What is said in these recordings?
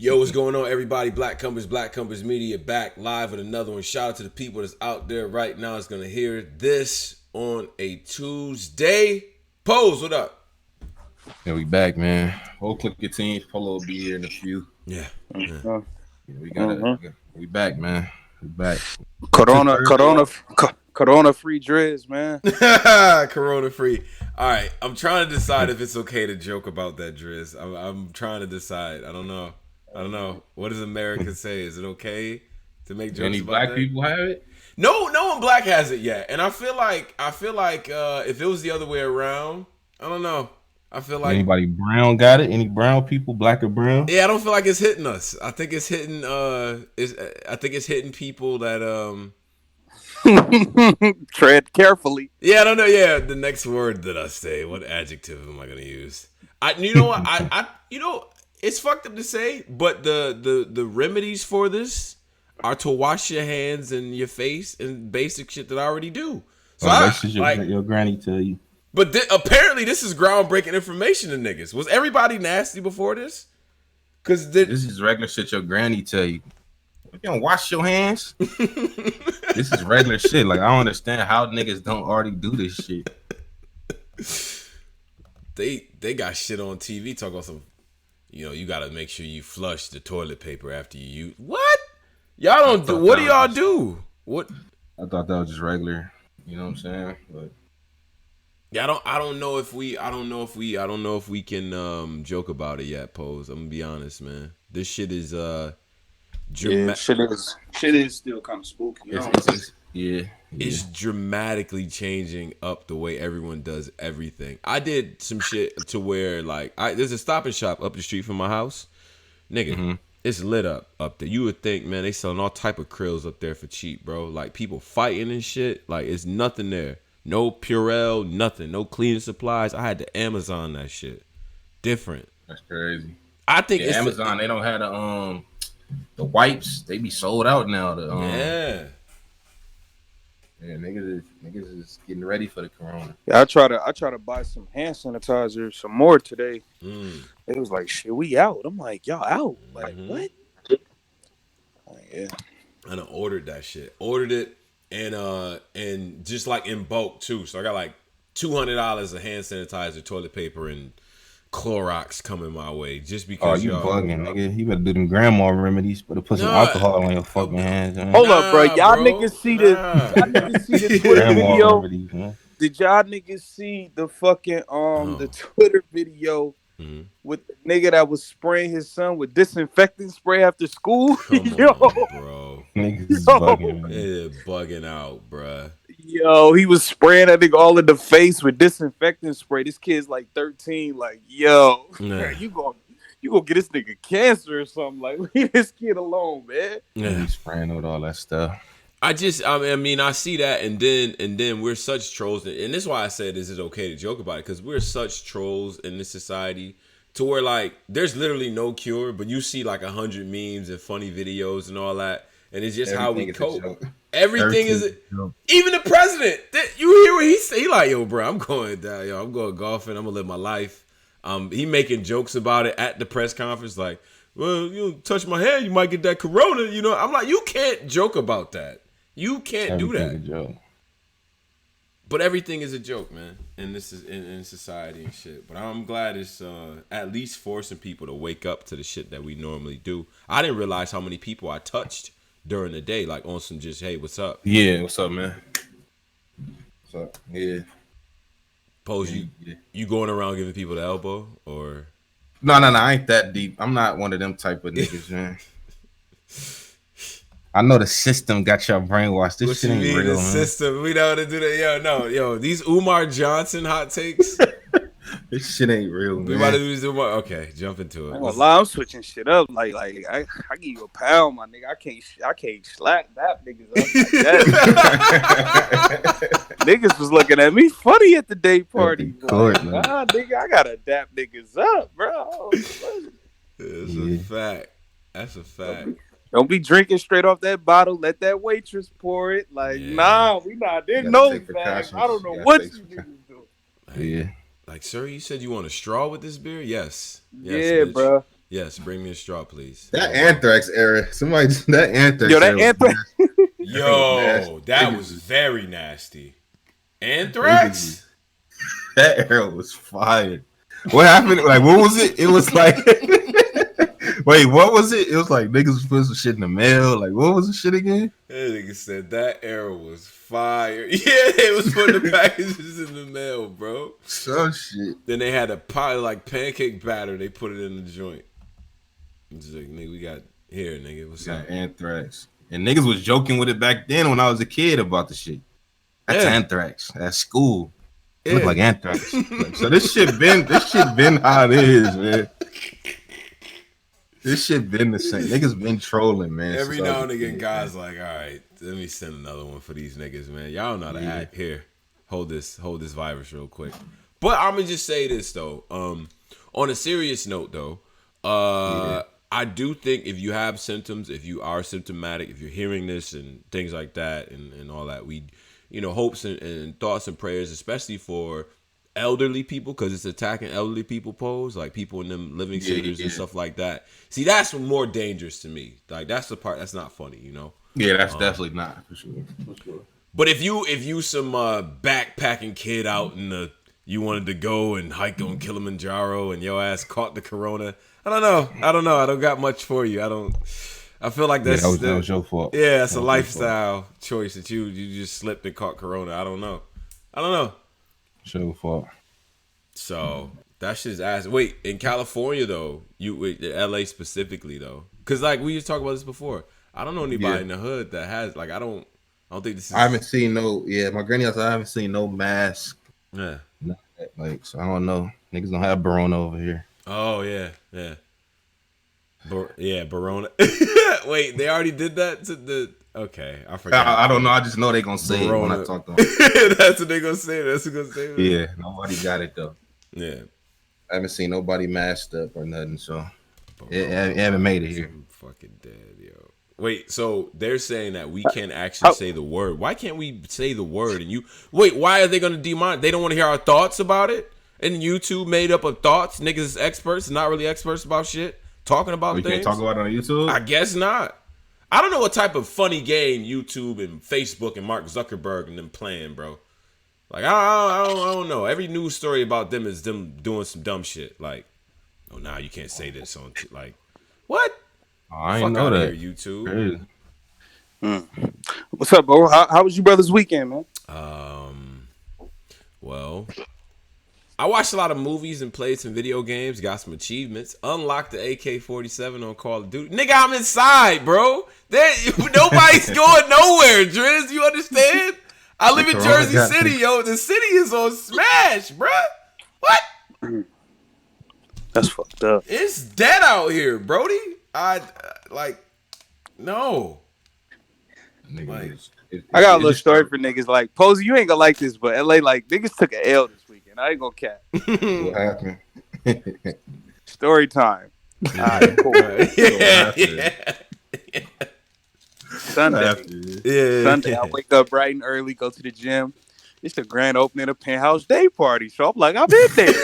Yo, what's going on, everybody? Black Compass Media back live with another one. Shout out to the people that's out there right now that's going to hear this on a Tuesday. Pose, what up? Yeah, we back, man. Whole click your team. Polo will be here in a few. Yeah. We back, man. We back. Corona free Driz, man. Corona free. All right, I'm trying to decide if it's okay to joke about that, Driz. I'm trying to decide. I don't know. What does America say? Is it okay to make jokes Any about black that? people have it? No one black has it yet. And I feel like if it was the other way around, I don't know. I feel like Anybody brown got it? Any brown people, black or brown? yeah, I don't feel like it's hitting us. I think it's hitting I think it's hitting people that Tread carefully. yeah, I don't know. Yeah, the next word that I say, what adjective am I gonna use? You know what? It's fucked up to say, but the remedies for this are to wash your hands and your face and basic shit that I already do. So that's just your granny tell you. But apparently this is groundbreaking information to niggas. Was everybody nasty before this? Cause This is regular shit your granny tell you. You don't wash your hands. This is regular shit. Like, I don't understand how niggas don't already do this shit. they got shit on TV talking about some, you gotta make sure you flush the toilet paper after you use. What? Y'all don't do. What do y'all do? What? I thought that was just regular. You know what I'm saying? But yeah, I don't know if we can joke about it yet, Pose. I'm gonna be honest, man. This shit is shit is still kind of spooky. It's dramatically changing up the way everyone does everything. I did some shit to where there's a Stop and Shop up the street from my house, nigga. Mm-hmm. It's lit up there. You would think, man, they selling all type of krills up there for cheap, bro. Like people fighting and shit. Like it's nothing there. No Purell, nothing. No cleaning supplies. I had to Amazon that shit. Different. That's crazy. I think it's Amazon. They don't have the wipes. They be sold out now. Yeah, niggas is getting ready for the corona. Yeah, I try to buy some hand sanitizer, some more today. It was like, shit, we out. I'm like, y'all out? Like what? Yeah. I done ordered that shit. Ordered it and just like in bulk too. So I got like $200 of hand sanitizer, toilet paper, and Clorox coming my way just because. Oh, you bugging, nigga. You better do them grandma remedies, but put some alcohol on your fucking hands. Man. Hold up, bro. Y'all niggas see the Twitter video? Remedies, did y'all niggas see the fucking the Twitter video with the nigga that was spraying his son with disinfectant spray after school? Yo, bro. Niggas bugging, man. Yeah, bugging out, bro. Yo, he was spraying that nigga all in the face with disinfectant spray. This kid's like 13. Like, yo, man, you gonna get this nigga cancer or something. Like, leave this kid alone, man. Yeah, he's spraying with all that stuff. I see that, and then we're such trolls, and this is why I said, is it okay to joke about it? Because we're such trolls in this society to where like there's literally no cure, but you see like 100 memes and funny videos and all that, and it's just how we cope. Everything is even the president. You hear what he say? He like, yo, bro, I'm going down. Yo, I'm going golfing. I'm gonna live my life. He making jokes about it at the press conference, like, well, you touch my hand, you might get that corona. I'm like, you can't joke about that. You can't do that. But everything is a joke, man. And this is in society and shit. But I'm glad it's at least forcing people to wake up to the shit that we normally do. I didn't realize how many people I touched during the day, like on some just, hey, what's up? Yeah, what's up, man? What's up? Yeah. Pose, you going around giving people the elbow or? No, I ain't that deep. I'm not one of them type of niggas, man. I know the system got y'all brainwashed. This shit ain't real, man. System, we know how to do that. Yo, these Umar Johnson hot takes. This shit ain't real, man. We about to do this Umar. Okay, jump into it. I'm switching shit up. Like I give you a pound, my nigga. I can't slack that niggas up like that. Niggas was looking at me funny at the day party. Nah, nigga, I gotta dap niggas up, bro. It's a fact. That's a fact. Don't be drinking straight off that bottle. Let that waitress pour it. Like, nah, we not. There's no facts. I don't know what you niggas do. Yeah. Like, sir, you said you want a straw with this beer? Yes. Yeah, bro. Yes, bring me a straw, please. That anthrax era. That anthrax Yo, that era. anthrax. Yo, that was very nasty. Anthrax? That era was fire. What happened? Like, what was it? It was like, wait, what was it? It was like niggas was putting some shit in the mail. Like, what was the shit again? That nigga said that era was fire. Yeah, they was putting the packages in the mail, bro. Some shit. Then they had a pile of like pancake batter. They put it in the joint. It's like, nigga, we got here, nigga. What's up? Anthrax. And niggas was joking with it back then when I was a kid about the shit. That's anthrax at school. It looked like anthrax. Like, so this shit been how it is, man. This shit been the same. Niggas been trolling, man. Every now and again, guys like, all right, let me send another one for these niggas, man. Y'all know how to act. Here, hold this virus real quick. But I'm gonna just say this though. On a serious note though, I do think if you have symptoms, if you are symptomatic, if you're hearing this and things like that and all that, we, hopes and thoughts and prayers, especially for elderly people, because it's attacking elderly people pose, like people in them living centers and stuff like that. See, that's more dangerous to me. Like, that's the part that's not funny, Yeah, that's definitely not, for sure. But if you some backpacking kid out in the, you wanted to go and hike on Kilimanjaro and your ass caught the corona, I don't know. I don't got much for you. I feel like that was your fault. Yeah, it's a lifestyle choice that you just slipped and caught corona. I don't know. It's your fault. So that shit's ass. Wait, in California though, LA specifically though, because like we just talked about this before. I don't know anybody in the hood that has like I don't think this is. I haven't seen my granny house. I haven't seen no mask. Yeah. Like, so I don't know. Niggas don't have BORONA over here. Oh yeah. BORONA. Wait, they already did that to the. Okay, I forgot. I don't know. I just know they gonna say it when I talk to them. That's what they gonna say. Yeah, nobody got it though. Yeah, I haven't seen nobody masked up or nothing, so it haven't made it here. I'm fucking dead, yo. Wait, so they're saying that we can't actually say the word. Why can't we say the word? And why are they gonna demonetize? They don't want to hear our thoughts about it. And YouTube made up of thoughts. Niggas is experts, not really experts about shit. Talking about things. You can't talk about it on YouTube? I guess not. I don't know what type of funny game YouTube and Facebook and Mark Zuckerberg and them playing, bro. Like, I don't know. Every news story about them is them doing some dumb shit. Like, oh, now you can't say this on, like, what? Oh, I ain't know that. Here, YouTube. What's up, bro? How was your brother's weekend, man? Well, I watched a lot of movies and played some video games, got some achievements, unlocked the AK-47 on Call of Duty. Nigga, I'm inside, bro. Nobody's going nowhere, Driz. You understand? I live in Jersey City, yo. The city is on smash, bro. What? That's fucked up. It's dead out here, Brody. No. Nigga, I got a little story for niggas. Like, Posey, you ain't gonna like this, but LA, like, niggas took an L this weekend. I ain't gonna cap. What happened? Story time. All right, cool. Yeah. Sunday, I wake up bright and early, go to the gym. It's the grand opening of Penthouse Day Party. So I'm like, I'm in there.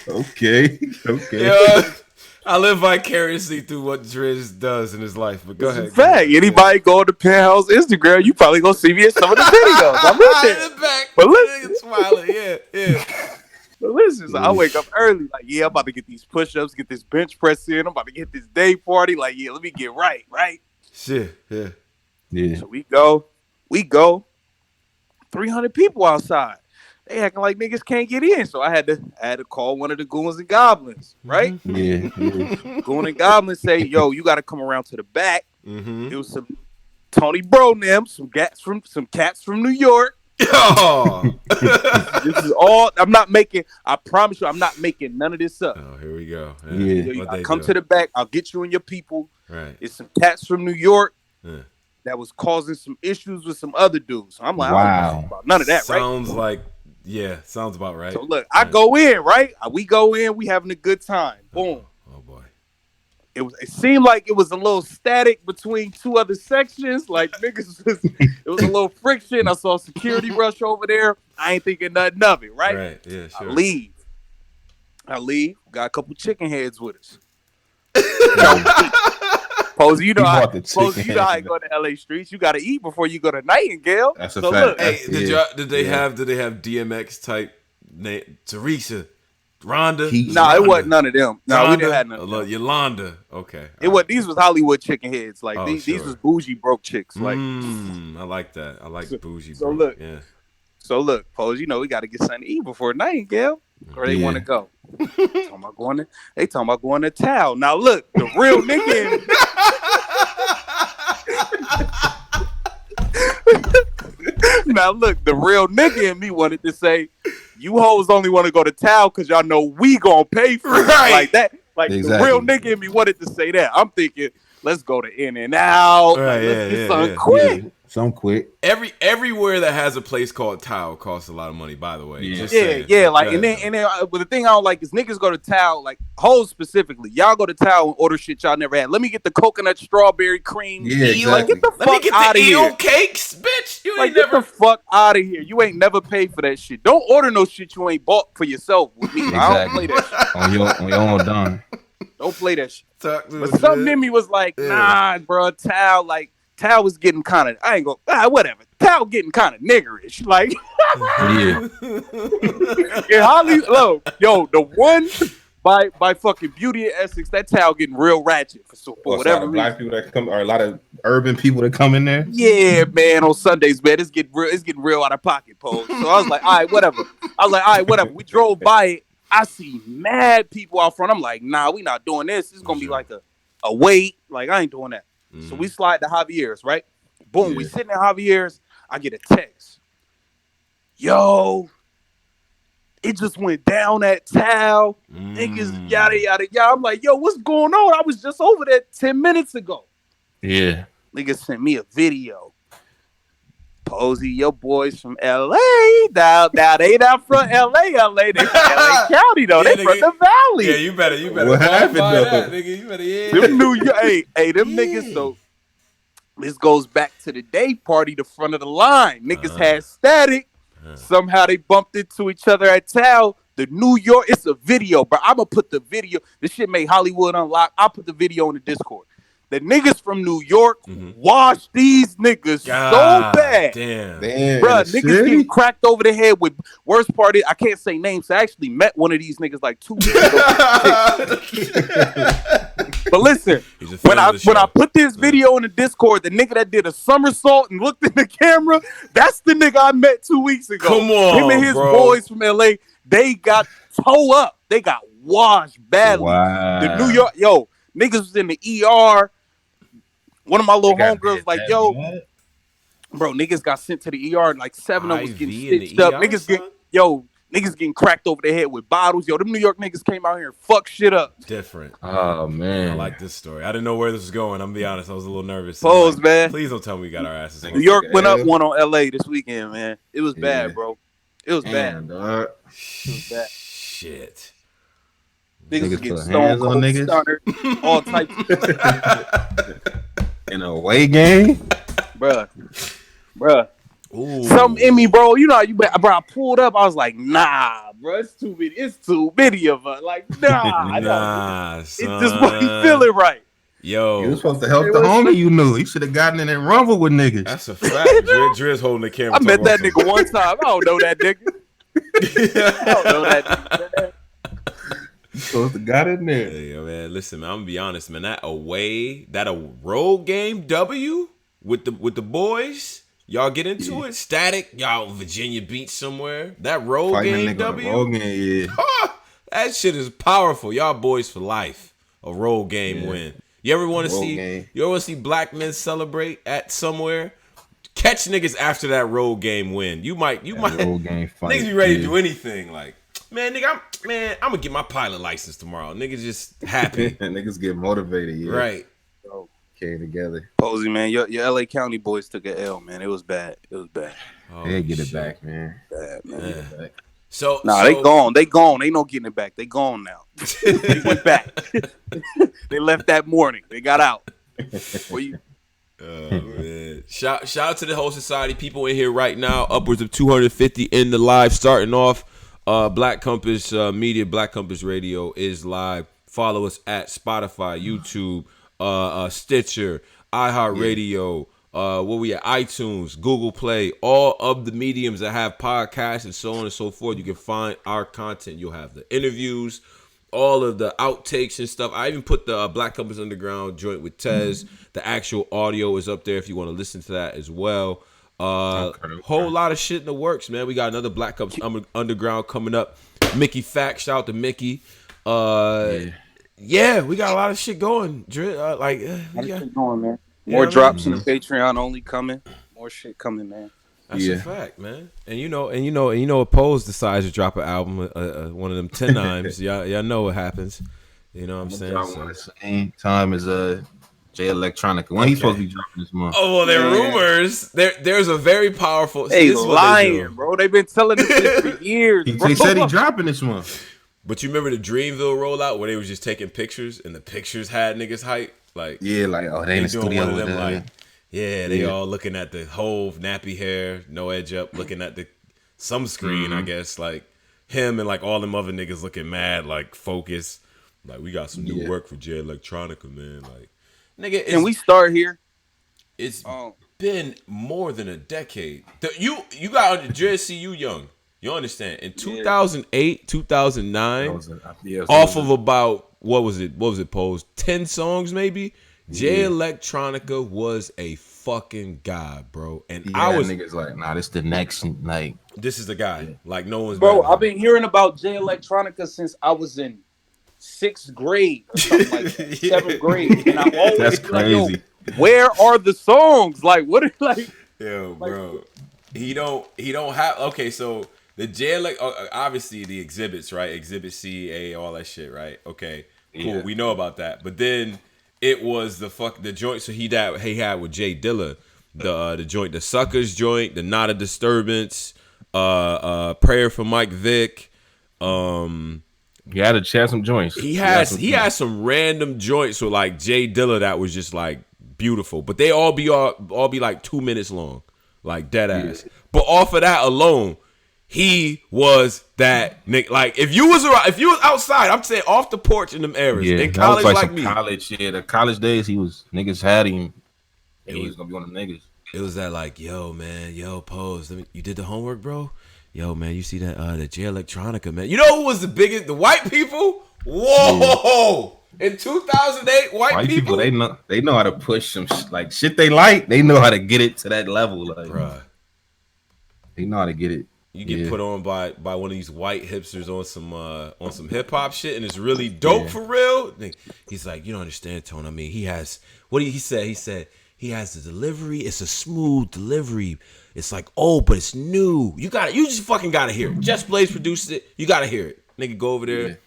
Okay. Yeah, I live vicariously through what Driz does in his life. But go ahead. In fact, anybody go to Penthouse Instagram, you probably gonna see me in some of the videos. I'm in there. In the back, but listen, smiling. Yeah. But listen, so I wake up early, like, yeah, I'm about to get these push-ups, get this bench press in. I'm about to get this day party. Like, yeah, let me get right. Shit, yeah. So we go. 300 people outside. They acting like niggas can't get in. So I had to call one of the goons and goblins, right? Yeah. Goon and goblins say, yo, you got to come around to the back. Mm-hmm. It was some Tony Bro and them, some cats from New York. Oh. This is all. I promise you, I'm not making none of this up. Oh, here we go. Yeah. Come to the back. I'll get you and your people. Right. It's some cats from New York that was causing some issues with some other dudes. So I'm like, wow. I don't know about none of that, sounds sounds about right. So look, I go in, right? We go in, we having a good time. Boom. Oh boy. It seemed like it was a little static between two other sections. Like niggas it was a little friction. I saw security rush over there. I ain't thinking nothing of it, right? Right, yeah, sure. I leave. I leave, got a couple chicken heads with us. Posey, you know how I go to LA streets. You got to eat before you go to Nightingale. That's a so fact. Look, hey, did they have DMX type name? Teresa, Rhonda? Nah, it wasn't none of them. No, we didn't have none of them. Yolanda. Okay. These was Hollywood chicken heads. Like these was bougie broke chicks. Like I like that. I like bougie. So broke. look, yeah. So look, Pose, you know we got to get something to eat before Nightingale. Where they want to go? They talking about going to town. Now look, the real nigga. Now look, the real nigga in me wanted to say, you hoes only want to go to town because y'all know we gonna pay for it. Like that. Like exactly. The real nigga in me wanted to say that. I'm thinking, let's go to In-N-Out. Right, let's get something quick. Yeah. Some quick. Everywhere that has a place called Tao costs a lot of money, by the way. Yeah. Like, and then but the thing I don't like is niggas go to Tao, like hoes specifically. Y'all go to Tao and order shit y'all never had. Let me get the coconut strawberry cream. Yeah, exactly. Like, get the fuck out of here. Cakes, bitch. You like, ain't never. Get the fuck out of here. You ain't never paid for that shit. Don't order no shit you ain't bought for yourself with me. Exactly. I don't play that shit. on your own dime. Don't play that shit. But something in me was like, nah, bro, Tao, like. Tao was getting kind of, I ain't go, whatever. Tao getting kind of niggerish. Like, yeah. In Hollywood, yo, the one by fucking Beauty of Essex, that Tao getting real ratchet for whatever reason. Black people that come, or a lot of urban people that come in there. Yeah, man, on Sundays, man, it's getting real out of pocket, Pose. So I was like, all right, whatever. We drove by it. I see mad people out front. I'm like, nah, we not doing this. It's going to be like a wait. Like, I ain't doing that. So we slide to Javier's, right? Boom, we sitting at Javier's. I get a text. Yo, it just went down at Tao. Niggas, yada, yada, yada. I'm like, yo, what's going on? I was just over there 10 minutes ago. Yeah. Niggas sent me a video. Posey, your boys from LA. Now they not from LA. They from LA County, though. They from the Valley. Yeah, you better. What happened, though? That, nigga. You better, Them New York, them niggas, so this goes back to the day party, the front of the line. Niggas had static. Somehow they bumped into each other at Tao. The New York, it's a video, but I'm going to put the video. This shit made Hollywood Unlocked. I'll put the video in the Discord. The niggas from New York washed these niggas so bad. Damn. Bruh, niggas getting cracked over the head with worst part is, I can't say names. I actually met one of these niggas like 2 years ago. But listen, when I put this video in the Discord, the nigga that did a somersault and looked in the camera, that's the nigga I met 2 weeks ago. Come on, him and his boys from LA, they got toe up. They got washed badly. Wow. The New York, niggas was in the ER. One of my little homegirls like, yo, bro, niggas got sent to the ER and like 7 of them was getting stitched up. Niggas getting cracked over their head with bottles. Yo, them New York niggas came out here and fucked shit up. Different. Oh, man. I like this story. I didn't know where this was going. I'm going to be honest. I was a little nervous. Pose, man. Please don't tell me we got our asses. New York went up one on LA this weekend, man. It was bad, bro. It was bad. Dog. It was bad. Shit. Niggas getting stone cold, stunner, all types of in a away game, bruh. Something in me, bro. You know, bro. I pulled up. I was like, nah, bro. It's too many. It's too many of us. Like, nah. It just wasn't feeling right. Yo, you was supposed to help the homie. You knew you should have gotten in and rumble with niggas. That's a fact. Driz holding the camera. I met that nigga one time. I don't know that nigga. I don't know that nigga. You supposed to got in there. Hey, man, listen, man, I'm gonna be honest, man. That road game W with the boys, y'all get into it. Static, y'all Virginia Beach somewhere. That road Fighting game W. Road game, that shit is powerful. Y'all boys for life. A road game win. You ever want to see black men celebrate at somewhere? Catch niggas after that road game win. You might road game fight, niggas be ready to do anything like. Man, nigga, I'm gonna get my pilot license tomorrow. Niggas just happy. Niggas get motivated, yeah. Right. Came together. Posey, man, your LA County boys took an L, man. It was bad. Oh, they get it back, man. Bad, man. Get it back. They gone. They gone. Ain't no getting it back. They gone now. They went back. They left that morning. They got out. Man. Shout out to the whole society. People in here right now. Upwards of 250 in the live starting off. Black Compass Media, Black Compass Radio is live. Follow us at Spotify, YouTube, Stitcher, iHeartRadio, where we at, iTunes, Google Play, all of the mediums that have podcasts and so on and so forth. You can find our content. You'll have the interviews, all of the outtakes and stuff. I even put the Black Compass Underground joint with Tez. The actual audio is up there if you want to listen to that as well. Whole lot of shit in the works, man. We got another Black Compass Underground coming up. Mickey Fact, shout out to Mickey. Yeah, we got a lot of shit going. Shit going, man. More drops in the Patreon only coming. More shit coming, man. That's a fact, man. And you know, Oppose decides to drop an album, one of them 10 times. Y'all know what happens. You know what I'm saying? Same time as Jay Electronica. When he's supposed to be dropping this month? Oh well, there are rumors. There's a very powerful. Hey, lying, bro. They've been telling us this for years. They said he's dropping this month. But you remember the Dreamville rollout where they was just taking pictures and the pictures had niggas hype? Like, they in the studio with them. They all looking at the whole nappy hair, no edge up, looking at some screen, I guess, like him and like all them other niggas looking mad, like focused. Like, we got some new work for Jay Electronica, man. Like, nigga, can we start here? It's been more than a decade. You got on the JSC, you young. You understand? In 2008, 2009, off of about, what was it posed? 10 songs maybe? Jay Electronica was a fucking god, bro. And I was niggas like, nah, this the next, like, this is the guy. Like, no one's bro. I've been hearing about Jay Electronica since I was in 6th grade or something like that. 7th grade, and I always that's crazy. Like, yo, where are the songs? Like, what? Like, yo, bro. He don't have. Okay, so the Jay obviously the exhibits, right? Exhibit C, A, all that shit, right? Okay, cool. We know about that, but then it was the joint. So he had with Jay Dilla, the joint, the Suckers joint, the Not a Disturbance, Prayer for Mike Vick. He had to chat some joints. He had some random joints with like Jay Dilla that was just like beautiful, but they all be like 2 minutes long, like dead ass. But off of that alone, he was that nigga. Like, if you was outside, I'm saying off the porch in them areas in college, like me. The college days, niggas had him. He was gonna be one of them niggas. It was that like, yo man, Pose, you did the homework, bro. Yo man, you see that the Jay Electronica, man. You know who was the biggest? The white people. Whoa. In 2008, white people they know how to push some like shit they like. They know how to get it to that level, like, bruh. They know how to get it. You get put on by one of these white hipsters on some hip hop shit, and it's really dope for real. He's like, you don't understand, Tone. I mean, he has he said he has the delivery. It's a smooth delivery. It's like, but it's new. You just fucking gotta hear it. Just Blaze produced it. You gotta hear it. Nigga, go over there,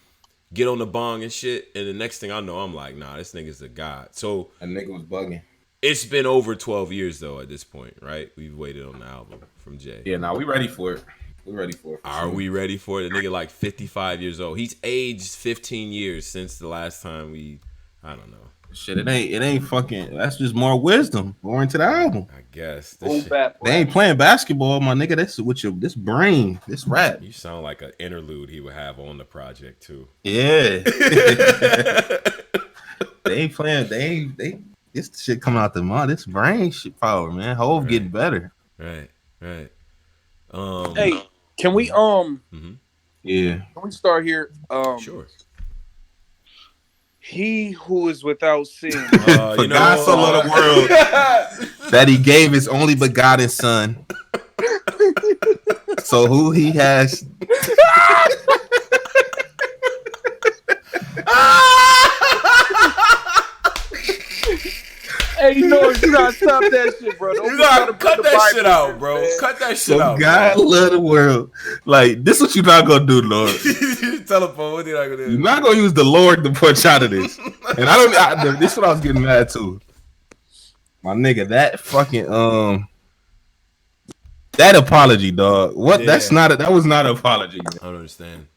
get on the bong and shit, and the next thing I know, I'm like, nah, this nigga's a god. So that nigga was bugging. It's been over 12 years though at this point, right? We've waited on the album from Jay. Yeah, now we ready for it. We're ready for it. Are we ready for it? The nigga like 55 years old. He's aged 15 years since the last time I don't know. Shit, it ain't fucking. That's just more wisdom more into the album. I guess. They ain't playing basketball, my nigga. That's with this brain, this rap. You sound like an interlude he would have on the project too. Yeah. They ain't playing. They this shit coming out the mud. This brain shit power, man. Hove getting better. Right. Hey, can we yeah. Can we start here? Sure. He who is without sin. For God so loved the world that he gave his only begotten son. So who he has. Hey, you gotta stop that shit, bro. You gotta cut that shit out, bro. Cut that shit out. God love the world. Like, this what you not gonna do, Lord. Telephone, what you not gonna do? You're not gonna use the Lord to punch out of this. And this is what I was getting mad to. My nigga, that fucking that apology, dog. What? Yeah. That was not an apology. Man. I don't understand.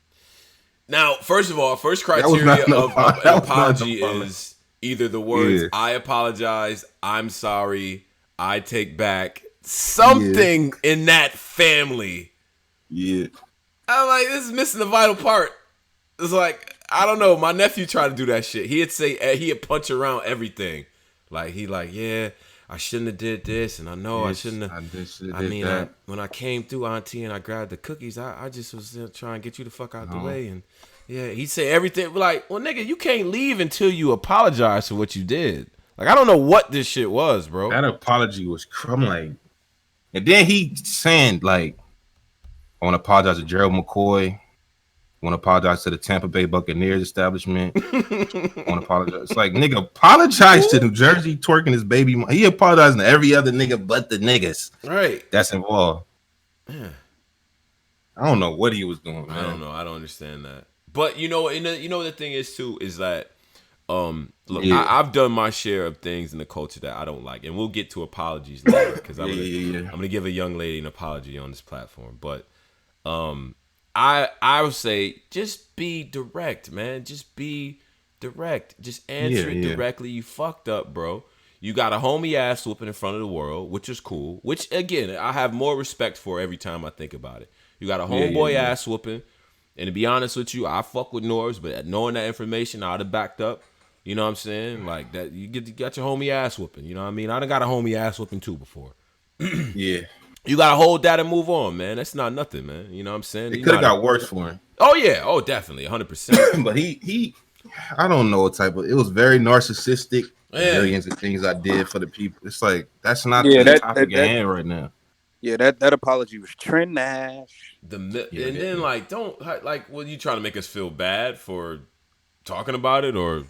Now, first of all, first criteria of an apology is either the words "I apologize," "I'm sorry," "I take back," something in that family. Yeah. I'm like, this is missing the vital part. It's like, I don't know. My nephew tried to do that shit. He'd punch around everything. Like, yeah, I shouldn't have did this, and I know I shouldn't have. I mean, when I came through, Auntie, and I grabbed the cookies, I just was trying to get you the fuck out the way. And yeah, he said everything. Like, well, nigga, you can't leave until you apologize for what you did. Like, I don't know what this shit was, bro. That apology was like, and then he saying like, I want to apologize to Gerald McCoy. I want to apologize to the Tampa Bay Buccaneers establishment. I want to apologize. It's like, nigga, apologize to New Jersey twerking his baby. He apologizing to every other nigga but the niggas. Right. That's involved. Yeah. I don't know what he was doing, man. I don't know. I don't understand that. But the thing is too is that look, I've done my share of things in the culture that I don't like, and we'll get to apologies later because I'm gonna give a young lady an apology on this platform. But I would say just be direct, man. Just be direct. Just answer it directly. You fucked up, bro. You got a homie ass whooping in front of the world, which is cool. Which, again, I have more respect for every time I think about it. You got a homeboy ass whooping. And to be honest with you, I fuck with Norbs, but knowing that information, I'd have backed up. You know what I'm saying? Like, that you got your homie ass whooping. You know what I mean? I done got a homie ass whooping too before. Yeah. You gotta hold that and move on, man. That's not nothing, man. You know what I'm saying? It could have got worse for him. Oh yeah, oh definitely, 100%. But he, I don't know what type of. It was very narcissistic. Yeah. Millions of things I did for the people. It's like that's not the topic at hand right now. Yeah, that apology was trash. And then like, don't like, what, you trying to make us feel bad for talking about it, or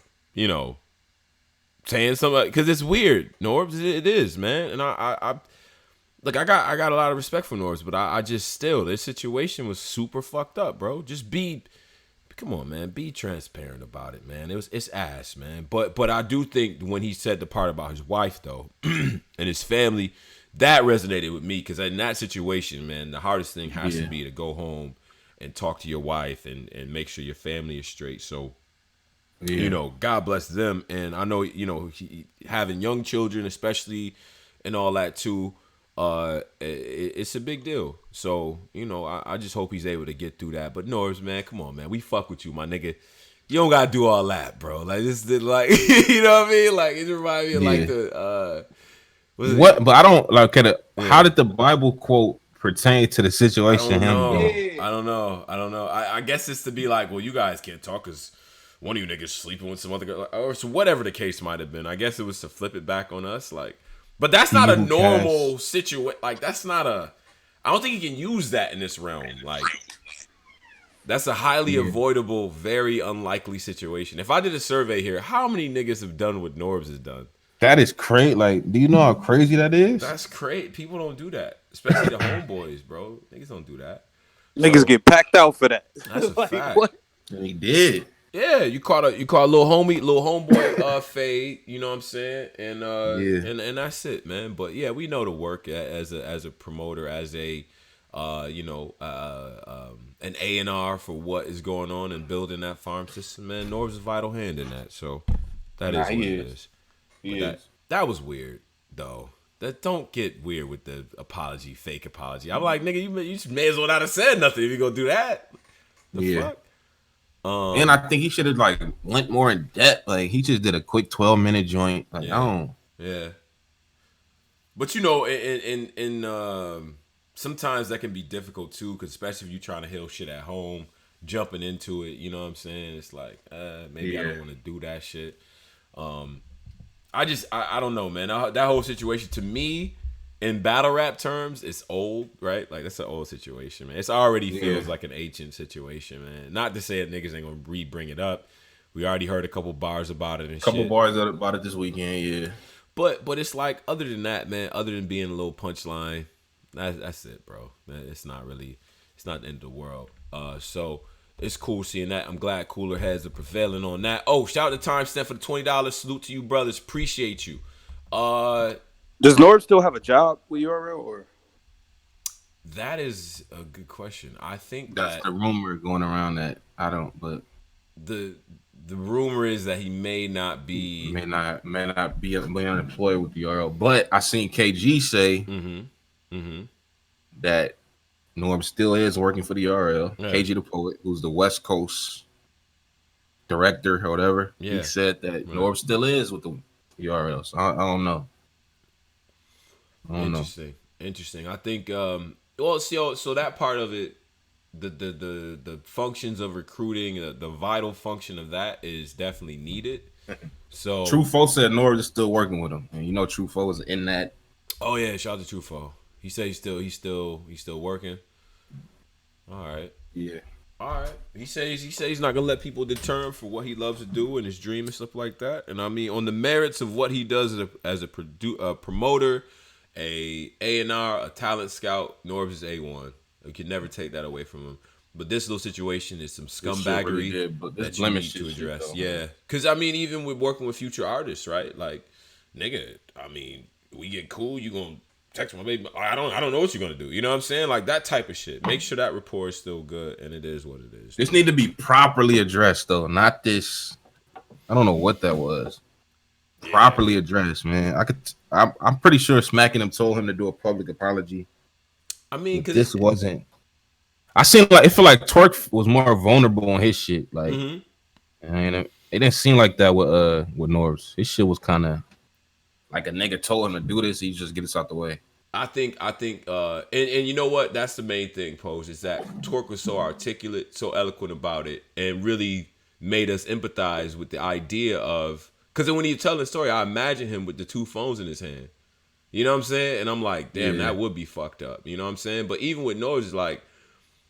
saying something? Because it's weird, Norbs. It is, man. And I look, I got a lot of respect for Norbs, but I just still, this situation was super fucked up, bro. Just come on, man, be transparent about it, man. It's ass, man. But I do think when he said the part about his wife though and his family, that resonated with me, because in that situation, man, the hardest thing has to be to go home and talk to your wife and make sure your family is straight. So, God bless them. And I know, having young children, especially, and all that too, it's a big deal. So, I just hope he's able to get through that. But Norbs, man, come on, man. We fuck with you, my nigga. You don't gotta do all that, bro. Like, this is like, you know what I mean? Like, it reminds me of like the what? But I don't like. How did the Bible quote pertain to the situation? I don't know. I guess it's to be like, well, you guys can't talk because one of you niggas sleeping with some other girl, or so whatever the case might have been. I guess it was to flip it back on us, like. But that's not a normal situation. Like, that's not a. I don't think you can use that in this realm. Like, that's a highly avoidable, very unlikely situation. If I did a survey here, how many niggas have done what Norbs has done? That is crazy. Like, do you know how crazy that is? That's crazy. People don't do that, especially the homeboys, bro. Niggas don't do that. Niggas get packed out for that. That's a fact. What? He did. Yeah, you caught a little homeboy fade, you know what I'm saying? And and that's it, man. But yeah, we know the work as a promoter, as a an A&R for what is going on and building that farm system, man. Norb's a vital hand in that. So that is what it is. That was weird though. That don't get weird with the apology, fake apology. I'm like, nigga, you may as well not have said nothing if you gonna do that. The fuck? And I think he should have like went more in depth. Like, he just did a quick 12-minute joint. Like, I don't. Yeah. But sometimes that can be difficult too, because especially if you're trying to heal shit at home, jumping into it, you know what I'm saying? It's like, maybe I don't want to do that shit. I don't know, man. That whole situation, to me, in battle rap terms, it's old, right? Like, that's an old situation, man. It's already feels like an ancient situation, man. Not to say that niggas ain't gonna re-bring it up. We already heard a couple bars about it and couple bars about it this weekend, yeah. But it's like, other than that, man, other than being a little punchline, that's it, bro. It's not the end of the world. So it's cool seeing that. I'm glad cooler heads are prevailing on that. Oh, shout out to Timestamp for the $20. Salute to you, brothers. Appreciate you. Does Nord still have a job with URL, or? That is a good question. I think that's the rumor going around that I don't, but the rumor is that he may not be unemployed with URL. But I seen KG say that Norm still is working for the URL. Yeah. KG the Poet, who's the West Coast director or whatever, Yeah. he said that Norm still is with the URL. So I don't know. Interesting. I think well, see, so that part of it, the functions of recruiting, the vital function of that is definitely needed. So Truffaut said Norm is still working with him, and you know Truffaut is in that. Oh yeah, shout out to Truffaut. He said he's still working. All right. Yeah. All right. He says he's not gonna let people deter him for what he loves to do and his dream and stuff like that. And I mean, on the merits of what he does as a promoter, a A&R, a talent scout, Norbs is A1. You can never take that away from him. But this little situation is some scumbaggery that you need to address. Yeah, because I mean, even with working with future artists, right? Like, nigga, I mean, we get cool, you gonna text my baby. I don't know what you're gonna do. You know what I'm saying? Like that type of shit. Make sure that rapport is still good, and it is what it is. This need to be properly addressed though, not this. I don't know what that was. Yeah. Properly addressed, man. I'm pretty sure Smacking him told him to do a public apology. I mean, because this wasn't. I feel like Twerk was more vulnerable on his shit. Like, and it didn't seem like that with Norbs. His shit was kind of like a nigga told him to do this. He just get us out the way. I think, and you know what? That's the main thing, Pose, is that Twerk was so articulate, so eloquent about it, and really made us empathize with the idea of, because when he telling the story, I imagine him with the two phones in his hand. You know what I'm saying? And I'm like, damn, that would be fucked up. You know what I'm saying? But even with Norbs, it's like,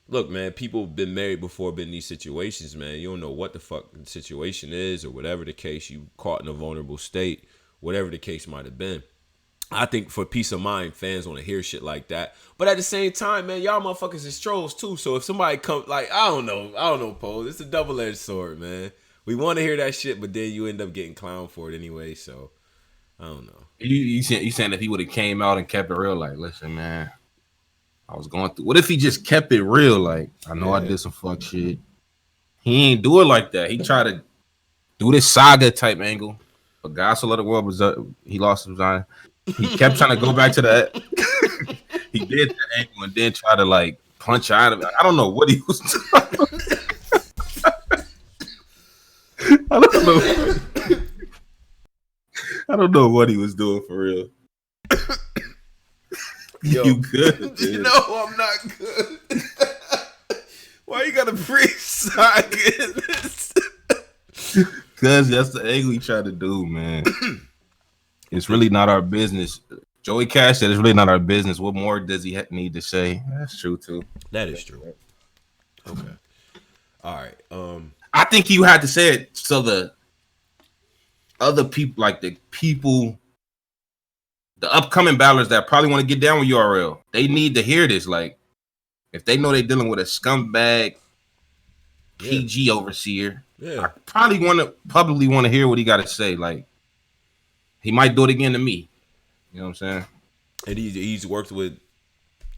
look, man, people have been married before, been in these situations, man. You don't know what the fuck the situation is or whatever the case, you caught in a vulnerable state, whatever the case might have been. I think for peace of mind, fans want to hear shit like that. But at the same time, man, y'all motherfuckers is trolls too. So if somebody come, like, I don't know, Paul. It's a double-edged sword, man. We want to hear that shit, but then you end up getting clowned for it anyway. So I don't know. You saying if he would have came out and kept it real, like, listen, man, I was going through. What if he just kept it real? Like, I know I did some fuck shit. He ain't do it like that. He tried to do this saga type angle. But God so let the world was up. He lost his mind. He kept trying to go back to that. He did the angle and then try to like punch out of it. I don't know what he was doing. I don't know what he was doing for real. Yo, you good? You know I'm not good. Why you gotta pre-saga this? Cause that's the angle he tried to do, man. It's really not our business. Joey Cash said it's really not our business. What more does he need to say? That's true too. That is true. Okay. All right. I think you had to say it so the other people, like the upcoming battlers that probably want to get down with URL, they need to hear this. Like, if they know they're dealing with a scumbag PG overseer, I probably want to hear what he got to say. Like, he might do it again to me. You know what I'm saying? And he's worked with,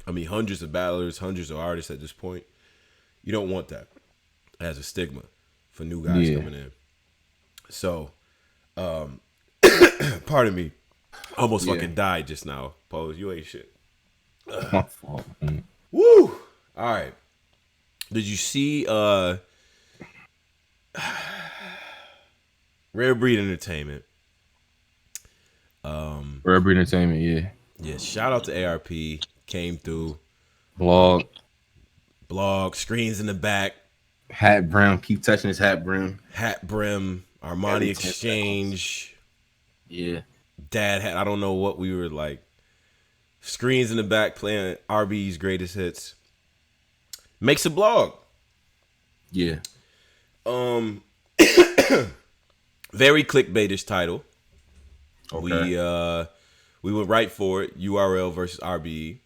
I mean, hundreds of battlers, hundreds of artists at this point. You don't want that as a stigma for new guys coming in. So, pardon me, almost fucking died just now. Pose, you ain't shit. My fault. Woo! All right. Did you see Rare Breed Entertainment? Rare Breed Entertainment, yeah. Yeah, shout out to ARP. Came through. Blog, screens in the back. Hat brim, keep touching his hat brim. Hat brim, Armani Exchange. Yeah. Dad hat, I don't know what we were like. Screens in the back playing RBE's greatest hits. Makes a blog. Yeah. Very clickbaitish title. Okay. We went right for it. URL versus RBE.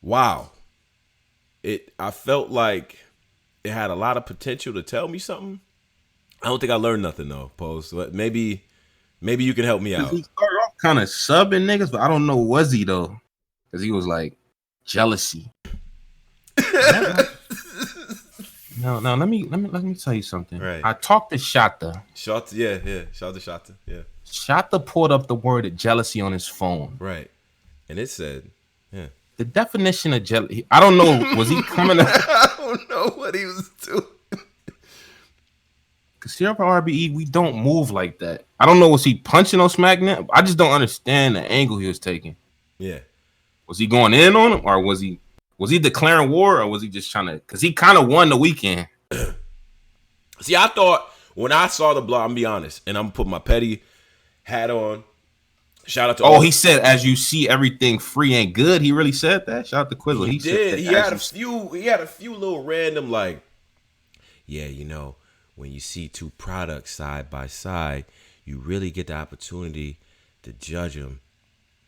Wow. I felt like it had a lot of potential to tell me something. I don't think I learned nothing though, Pose. But maybe you can help me out. He started off kind of subbing niggas, but I don't know, was he though? Because he was like jealousy. No, let me tell you something. Right. I talked to Shatta. Shout to Shatta. Yeah. Shatta pulled up the word of jealousy on his phone. Right. And it said, Yeah. The definition of jelly. I don't know. Was he coming? I don't know what he was doing. Because here for RBE, we don't move like that. I don't know. Was he punching on SmackDown? I just don't understand the angle he was taking. Yeah. Was he going in on him, or was he declaring war, or was he just trying to? Because he kind of won the weekend. See, I thought when I saw the blog, I'm gonna be honest, and I'm gonna put my petty hat on. Shout out to Oh, he said, "As you see, everything free ain't good." He really said that. Shout out to Quizzle. He did. Said, He had a few. He had a few little random like, yeah, you know, when you see two products side by side, you really get the opportunity to judge them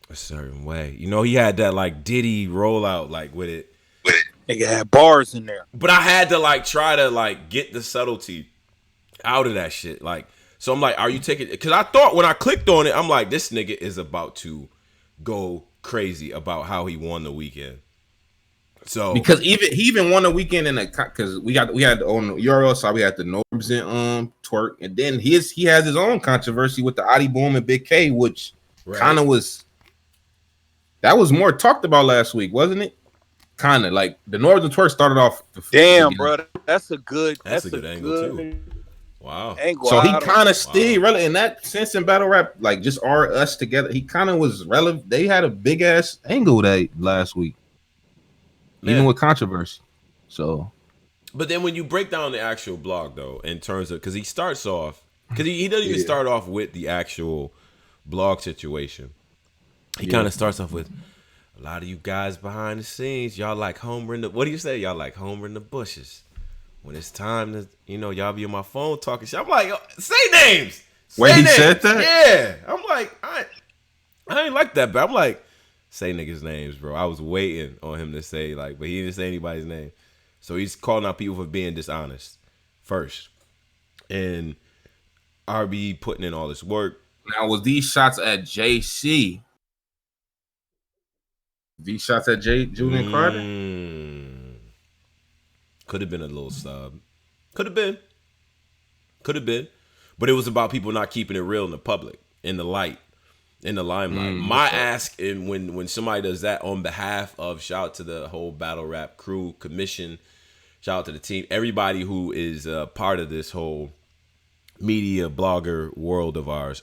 a certain way. You know, he had that like Diddy rollout like with it. Nigga had bars in there. But I had to like try to like get the subtlety out of that shit. Like, so I'm like, are you taking? Because I thought when I clicked on it, I'm like, this nigga is about to go crazy about how he won the weekend. So because he even won the weekend in a because we had on the URL side we had the Norbs and Twerk, and then he has his own controversy with the Adi Boom and Big K, which kind of was more talked about last week, wasn't it? Kind of like the Norbs and Twerk started off. Damn, bro, that's a good angle too. Wow. Angle. So he kind of stayed relevant in that sense in battle rap, like just us together. He kind of was relevant. They had a big ass angle that last week. Even with controversy. So, but then when you break down the actual blog, though, in terms of because he starts off because he doesn't even start off with the actual blog situation. He kind of starts off with a lot of you guys behind the scenes. Y'all like Homer in the what do you say? Y'all like Homer in the bushes. When it's time to y'all be on my phone talking shit. I'm like, say names. Wait, he said that? Yeah. I'm like, I ain't like that, but I'm like. Say niggas' names, bro. I was waiting on him to say like, but he didn't say anybody's name. So he's calling out people for being dishonest first. And RBE putting in all this work. Now, was these shots at JC? These shots at Julian Carter? Could have been a little sub. Could have been. But it was about people not keeping it real in the public, in the light. In the limelight. My ask and when somebody does that on behalf of shout out to the whole battle rap crew commission, shout out to the team, everybody who is part of this whole media blogger world of ours.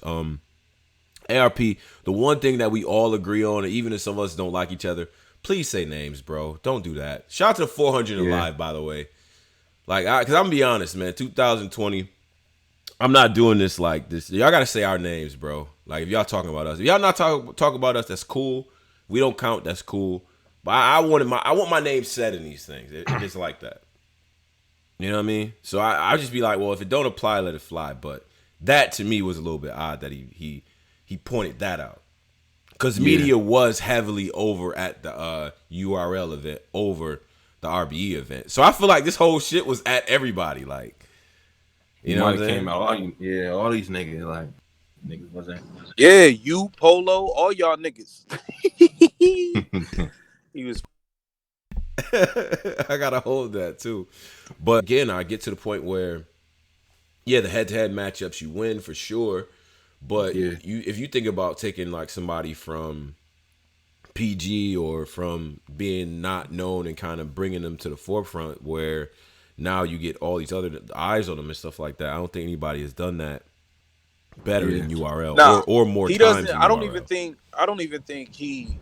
ARP, the one thing that we all agree on, even if some of us don't like each other, please say names, bro. Don't do that. Shout out to the 400 Alive, by the way. Like, because I'm gonna be honest, man, 2020, I'm not doing this like this. Y'all gotta say our names, bro. Like if y'all talking about us, if y'all not talk about us, that's cool. We don't count, that's cool. But I want my name said in these things. It's just like that. You know what I mean? So I just be like, well, if it don't apply, let it fly. But that to me was a little bit odd that he pointed that out. Because media was heavily over at the URL event over the RBE event. So I feel like this whole shit was at everybody. Like, you know what I'm saying? Came out, all these niggas like niggas wasn't. Yeah, you Polo, all y'all niggas. He was. I gotta hold that too. But again, I get to the point where, the head-to-head matchups you win for sure. But if you think about taking like somebody from PG or from being not known and kind of bringing them to the forefront where now you get all these other eyes on them and stuff like that. I don't think anybody has done that better than URL or more he times. Doesn't. I don't even think he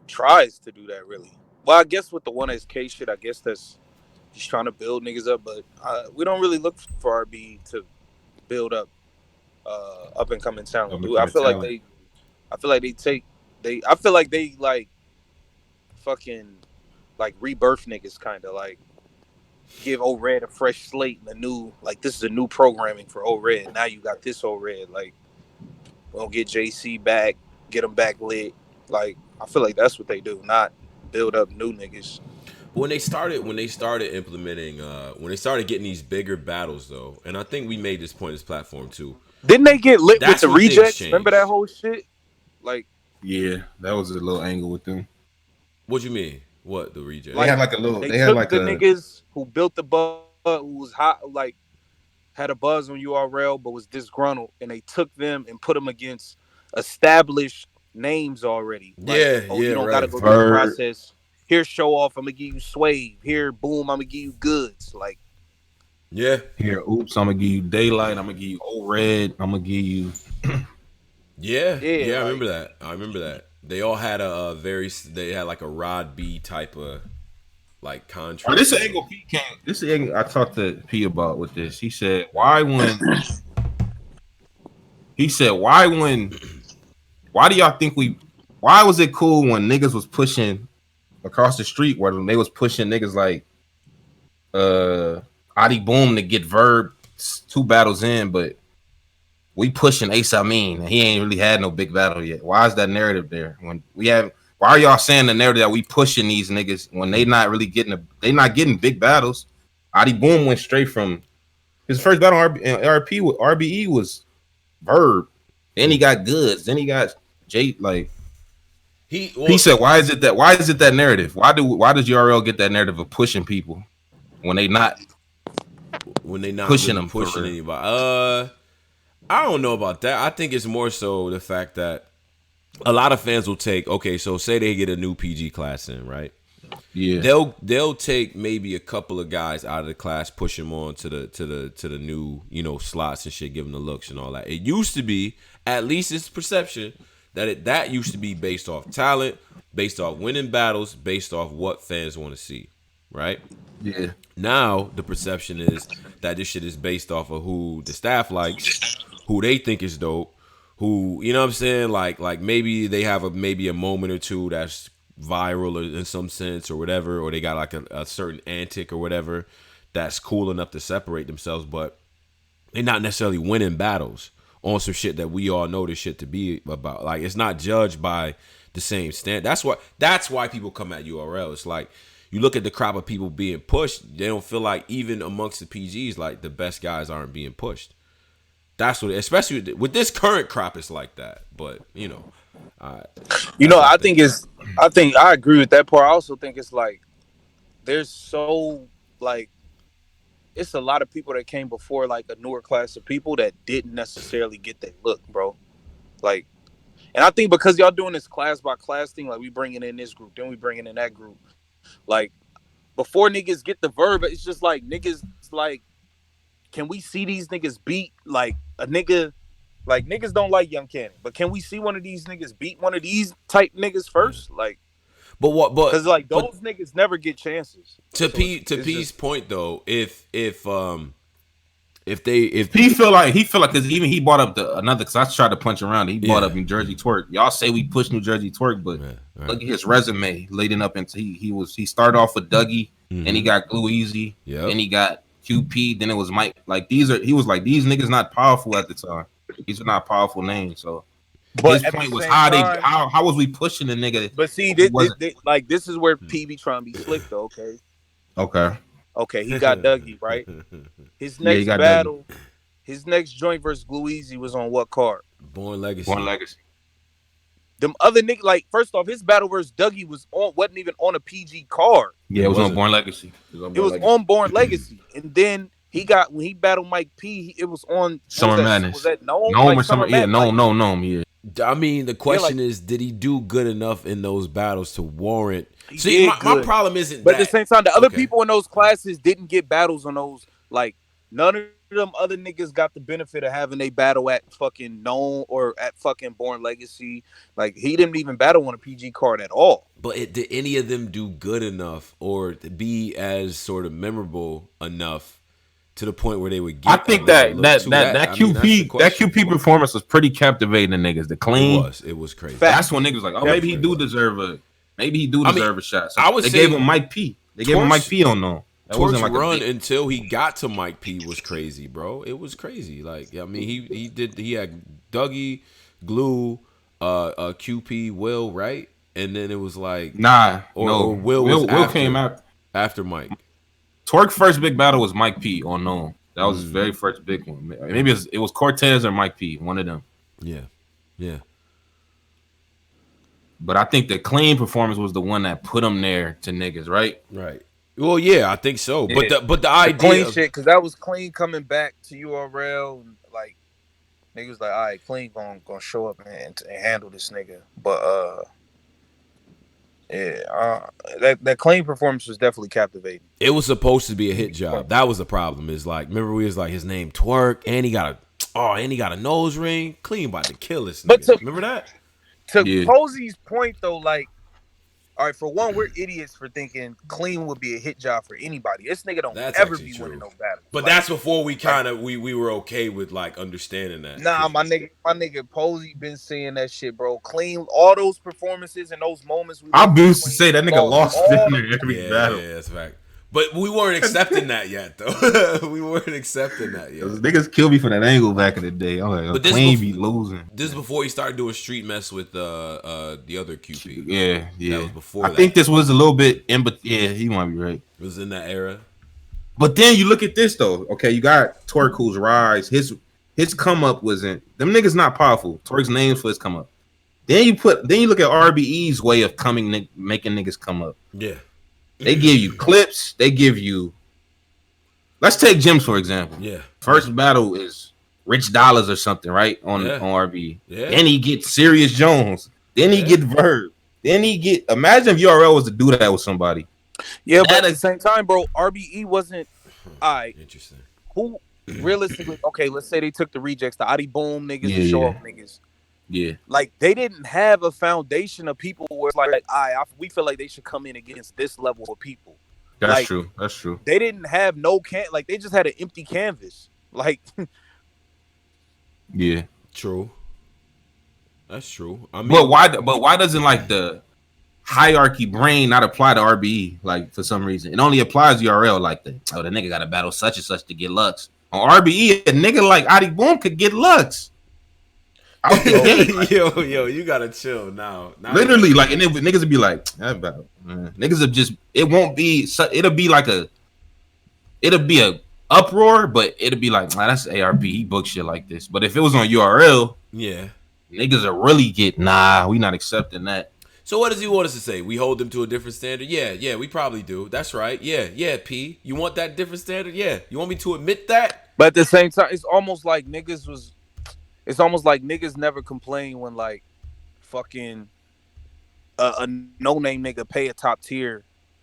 tries to do that really. Well, I guess with the 1SK shit, I guess that's he's trying to build niggas up, but we don't really look for RB to build up and coming talent. I feel like they like fucking like rebirth niggas kind of like give O-Red a fresh slate and a new like this is a new programming for O-Red. Now you got this O-Red like we'll get JC back, get them back lit. Like I feel like that's what they do, not build up new niggas. When they started implementing, when they started getting these bigger battles though, and I think we made this point in this platform too. Didn't they get lit with the rejects? Remember that whole shit? Like, yeah, that was a little angle with them. What you mean? What the rejects? They had like a little. They had like the niggas who built the buzz, who was hot, like had a buzz on URL, but was disgruntled, and they took them and put them against established names already. Like, Yeah, oh, you yeah, don't got to right. go through the Verb. process. Here, show off. I'm gonna give you Swave. Here, boom. I'm gonna give you goods. Like, Yeah, Here, oops, I'm gonna give you daylight. I'm gonna give you old red. I'm gonna give you. yeah, yeah, yeah. I like remember that. I remember that. They all had a very. They had like a Rod B type of like Oh, contract. this Going. angle P came. This angle I talked to P about with this. He said, "Why when?" He said, Why do y'all think we? Why was it cool when niggas was pushing across the street where they was pushing niggas like Adi Boom to get Verb 2 battles in, but we pushing Ace Amin and he ain't really had no big battle yet. Why is that narrative there? When we have, why are y'all saying the narrative that we pushing these niggas when they not really getting they not getting big battles? Adi Boom went straight from his first battle RBE was Verb. Then he got Goods. Then he got Jay. Like he said, why is it that narrative? Why does URL get that narrative of pushing people when they not pushing Really them for pushing real? anybody. I don't know about that. I think it's more so the fact that a lot of fans will take, okay, so say they get a new PG class in, right? Yeah, They'll take maybe a couple of guys out of the class, push them on to the new, slots and shit, give them the looks and all that. It used to be, at least it's perception, that used to be based off talent, based off winning battles, based off what fans want to see, right? yeah. Now the perception is that this shit is based off of who the staff likes, who they think is dope, who, you know what I'm saying, like maybe they have maybe a moment or two that's viral or in some sense or whatever, or they got like a certain antic or whatever that's cool enough to separate themselves, but they're not necessarily winning battles on some shit that we all know this shit to be about. Like, it's not judged by the same stand. That's why people come at URL. It's like you look at the crop of people being pushed, they don't feel like even amongst the PGs, like the best guys aren't being pushed. That's what, especially with this current crop, it's like that. But I think I agree with that part. I also think it's like there's so like it's a lot of people that came before like a newer class of people that didn't necessarily get their look, bro. Like, and I think because y'all doing this class by class thing, like we bringing in this group, then we bringing in that group. Like before niggas get the verb, it's just like niggas like, can we see these niggas beat like a nigga? Like niggas don't like Young Cannon, but can we see one of these niggas beat one of these type niggas first? Like, because like those niggas never get chances. To P's point though, if P feel like because even he brought up another, because I tried to punch around it. He brought up New Jersey Twerk. Y'all say we push New Jersey Twerk, but look at his resume leading up into he started off with Dougie, and he got Glue Easy, then he got QP, then it was Mike. Like he was like, these niggas not powerful at the time. These are not powerful names. So his point was how was we pushing the nigga? But see, like this is where PB trying to be slick though. Okay, he got Dougie right. His next battle, his next joint versus Glue Easy was on what card? Born Legacy. Them other niggas, like first off, his battle versus Dougie wasn't even on a PG card. Yeah, it was on Born Legacy. It was on Born Legacy, and then when he battled Mike P, it was on Summer Madness. Was that Gnome? Or Summer? Yeah, Gnome. Yeah. I mean, the question is, did he do good enough in those battles to warrant? See, my problem isn't. But at the same time, the other people in those classes didn't get battles on those. Like none of them other niggas got the benefit of having a battle at fucking Gnome or at fucking Born Legacy. Like he didn't even battle on a PG card at all. But did any of them do good enough or be as sort of memorable enough to the point where they would get? I think that QP performance was pretty captivating the niggas. The clean, it was crazy. That's when niggas was like, oh, maybe he do deserve a shot. So they gave him Mike P. They gave him Mike P on no. Torch's run until he got to Mike P was crazy, bro. It was crazy. Like, I mean, he had Dougie, Glue, QP, Will, right? And then it was like or Will came out after Mike. Twerk's first big battle was Mike P on No. That was his very first big one. Maybe it was Cortez or Mike P, one of them. Yeah. But I think the clean performance was the one that put him there to niggas, right? Right. Well, yeah, I think so. Yeah. But the idea clean shit, because that was clean coming back to URL. Like Niggas like, all right, Clean gonna show up and handle this nigga. But yeah, that Clean performance was definitely captivating. It was supposed to be a hit job. That was the problem. Is like, remember we was like, his name Twerk, and he got a nose ring. Clean about to kill this But nigga. Remember that? To Yeah. Posey's point though, like, all right, for one, we're idiots for thinking Clean would be a hit job for anybody. This nigga don't That's ever actually be true. winning no battles. But like, that's before we kind of we were okay with like understanding that. Nah, my nigga Posey been saying that shit, bro. Clean all those performances and those moments. I used to say that nigga lost every battle. Yeah, that's a fact. But we weren't accepting that yet, though. We weren't accepting that yet. Niggas killed me from that angle back in the day. I'm like, but Clean be losing. This is before he started doing street mess with the other QP. Yeah. That was before. I think this was a little bit in, but yeah, he might be right. It was in that era. But then you look at this though. Okay, you got Twerk who's rise. His come up wasn't them niggas not powerful. Twerk's names for his come up. Then you look at RBE's way of making niggas come up. Yeah. They give you clips. They give you. Let's take Jims for example. Yeah. First battle is Rich Dollars or something, right? On RBE. Yeah. Then he gets Serious Jones. Then he get Verb. Then he get. Imagine if URL was to do that with somebody. Yeah, but at the same time, bro, RBE wasn't. All right. Interesting. Who realistically? Okay, let's say they took the rejects, the Adi Boom niggas, the Show Off niggas. Yeah. Like they didn't have a foundation of people where it's like we feel like they should come in against this level of people. That's like, true. That's true. They didn't have like they just had an empty canvas. Like yeah. True. That's true. I mean, but why doesn't like the hierarchy brain not apply to RBE? Like for some reason, it only applies URL. Like the nigga got to battle such and such to get Lux. On RBE, a nigga like Adi Boom could get Lux. Yo, you gotta chill now. Literally, like, and then niggas would be like, that battle, man. Niggas would just, it won't be, it'll be a uproar, but it'll be like, man, that's ARP, he booked shit like this. But if it was on URL, yeah, niggas will really get, nah, we not accepting that. So what does he want us to say? We hold them to a different standard? Yeah, we probably do. That's right. Yeah, P. You want that different standard? Yeah. You want me to admit that? But at the same time, it's almost like niggas never complain when like fucking a no-name nigga pay a top tier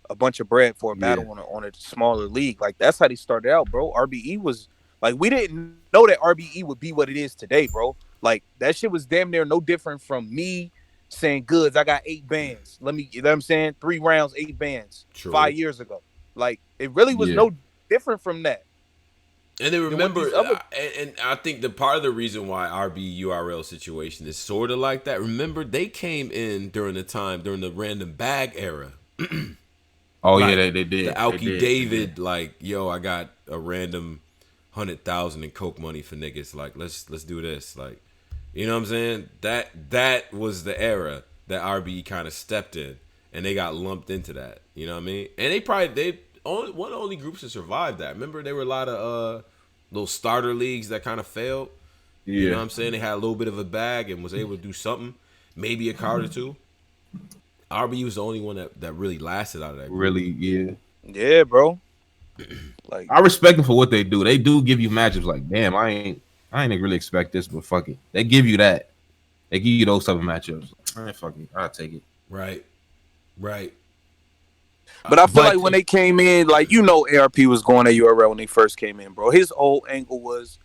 a bunch of bread for a battle on a smaller league. Like that's how they started out, bro. RBE was like, we didn't know that RBE would be what it is today, bro. Like that shit was damn near no different from me saying, goods, I got 8 bands. You know what I'm saying? 3 rounds, 8 bands. True. 5 years ago. Like it really was no different from that. And then remember, and I think the part of the reason why RB URL situation is sort of like that. Remember, they came in during the random bag era. Oh like, yeah, they did. The Alki David, like, yo, I got a random 100,000 in coke money for niggas. Like, let's do this. Like, you know what I'm saying? That was the era that RB kind of stepped in, and they got lumped into that. You know what I mean? And they one of the only groups to survive that. Remember, there were a lot of little starter leagues that kind of failed. Yeah. You know what I'm saying? They had a little bit of a bag and was able to do something, maybe a card or two. RBE was the only one that really lasted out of that group. Really, yeah. Yeah, bro. Like I respect them for what they do. They do give you matchups like, damn, I ain't really expect this, but fuck it. They give you that. They give you those type of matchups. All right, fuck it. I'll take it. Right. But I feel like when they came in, like, you know, ARP was going at URL when they first came in, bro. His whole angle was,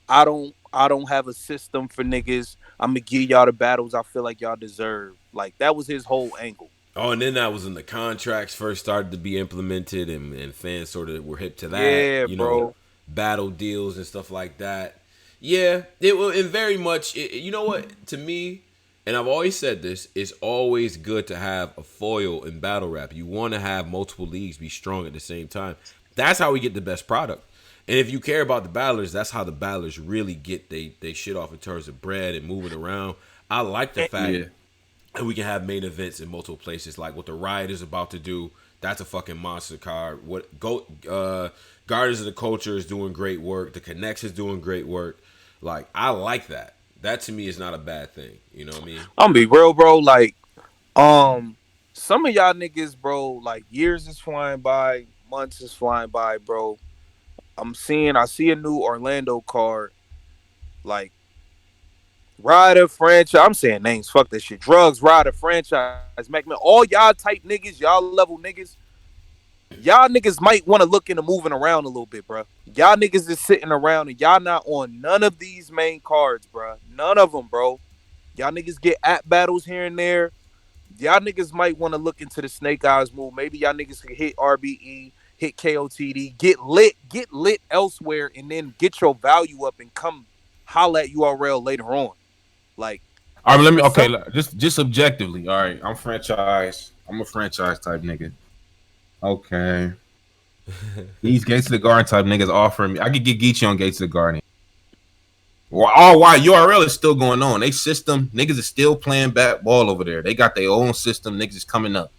I don't have a system for niggas. I'm gonna give y'all the battles I feel like y'all deserve. Like that was his whole angle. Oh, and then that was when the contracts first started to be implemented, and fans sort of were hip to that. Yeah, you bro. know, battle deals and stuff like that. Yeah, it will, and very much. You know what? To me. And I've always said this, it's always good to have a foil in battle rap. You want to have multiple leagues be strong at the same time. That's how we get the best product. And if you care about the battlers, that's how the battlers really get they shit off in terms of bread and moving around. I like the fact that we can have main events in multiple places, like what the RIOT is about to do. That's a fucking monster card. Guardians of the Culture is doing great work. The Connects is doing great work. Like, I like that. That to me is not a bad thing. You know what I mean? I'm gonna be real, bro. Like, some of y'all niggas, bro, like years is flying by, months is flying by, bro. I see a new Orlando card. Like, Ryder franchise. I'm saying names. Fuck that shit. Drugs, Ryder franchise. Mac man. All y'all type niggas, y'all level niggas. Y'all niggas might want to look into moving around a little bit, bro. Y'all niggas is sitting around and y'all not on none of these main cards, bro. None of them, bro. Y'all niggas get at battles here and there. Y'all niggas might want to look into the Snake Eyes move. Maybe y'all niggas can hit RBE, hit KOTD, get lit elsewhere, and then get your value up and come holla at URL later on. Like All right, it's let me. for Okay, some. just objectively. All right, I'm franchise. I'm a franchise type nigga. Okay, these Gates of the Garden type niggas offering me. I could get Geechee on Gates of the Garden. Well, all why URL is still going on. They system niggas is still playing bat ball over there. They got their own system. Niggas is coming up.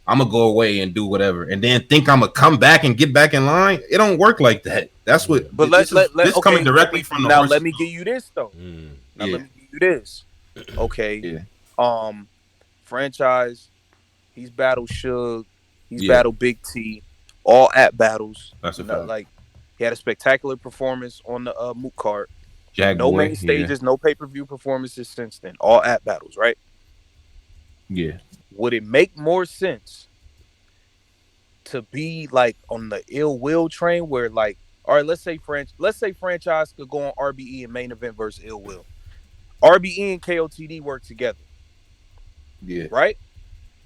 I'm gonna go away and do whatever, and then think I'm gonna come back and get back in line. It don't work like that. That's what But this coming okay, directly from the now horse. let me give you this though. Now Yeah, let me give you this. Okay. yeah, Um franchise, he's battled Suge, he's yeah. battled Big T, all at battles. That's a Not fact. like he had a spectacular performance on the Moot card. Jack No Boy. main Yeah, stages, no pay-per-view performances since then. All at battles, right? yeah. Would it make more sense to be like on the ill will train where like, all right, let's say franchise could go on RBE and main event versus ill will. RBE and KOTD work together, Yeah, right?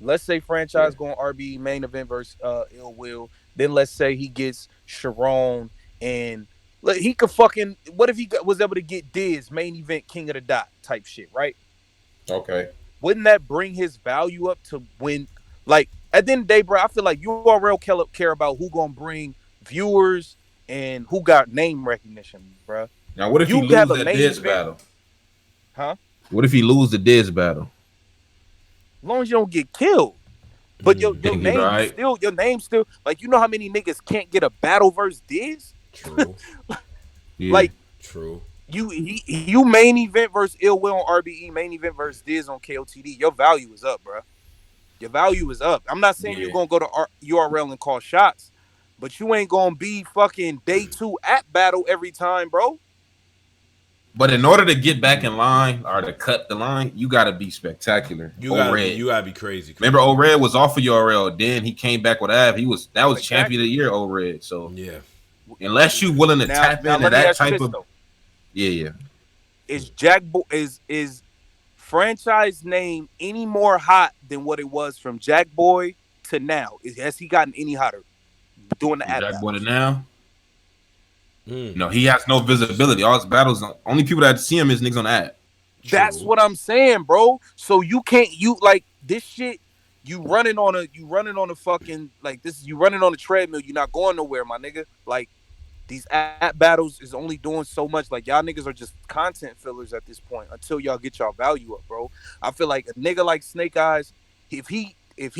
Let's say yeah. franchise go on RBE main event versus ill will. Then let's say he gets Sharon and he could fucking what if was able to get Diz main event King of the Dot type shit, right? Okay. Wouldn't that bring his value up to when, like, at the end of the day, bro, I feel like URL care about who gonna bring viewers and who got name recognition, bro. Now, what if he You have lose a that main Diz event, battle? huh? What if he lose the Diz battle? As long as you don't get killed. But Think he right? your name still, like, you know how many niggas can't get a battle versus Diz? True. Yeah. Like, True. you main event versus Ill Will on RBE, main event versus Diz on KOTD. Your value is up, bro. Your value is up. I'm not saying you're Yeah. gonna go to URL and call shots, but you ain't gonna be fucking day two at battle every time, bro. But in order to get back in line or to cut the line, you gotta be spectacular. You gotta be crazy. Remember, Red was off of URL. Then he came back with Av. That was champion of the year, Red. So Yeah. unless you willing to tap Now into let me that ask you type this of though: yeah. Is is franchise name any more hot than what it was from Jack Boy to now? Has he gotten any hotter doing the From at Jack Boy to battles? now. No, he has no visibility. All his battles, only people that see him is niggas on the app. That's True. what I'm saying, bro. So you can't like this shit. You running on a fucking like this. You running on a treadmill. You're not going nowhere, my nigga. Like these app battles is only doing so much. Like y'all niggas are just content fillers at this point until y'all get y'all value up, bro. I feel like a nigga like Snake Eyes, if he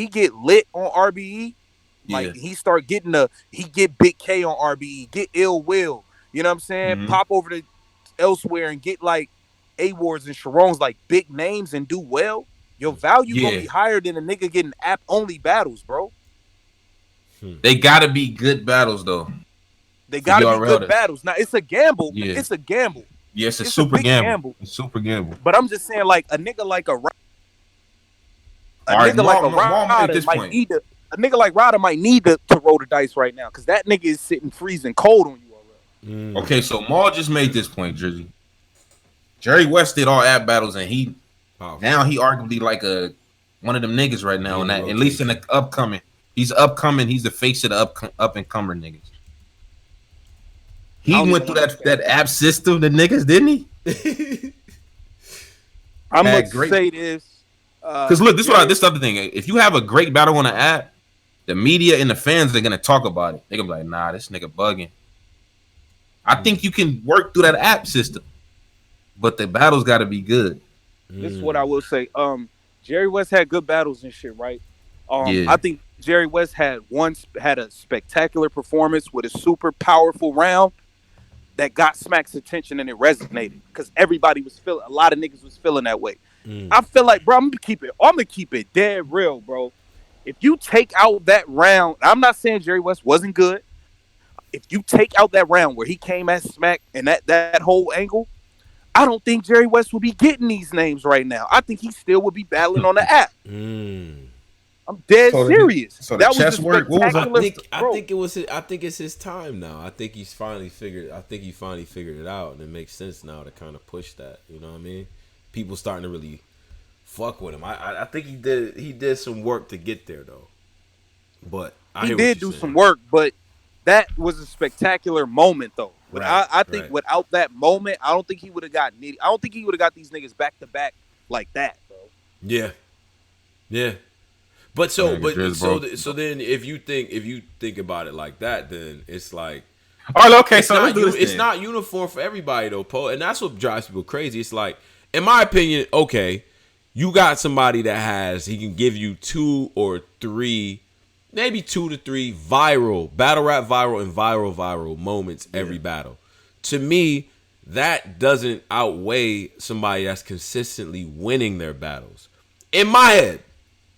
get lit on RBE, like Yeah. he get Big K on RBE, get Ill Will. You know what I'm saying? Mm-hmm. Pop over to elsewhere and get like Awards and Sharon's like big names and do well. Your value gonna Yeah. be higher than a nigga getting app only battles, bro. They gotta be good battles though. They For gotta be URL good to, battles. Now it's a gamble. yeah. It's a gamble. Yeah, it's a It's a super big gamble. gamble. It's super gamble. But I'm just saying, like a nigga like a All right, nigga like a Maul at Ryder this might point. need to. A nigga like Ryder might need to roll the dice right now because that nigga is sitting freezing cold on URL. Okay, so Maul just made this point, Jersey. Jerry West did all app battles, and now he arguably like one of them niggas right now. And at least in the upcoming, he's upcoming. He's the face of the up and comer niggas. He went through that app system, the niggas, didn't he? I'm gonna say this because look, this is the other thing. If you have a great battle on the app, the media and the fans are gonna talk about it. They're gonna be like, "Nah, this nigga bugging." I think you can work through that app system, but the battles got to be good. This is what I will say. Jerry West had good battles and shit, right? Yeah. I think Jerry West had a spectacular performance with a super powerful round that got Smack's attention and it resonated because everybody was feeling. A lot of niggas was feeling that way. I feel like, bro, I'm gonna keep it dead real, bro. If you take out that round, I'm not saying Jerry West wasn't good. If you take out that round where he came at Smack and that whole angle, I don't think Jerry West would be getting these names right now. I think he still would be battling on the app. I'm dead serious. So that the chess was work. What was I bro. think it was. I think it's his time now. I think he's finally figured. I think he finally figured it out, and it makes sense now to kind of push that. You know what I mean? People starting to really fuck with him. I think he did some work to get there though. But he did do some work, but that was a spectacular moment though. But I think without that moment, I don't think he would have got I don't think he would have got these niggas back to back like that, bro. Yeah. But so then if you think about it like that, then it's like, all right, okay, so it's not uniform for everybody though, Poe, and that's what drives people crazy. It's like, in my opinion, okay, you got somebody he can give you 2 or 3, maybe 2 to 3 viral battle rap viral and viral moments every battle. To me, that doesn't outweigh somebody that's consistently winning their battles. In my head.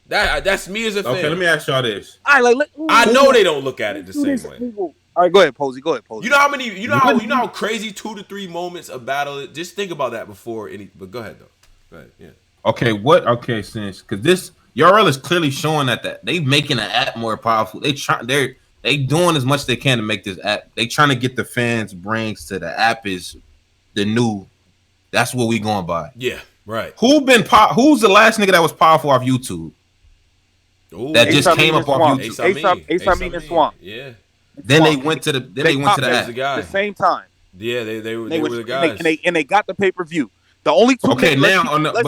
That's me as a fan. Okay, let me ask y'all this. I know they don't look at it the same way. All right, go ahead, Posey. You know how many? You know how crazy 2 to 3 moments of battle. Just think about that before any. But go ahead though. Go ahead. Yeah. Okay, because this URL is clearly showing that they making the app more powerful. They doing as much as they can to make this app. They trying to get the fans' brains to the app is the new. That's what we going by. Yeah. Right. Who's the last nigga that was powerful off YouTube? Ooh, that just came up off YouTube. Ace Amin and Swamp. Yeah. Then they went to the app at the same time. Yeah, they were the guys. And they got the pay-per-view. The only two let's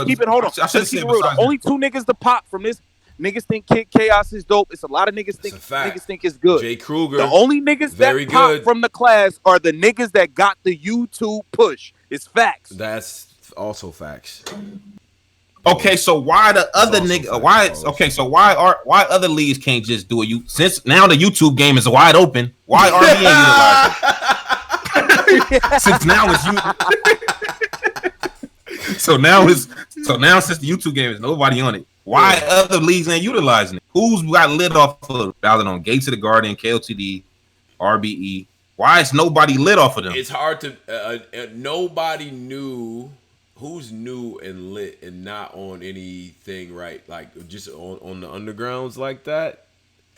keep it. Hold on. Let's keep it real. The only 2 niggas to pop from this. Niggas think Kid Chaos is dope. It's a lot of niggas think it's good. Jay Kruger. The only niggas that pop from the class are the niggas that got the YouTube push. It's facts. That's also facts. Okay, so why the other nigga? Why other leagues can't just do it? Since now the YouTube game is wide open. Why RBE utilizing? Since now it's you. So now since the YouTube game is nobody on it. Why other leagues ain't utilizing it? Who's got lit off of Ballot on Gates of the Guardian, KLTD, RBE? Why is nobody lit off of them? It's hard to. Nobody knew. Who's new and lit and not on anything, right? Like just on the undergrounds like that.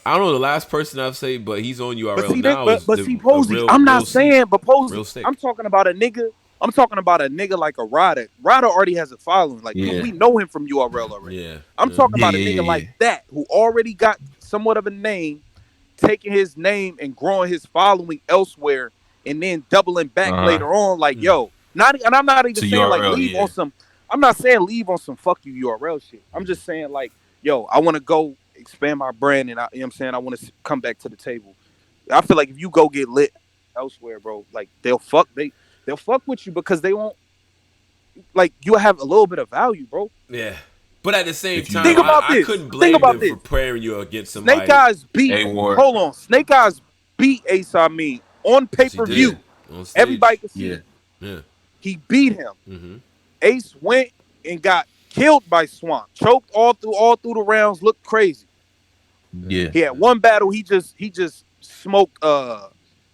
I don't know the last person I've said, but he's on URL now. But see, Posey, I'm not saying, but Posey, I'm talking about a nigga. I'm talking about a nigga like a Ryder. Ryder already has a following. Like we know him from URL already. Yeah. I'm talking about a nigga like that who already got somewhat of a name, taking his name and growing his following elsewhere, and then doubling back later on. Like yo. And I'm not even saying URL, like leave on some. I'm not saying leave on some fuck you URL shit. I'm just saying like, yo, I want to go expand my brand, and you know what I'm saying, I want to come back to the table. I feel like if you go get lit elsewhere, bro, like they'll fuck with you because they won't. Like you have a little bit of value, bro. Yeah, but at the same time, I couldn't blame them for pairing you against somebody. Snake Eyes beat. Hold on, Snake Eyes beat Ace Amin on pay-per-view. Everybody can see it. Yeah. He beat him. Mm-hmm. Ace went and got killed by Swamp. Choked all through the rounds. Looked crazy. Yeah. He had one battle. He just smoked the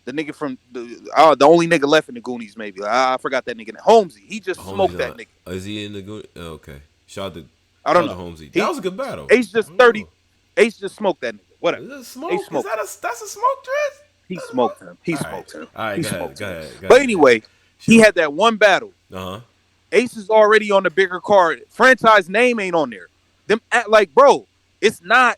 nigga from the only nigga left in the Goonies. Maybe I forgot that nigga. Holmesy. He just smoked that nigga. Is he in the Goonies? Oh, okay. I don't know. Holmesy. That was a good battle. Ace just 30. Ace just smoked that nigga. Whatever. Is that a smoke? That's a smoke dress? He smoked him. He smoked him. All right, go ahead. But anyway. He had that one battle. Ace is already on the bigger card. Franchise name ain't on there. Like, bro, it's not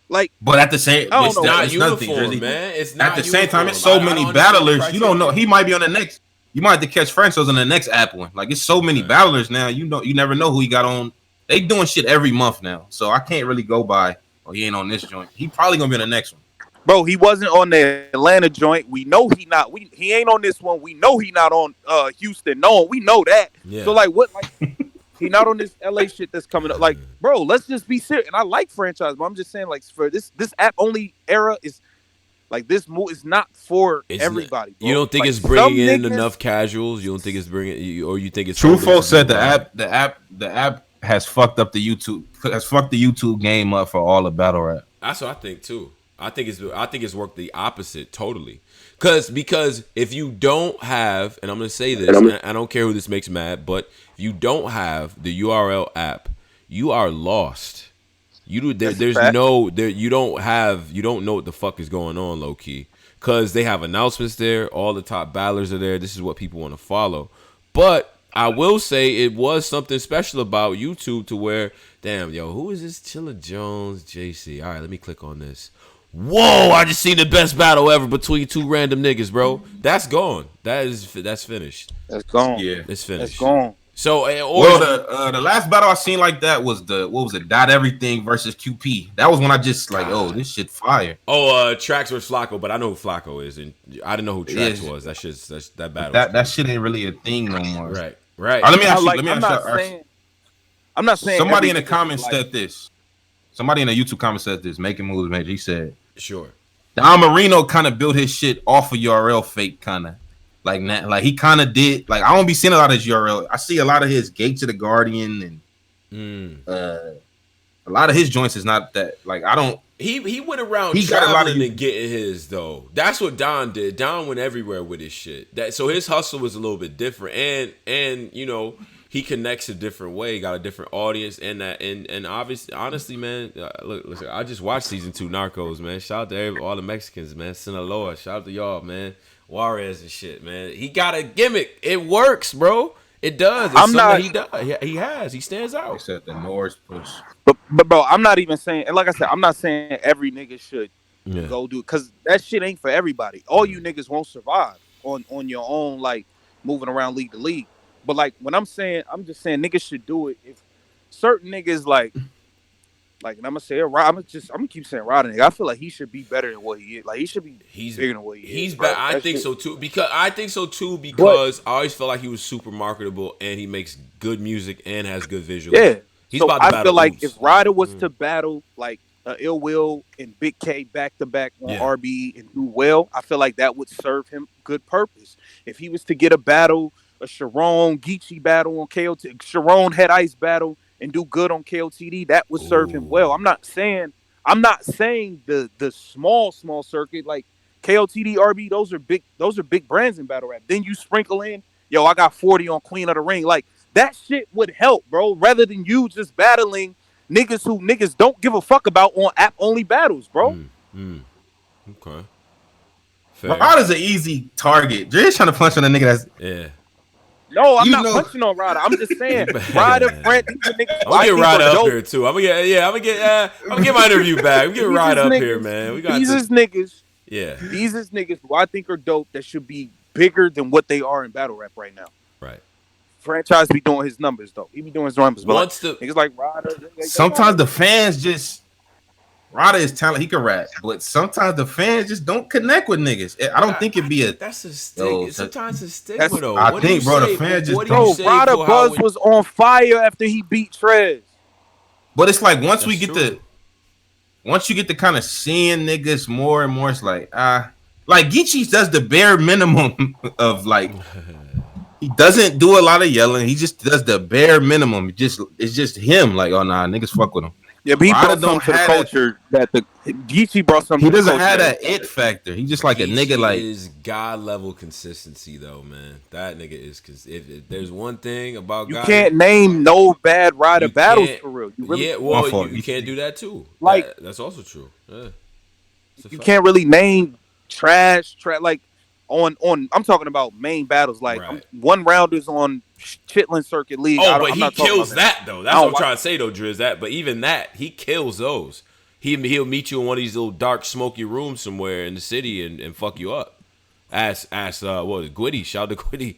like. But at the same, it's not uniform, man. It's not at the same time. It's so many battlers. You don't know. He might be on the next. You might have to catch Franchise on the next app one. Like it's so many battlers now. You never know who he got on. They doing shit every month now, so I can't really go by. Oh, he ain't on this joint. He probably gonna be on the next one. Bro, he wasn't on the Atlanta joint. We know he not. He ain't on this one. We know he not on Houston. No, we know that. Yeah. So like, what? Like, he not on this LA shit that's coming up. Like, bro, let's just be serious. And I like Franchise, but I'm just saying, like, for this app only era is like this move is not for everybody. Bro. You don't think it's bringing in enough casuals? You don't think it's bringing, or you think it's? Truthful said the app has fucked up the YouTube game up for all the battle rap. That's what I think too. I think it's worked the opposite totally. Because if you don't have, and I'm gonna say this, and I don't care who this makes mad, but if you don't have the URL app, you are lost. There's no there. You don't know what the fuck is going on, low key, because they have announcements there. All the top battlers are there. This is what people want to follow. But I will say it was something special about YouTube to where, damn, yo, who is this? Chilla Jones, JC. All right, let me click on this. Whoa, I just seen the best battle ever between two random niggas, bro. That's gone. That's finished. That's gone. Yeah, it's finished. That's gone. So, the last battle I seen like that was Dot Everything versus QP. That was when I just like, oh, this shit fire. Trax versus Flacco, but I know who Flacco is, and I didn't know who Trax was. That battle. That shit ain't really a thing no more. Right. Let me ask you. I'm not saying. Somebody in the comments said this. Somebody in the YouTube comments said this. Making moves, major. He said, "Sure." Don Marino kind of built his shit off of URL fake, kind of like he kind of did. Like I don't be seeing a lot of his URL. I see a lot of his Gate to the Guardian and a lot of his joints is not that. Like I don't. He went around traveling and getting his though. That's what Don did. Don went everywhere with his shit. So his hustle was a little bit different, and you know. He connects a different way, got a different audience, and obviously, honestly, man, listen, I just watched season 2 Narcos, man. Shout out to all the Mexicans, man. Sinaloa, shout out to y'all, man. Juarez and shit, man. He got a gimmick. It works, bro. It does. He stands out. He said the Norse push. But bro, I'm not even saying, and like I said, I'm not saying every nigga should go do it, because that shit ain't for everybody. All you niggas won't survive on your own, like moving around league to league. But like when I'm just saying niggas should do it if certain niggas like and I'm gonna say I'm gonna keep saying Rod nigga. I feel like he should be better than what he is. Like he should be bigger than what he is. He's better. I think so too. Because I always felt like he was super marketable and he makes good music and has good visuals. Yeah. He's so about to I battle feel like Oops. if Ryder was to battle like Ill Will and Big K back to back on RBE and do well, I feel like that would serve him good purpose. If he was to get a battle, a Sharon Geechee battle on KOT, Sharon Head Ice battle and do good on KOTD, that would serve him well. I'm not saying the small circuit like KOTD, RB, those are big brands in battle rap. Then you sprinkle in, yo, I got 40 on Queen of the Ring. Like that shit would help, bro, rather than you just battling niggas who niggas don't give a fuck about on app only battles, bro. Okay. Rod is an easy target. Dre's trying to punch on a nigga that's No, I'm not punching on Ryder. I'm just saying Ryder, Brent, these are niggas. I'm gonna get Ryder up here too. I'm gonna get my interview back. We get Ryder up here, man. We got these is niggas. Yeah. These is niggas who I think are dope that should be bigger than what they are in battle rap right now. Right. Franchise be doing his numbers though. He be doing his numbers. But niggas like Ryder. Sometimes the fans just Ryder is talented. He can rap, but sometimes the fans just don't connect with niggas. I don't think it'd be that's a stick. Sometimes it's a stigma though. I think, bro, the fans just don't. Ryder Buzz was on fire after he beat Trez. But it's like once you get to kind of seeing niggas more and more, it's like Geechee does the bare minimum of like he doesn't do a lot of yelling. He just does the bare minimum. It's just him. Like, oh nah, niggas fuck with him. Yeah, but he brought something to the culture that the Geechee brought something. He doesn't have that it factor. He's just like a nigga. Like is God level consistency though, man. That nigga is because if there's one thing about you God, can't name no bad Ryder battles for real. You really you can't do that too. Like that's also true. Yeah, you can't really name trash like on. I'm talking about main battles like one rounders on Chitlin Circuit League. Oh, but he kills that though. That's what I'm trying to say though, Driz. But even that, he kills those. He'll meet you in one of these little dark, smoky rooms somewhere in the city and fuck you up. Ask what was it, Gwitty? Shout out to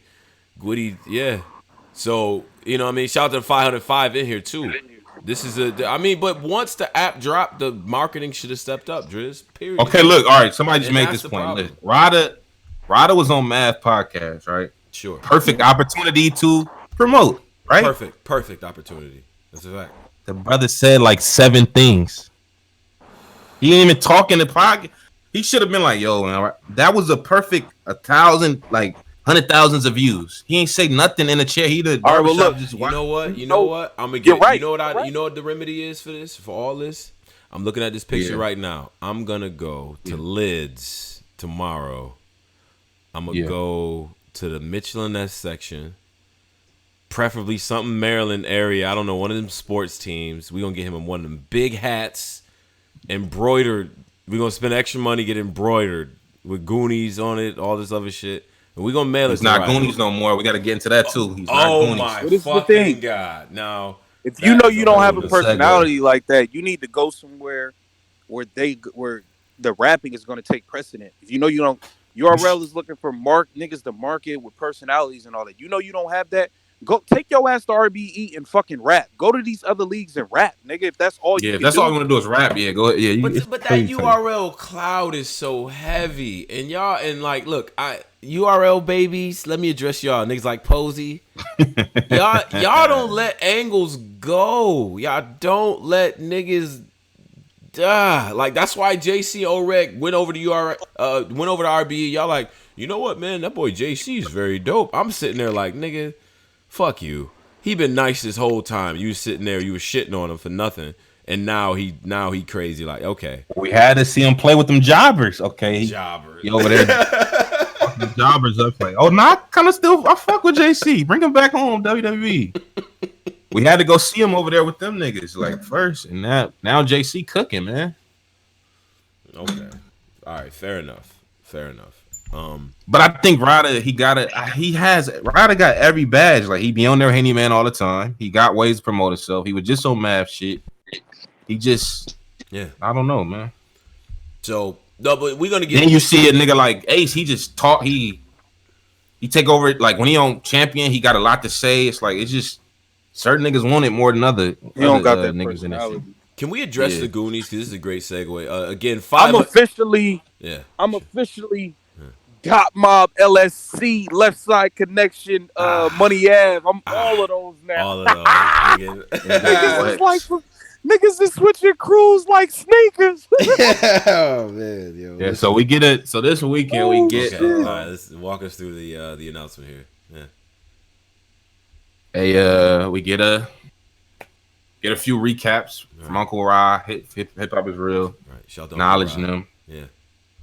Gwitty, yeah. So you know what I mean. Shout out to 505 in here too. This is but once the app dropped, the marketing should have stepped up, Driz. Period. Okay, look, all right. Somebody just made this point. Ryder was on Math Podcast, right? Sure. Perfect opportunity to promote, right? Perfect opportunity. That's a fact. The brother said like 7 things. He didn't even talk in the podcast. He should have been like, yo, man, that was a perfect 1,000, like 100,000s of views. He ain't say nothing in the chair. He did. All right, well, look, you know what? I'm gonna get right. You know what the remedy is for this, for all this? I'm looking at this picture right now. I'm gonna go to Lids tomorrow I'm gonna go to the Mitchell and Ness section, preferably something Maryland area. I don't know, one of them sports teams. We gonna get him one of them big hats, embroidered. We gonna spend extra money, get embroidered with Goonies on it, all this other shit. And we gonna mail it. He's not Goonies no more. We got to get into that too. He's not oh Goonies. my fucking god! Now, if you know you don't have a good personality like that, you need to go somewhere where the rapping is going to take precedent. If you know you don't, URL is looking for niggas to market with personalities and all that. You know you don't have that. Go take your ass to RBE and fucking rap. Go to these other leagues and rap, nigga. If that's all you can that's do. all you want to do is rap. Yeah, go ahead. Yeah, but that URL cloud is so heavy, and y'all like, look, URL babies. Let me address y'all, niggas like Posey. y'all don't let angles go. Y'all don't let niggas. Like that's why JC Oreg went over to RBE. Y'all like, you know what, man? That boy JC is very dope. I'm sitting there like, nigga, fuck you. He been nice this whole time. You was sitting there, you was shitting on him for nothing, and now he crazy. Like, okay, we had to see him play with them jobbers. Okay, jobbers. He over there, the jobbers up like, oh, nah, I fuck with JC. Bring him back home, WWE. We had to go see him over there with them niggas like first, and now JC cooking, man. Okay, all right, fair enough. But I think Ryder, Ryder got every badge. Like he be on there handyman all the time. He got ways to promote himself. He was just on math shit. He just, I don't know, man. So no, but we're gonna get. Then you see a nigga like Ace. He just talk. He take over it. Like when he on champion, he got a lot to say. It's like it's just. Certain niggas want it more than other don't got that niggas in this. Can we address the Goonies? Because this is a great segue. Again, I'm officially Dot Mob LSC Left Side Connection Money Ave. I'm all of those now. All of those. Niggas is switching crews like sneakers. Oh man, yo. Yeah, so we get it. So this weekend we get. Okay. All right, let's walk us through the announcement here. We get a few recaps from Uncle Ra. Hip hop is real. Right. Shout out knowledge them. Yeah.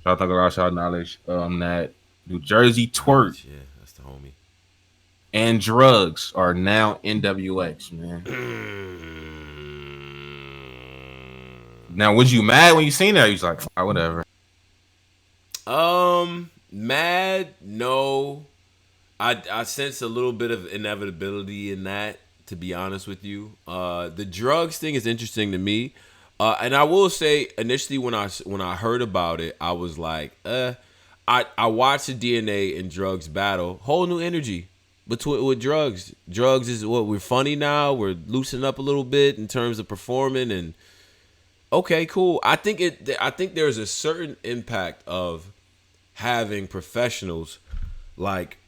Shout out to Ra. Shout out knowledge. That New Jersey twerk. Yeah, that's the homie. And drugs are now NWX, man. Now, was you mad when you seen that? You was like, oh, whatever. Mad? No. I sense a little bit of inevitability in that, to be honest with you. The drugs thing is interesting to me. And I will say, initially when I heard about it, I was like, I watched the DNA and drugs battle. Whole new energy with drugs. Drugs is what we're funny now. We're loosening up a little bit in terms of performing and okay, cool. I think there's a certain impact of having professionals like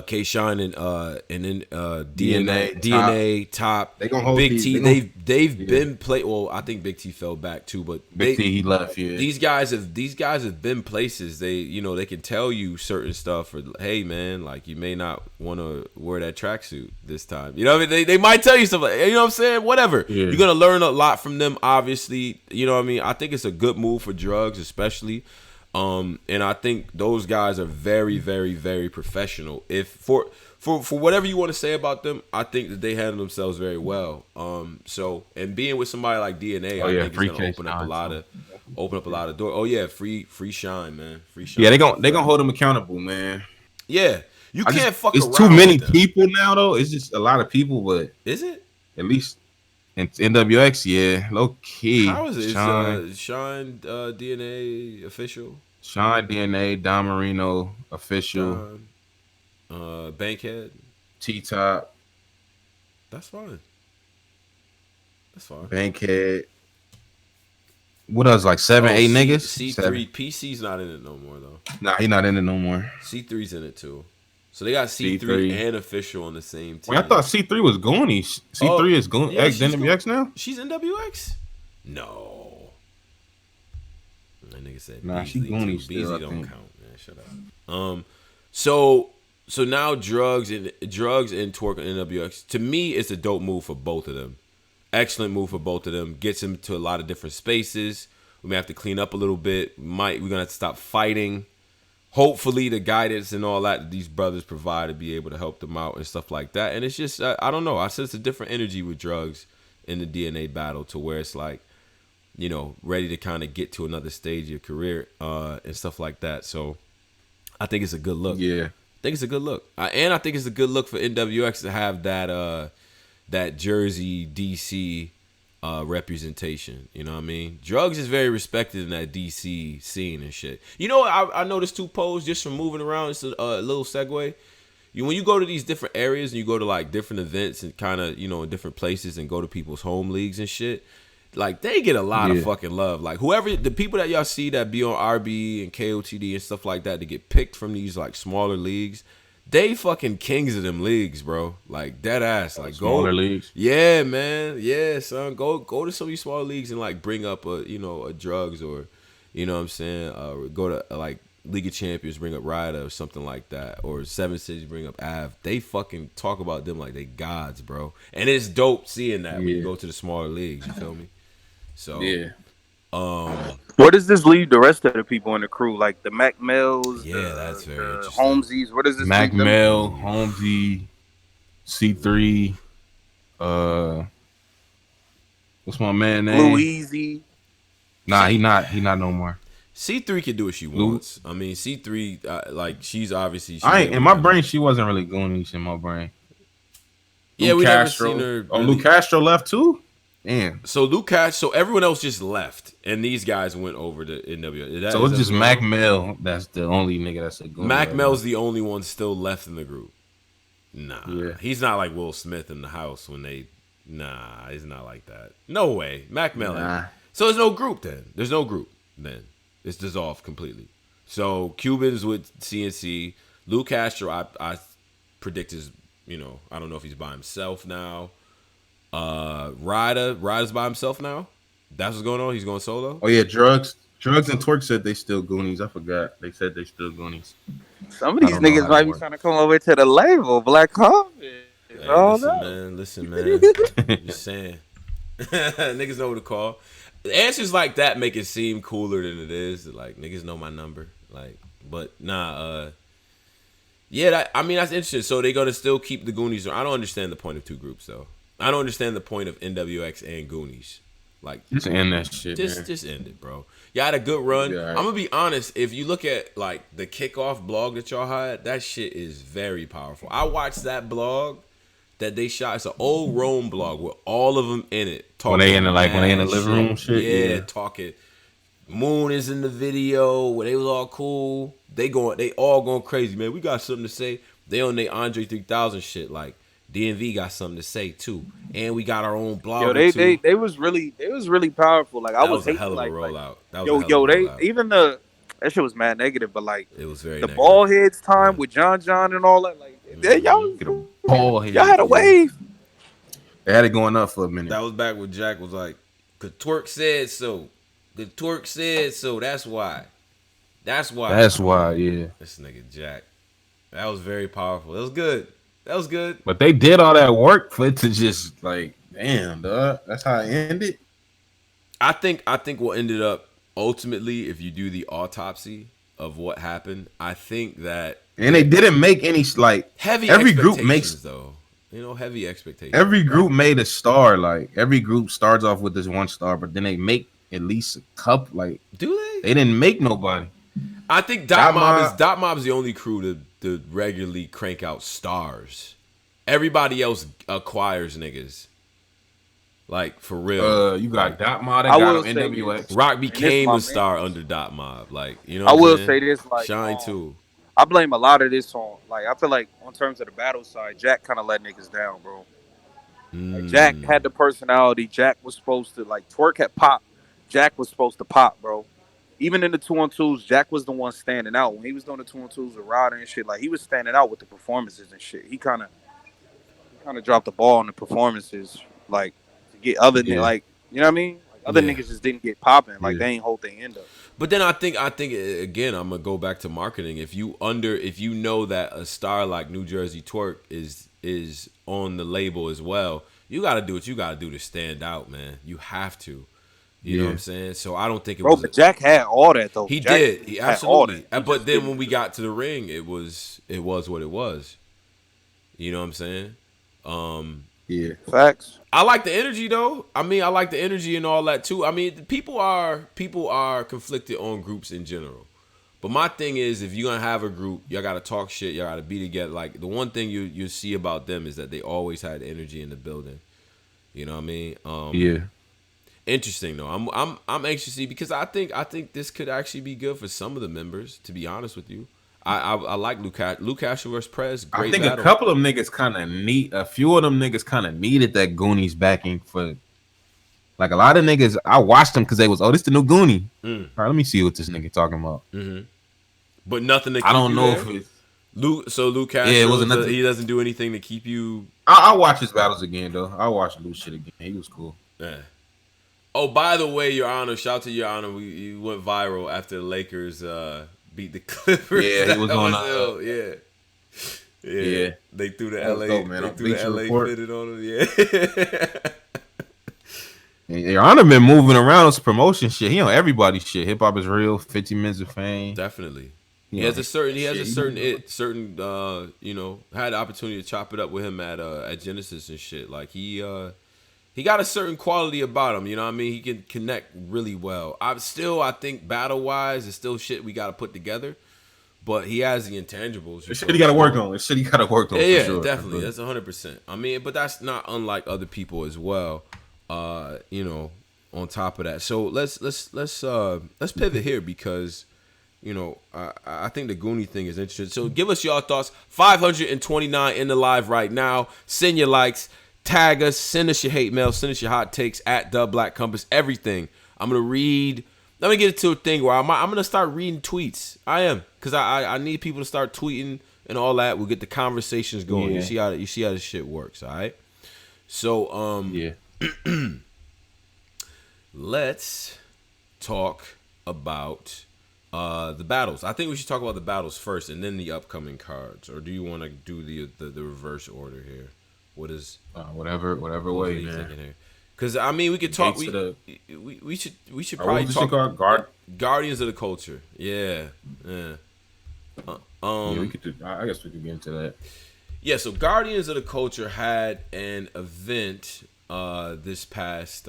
K-Shine and then DNA Top. They gonna hold Big these, T. They've been play. Well, I think Big T fell back too, but Big T he left. Yeah, these guys have been places. They they can tell you certain stuff. Or hey man, like you may not want to wear that tracksuit this time. You know what I mean? They might tell you stuff like, you know what I'm saying? Whatever. Yeah. You're gonna learn a lot from them. Obviously, you know what I mean. I think it's a good move for drugs, especially. And I think those guys are very, very, very professional. If for whatever you want to say about them, I think that they handle themselves very well. So and being with somebody like DNA, I think it's gonna open up a lot of doors. Oh yeah, free shine, man. Free shine. Yeah, they gonna hold them accountable, man. Yeah. You can't fuck around. It's too many people now though. It's just a lot of people, but is it? At least in NWX, yeah, low key. How is it? Shine DNA official. Shine DNA, Don Marino official. Bankhead. T-Top. That's fine. Bankhead. What else? Like 8 niggas. C3. PC's not in it no more though. Nah, he not in it no more. C3's in it too. So they got C3 and official on the same team. Wait, I thought C3 was Goonies. C3 is Goonies. Yeah, NWX now? She's NWX? No. That nigga said nah, Beasley she Goonies Beasley still, don't count. Man, shut up. So now drugs and Twerk and NWX. To me, it's a dope move for both of them. Excellent move for both of them. Gets them to a lot of different spaces. We may have to clean up a little bit. We're gonna have to stop fighting. hopefully the guidance and all that these brothers provide to be able to help them out and stuff like that. And it's just I don't know. I sense a different energy with drugs in the DNA battle to where it's like, you know, ready to kind of get to another stage of your career and stuff like that. So I think it's a good look. Yeah. I think it's a good look. And I think it's a good look for NWX to have that Jersey, DC representation. You know what I mean? Drugs is very respected in that DC scene and shit. You know, I noticed two posts just from moving around. It's a little segue. When you go to these different areas and you go to like different events and kind of, you know, in different places and go to people's home leagues and shit, like they get a lot of fucking love. Like whoever the people that y'all see that be on RBE and KOTD and stuff like that to get picked from these like smaller leagues, they fucking kings of them leagues, bro. Like dead ass. Like smaller go, leagues. Yeah, man. Yeah, son. Go to some of these smaller leagues and like bring up a drugs or, you know what I'm saying, go to like League of Champions, bring up Ryder or something like that, or Seven Cities, bring up Av. They fucking talk about them like they gods, bro. And it's dope seeing that when you go to the smaller leagues. You feel me? So where does this leave the rest of the people in the crew? Like the Mac Mills, that's very interesting. Holmesies. Where does this Mac leave them? Mel, Holmesy, C3, what's my man name? Louise. Nah, he not no more. C3 can do what she wants. I mean, C3, like she's obviously. In my brain, she wasn't really Goonies in my brain. Yeah, Luke we Castro. never seen her. Oh, Really. Luke Castro left too. Damn. So Luke Castro, so everyone else just left, and these guys went over to NWA. So it's just Mac Mel. That's the only nigga that's a Goonie. Mac Mel's the only one still left in the group. Yeah. He's not like Will Smith in the house when they. Nah, he's not like that. No way, Mac Mel. Nah. So there's no group then. There's no group then. It's dissolved completely. So Cubans with CNC. Luke Castro, I predict is, you know, I don't know if he's by himself now. Ryder's by himself now. That's what's going on. He's going solo. Oh yeah, drugs and Twerk said they still Goonies. I forgot. They said they still Goonies. Some of these niggas might be trying to come over to the label, Black Coffee. Hey, listen, man. Just saying. Niggas know what to call. Answers like that make it seem cooler than it is. Like niggas know my number. Like, but nah. Yeah, I mean that's interesting. So they gonna still keep the Goonies. I don't understand the point of two groups though. I don't understand the point of NWX and Goonies. Like, just end that shit. Just end it, bro. Y'all had a good run. Yeah, right. I'm gonna be honest. If you look at like the kickoff blog that y'all had, that shit is very powerful. I watched that blog that they shot. It's an old Rome blog with all of them in it. When they in the living room shit. Yeah, talking. Moon is in the video where they was all cool. They all going crazy, man. We got something to say. They on their Andre 3000 shit. Like DMV got something to say too, and we got our own blog. Yo, they was really powerful. Like I was a hell of a rollout. Even that shit was mad negative, but like it was very the negative. ball heads time with John and all that. Like y'all had a wave. They had it going up for a minute. That was back when Jack was like, "Cause Twerk said so. The Twerk said so. That's why. Yeah. This nigga Jack. That was very powerful. That was good. But they did all that work for it to just like, damn, dog. That's how it ended. I think what ended up ultimately, if you do the autopsy of what happened, I think that and they didn't make any like heavy. Every group makes though. You know, heavy expectations. Every group made a star. Like every group starts off with this one star, but then they make at least a couple. Like, do they? They didn't make nobody. I think Dot Mob is the only crew to regularly crank out stars. Everybody else acquires niggas. Like for real. You got Dot Mob that got NWX. Rock became a star under Dot Mob. Like, you know. I will say this, like Shine too. I blame a lot of this on, like, I feel like on terms of the battle side, Jack kind of let niggas down, bro. Like, Jack had the personality. Jack was supposed to, like, Twerk had pop. Jack was supposed to pop, bro. Even in the 2-on-2s, Jack was the one standing out. When he was doing the 2-on-2s with Ryder and shit, like, he was standing out with the performances and shit. He kind of dropped the ball on the performances, like, to get other than, like, you know what I mean? Like, other niggas just didn't get popping. Like, they ain't hold their end up. But then I think again, I'm gonna go back to marketing. If you know that a star like New Jersey Twerk is on the label as well, you got to do what you got to do to stand out, man. You have to. You know what I'm saying? So I don't think it Bro, was. but Jack had all that though. He Jack did. He had all absolutely. that. He But just then when didn't we do got to the ring, it was what it was. You know what I'm saying? Yeah. facts. I like the energy though. I mean, I like the energy and all that too. I mean, people are conflicted on groups in general. But my thing is, if you're gonna have a group, y'all gotta talk shit. Y'all gotta be together. Like the one thing you see about them is that they always had energy in the building. You know what I mean? Yeah. Interesting though. I'm anxious to see because I think this could actually be good for some of the members. To be honest with you, I like Luke Castle versus Prez. Great I think battle. a couple of them niggas kind of need. A few of them niggas kind of needed that Goonies backing for. Like a lot of niggas, I watched them because they was, oh, this the new Goonie. All right, let me see what this nigga talking about. But nothing to keep I don't you know there? if it's. Luke Castro, Yeah, it wasn't nothing. he doesn't do anything to keep you. I'll watch his battles again though. I'll watch Luke shit again. He was cool. Yeah. Oh, by the way, Your Honor, shout out to Your Honor. You went viral after the Lakers beat the Clippers. Yeah, he was on. Ill. Yeah. They threw the That was LA. dope, man. They On threw the Bleacher LA Report. fitted on him. Yeah. Your Honor been moving around on some promotion shit. He on everybody's shit. Hip hop is real. 50 minutes of fame. Definitely. You He know, has a certain had the opportunity to chop it up with him at Genesis and shit. Like he got a certain quality about him, you know what I mean? He can connect really well. I think battle wise it's still shit we gotta put together. But he has the intangibles. It's shit he gotta work on. It's shit he gotta work on. Yeah, for sure. definitely. That's 100%. I mean, but that's not unlike other people as well. On top of that. So let's pivot here because I think the Goonie thing is interesting. So give us your thoughts. 529 in the live right now. Send your likes, tag us, send us your hate mail, send us your hot takes at The Black Compass. Everything. I'm gonna read. Let me get into a thing where I'm gonna start reading tweets. I am because I need people to start tweeting and all that. We'll get the conversations going. Yeah. You see how this shit works. All right. So Yeah. let's talk about the battles. I think we should talk about the battles first and then the upcoming cards. Or do you want to do the reverse order here? What is Whatever way, man. Because I mean, we could talk. We should probably talk. Guardians of the Culture. Yeah. Yeah, we could do. I guess we could get into that. Yeah. So Guardians of the Culture had an event this past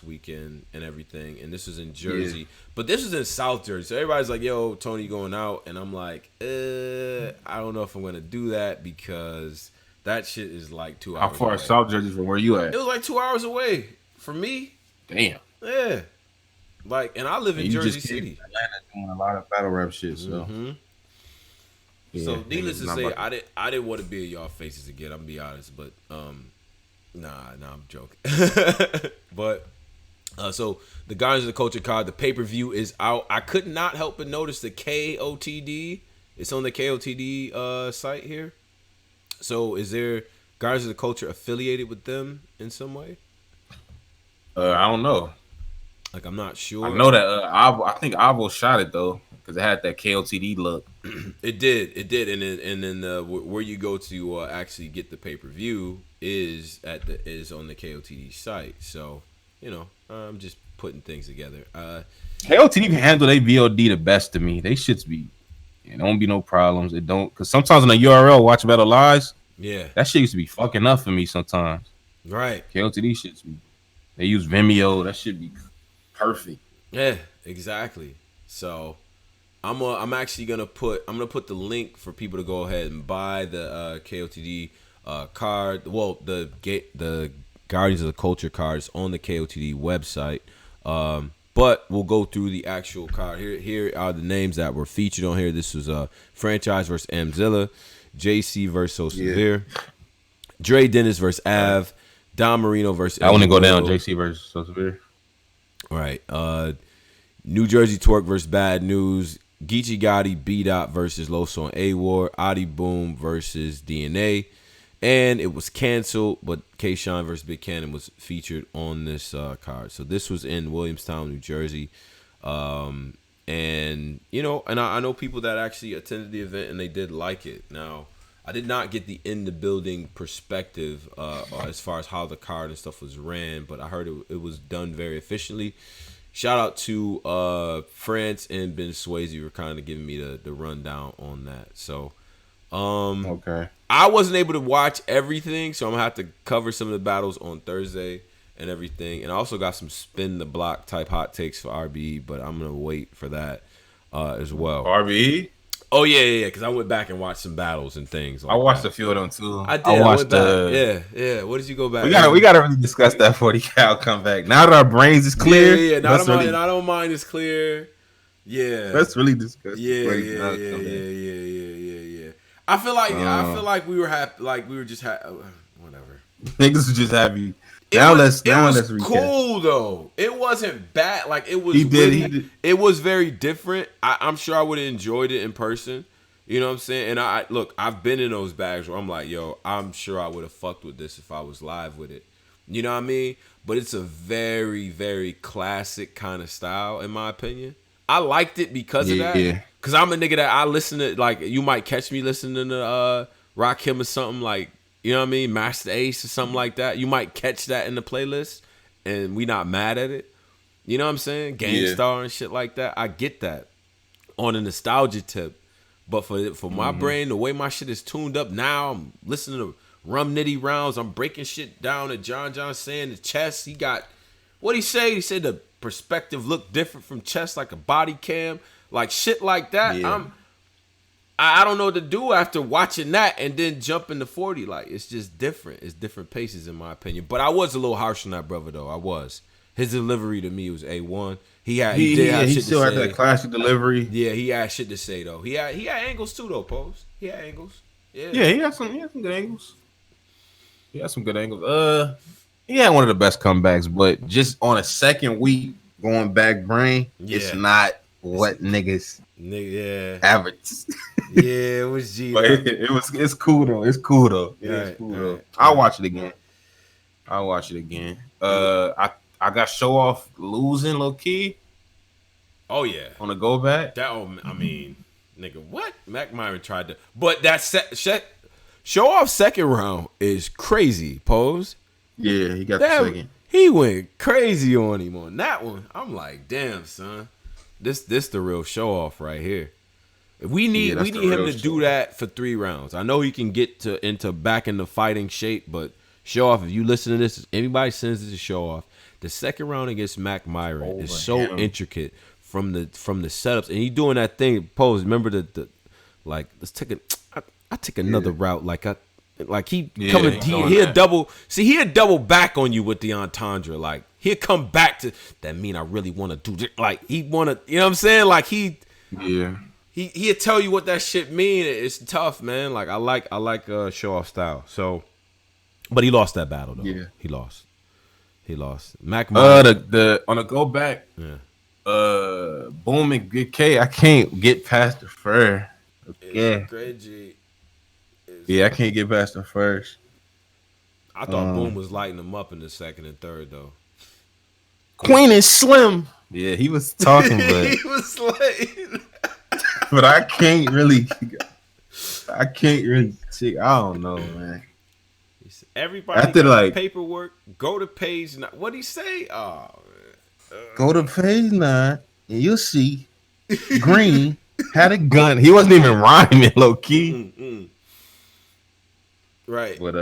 weekend and everything, and this was in Jersey, but this was in South Jersey. So everybody's like, "Yo, Tony going out," and I'm like, I don't know if I'm gonna do that because that shit is like 2 hours. How far away. is South Jersey from where you at? It was like 2 hours away from me. Damn. Yeah, like, and I live in Jersey City. Atlanta doing a lot of battle rap shit. So, So needless to say, I didn't want to be in y'all faces again. I'm gonna be honest, but nah, I'm joking. But so the Guardians of the Culture card, the pay-per-view is out. I could not help but notice the KOTD. It's on the KOTD site here. So is there Guardians of the Culture affiliated with them in some way? I don't know. Like, I'm not sure. I know that I think Avo shot it though because it had that KOTD look. It did, and then where you go to actually get the pay-per-view is on the KOTD site. So I'm just putting things together. KOTD can handle their VOD the best to me. They should be. It don't be no problems. It don't because sometimes on the URL watch Battle Lives. Yeah, that shit used to be fucking up for me sometimes. Right. KOTD shit be. They use Vimeo. That should be perfect. Yeah, exactly. So I'm actually gonna put the link for people to go ahead and buy the KOTD card. Well, the Guardians of the Culture cards on the KOTD website. But we'll go through the actual card. Here are the names that were featured on here. This was Franchise versus Amzilla, JC versus So Severe, Dre Dennis versus Av, Don Marino versus I want to go down JC versus So Severe. All right. New Jersey Twerk versus Bad News, Geechee Gotti B-Dot versus Loso and A-War, Adi Boom versus DNA. And it was canceled, but K-Shine versus Big Cannon was featured on this card. So this was in Williamstown, New Jersey. And I know people that actually attended the event and they did like it. Now, I did not get the in the building perspective as far as how the card and stuff was ran, but I heard it was done very efficiently. Shout out to France and Ben Swayze for kind of giving me the rundown on that. So, Okay. I wasn't able to watch everything, so I'm gonna have to cover some of the battles on Thursday and everything. And I also got some spin the block type hot takes for RBE, but I'm gonna wait for that as well. RBE? Oh yeah, because I went back and watched some battles and things. Like I watched that. a few of them too. I did. I watched went back. Yeah. What did you go back? We gotta really discuss that 40 cal comeback. Now that our brains is clear. Yeah. Now let's really, I don't mind. It's clear. Yeah. Let's really discuss. Yeah. I feel like we were happy. Like we were just whatever. Niggas was just happy. Now let's recap. Cool though. It wasn't bad. Like it was. He did. It was very different. I'm sure I would have enjoyed it in person. You know what I'm saying? And I've been in those bags where I'm like, yo, I'm sure I would have fucked with this if I was live with it. You know what I mean? But it's a very, very classic kind of style, in my opinion. I liked it because of that. Yeah. Cause I'm a nigga that I listen to. Like you might catch me listening to Rakim or something like. You know what I mean? Master Ace or something like that. You might catch that in the playlist and we not mad at it. You know what I'm saying? Gangstar and shit like that. I get that on a nostalgia tip. But for my brain, the way my shit is tuned up now, I'm listening to Rum Nitty Rounds. I'm breaking shit down at John saying the chest. He got, what'd he say? He said the perspective looked different from chest, like a body cam. Like shit like that. Yeah. I don't know what to do after watching that and then jumping to 40. Like, it's just different. It's different paces, in my opinion. But I was a little harsh on that brother, though. I was. His delivery to me was A1. He still had that classic delivery. Yeah, he had shit to say, though. He had angles, too, though, Pose. He had angles. Yeah, he had some good angles. He had some good angles. He had one of the best comebacks, but just on a second week going back brain, it's not what niggas average. Yeah, it was G. But it's cool though. It's cool though. Yeah, it's cool though. I'll watch it again. I got Show Off losing low key. Oh yeah. On the go back. I mean, nigga, what? Mac Myron tried to, but that Show Off second round is crazy. Pose. Yeah, he got the second. He went crazy on him on that one. I'm like, damn, son. This the real Show Off right here. We need him to do that for 3 rounds. I know he can get into back in the fighting shape, but Show Off, if you listen to this, anybody sends this to Show Off, the second round against Mac Myron is so intricate from the setups, and he doing that thing. Pose. Remember the like? Let's take I take another route. He'll double. See, he'll double back on you with the entendre. Like he'll come back to that. Mean I really want to do this. Like he want to. You know what I'm saying? Like he. Yeah. He'll tell you what that shit mean. It's tough, man. Like I like Show Off style. So, but he lost that battle though. Yeah, he lost. Mac. On the go back. Yeah. Boom and Good K. I can't get past the first. Yeah. I can't get past the first. I thought Boom was lighting him up in the second and third though. Queen and Slim. Yeah, he was talking, but he was like. But I can't really. I don't know, man. Everybody after got paperwork. Go to page 9. What'd he say? Go to page 9 and you'll see Green had a gun. He wasn't even rhyming, low key. Right. But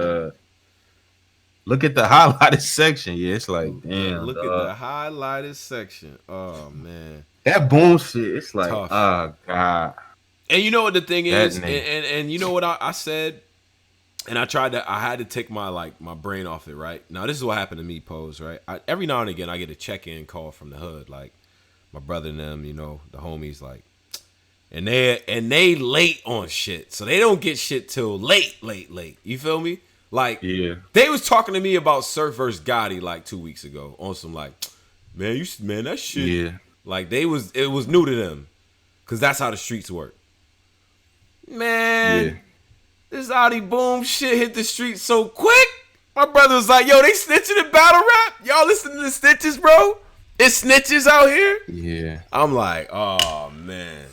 look at the highlighted section. Yeah, it's like damn. Look at the highlighted section. Oh man. That Boom shit, it's like, tough. Oh God. And you know what the thing is, and you know what I said, and I had to take my brain off it, right? Now this is what happened to me, Pose, right? Every now and again I get a check-in call from the hood, like my brother and them, you know, the homies, like, and they late on shit, so they don't get shit till late. You feel me? Like, yeah, they was talking to me about Surf vs. Gotti like 2 weeks ago on some like, man, that shit, yeah. Like it was new to them, cause that's how the streets work. Man, this Audi Boom shit hit the streets so quick. My brother was like, yo, they snitching in battle rap? Y'all listen to the snitches, bro? It's snitches out here? Yeah. I'm like, oh man.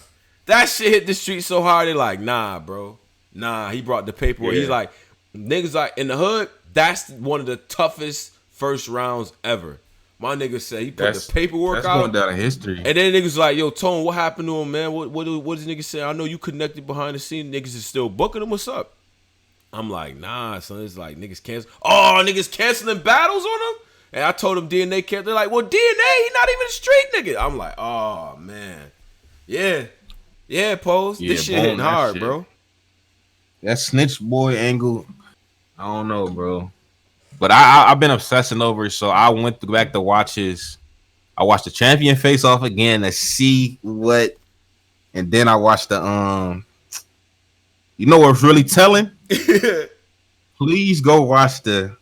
That shit hit the streets so hard, they like, nah, bro. Nah, he brought the paperwork. Yeah. He's like, niggas like in the hood, that's one of the toughest first rounds ever. My nigga said he put the paperwork that's out. going down in history. And then niggas like, yo, Tone, what happened to him, man? What does niggas say? I know you connected behind the scene. Niggas is still booking him. What's up? I'm like, nah, son. It's like niggas cancel. Oh, niggas canceling battles on him? And I told him DNA can't. They're like, well, DNA, he not even a street nigga. I'm like, oh, man. Yeah. Yeah, Pose. Yeah, This shit boom, hitting that hard, shit. bro. That snitch boy angle, I don't know, bro. But I've been obsessing over it, so I went back to watch his. I watched the champion face off again to see what, and then I watched the You know what's really telling? Please go watch the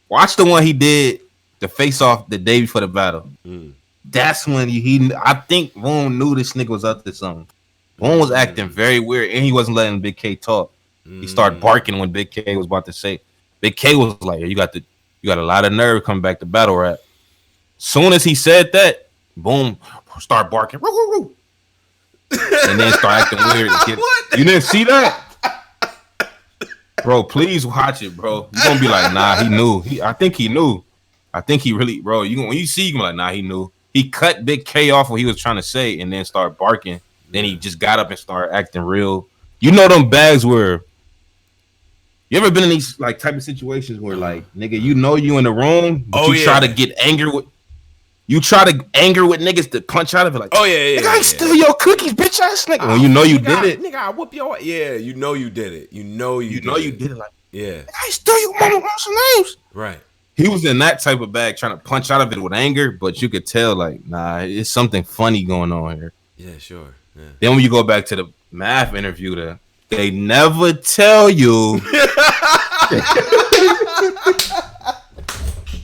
one he did the face off the day before the battle. That's when I think Boone knew this nigga was up to something. Boone was acting very weird, and he wasn't letting Big K talk. He started barking when Big K was about to say. Big K was like, "You got a lot of nerve coming back to battle rap." Soon as he said that, boom, start barking, woo, woo, woo. And then start acting weird. You didn't see that, bro? Please watch it, bro. You're gonna be like, nah, he knew. I think he knew. I think he really, bro. When you see, you gonna be like, nah, he knew. He cut Big K off what he was trying to say, and then start barking. Then he just got up and started acting real. You know them bags where. You ever been in these like type of situations where like nigga, you know you in the room, but you try to get angry with niggas to punch out of it like, nigga, I steal your cookies, bitch ass nigga. When you know you did it, nigga, I whoop your you know you did it. You know you did it. Like, yeah, I steal your mama on some names. Right. He was in that type of bag trying to punch out of it with anger, but you could tell like, nah, it's something funny going on here. Yeah, sure. Yeah. Then when you go back to the math interview, they never tell you.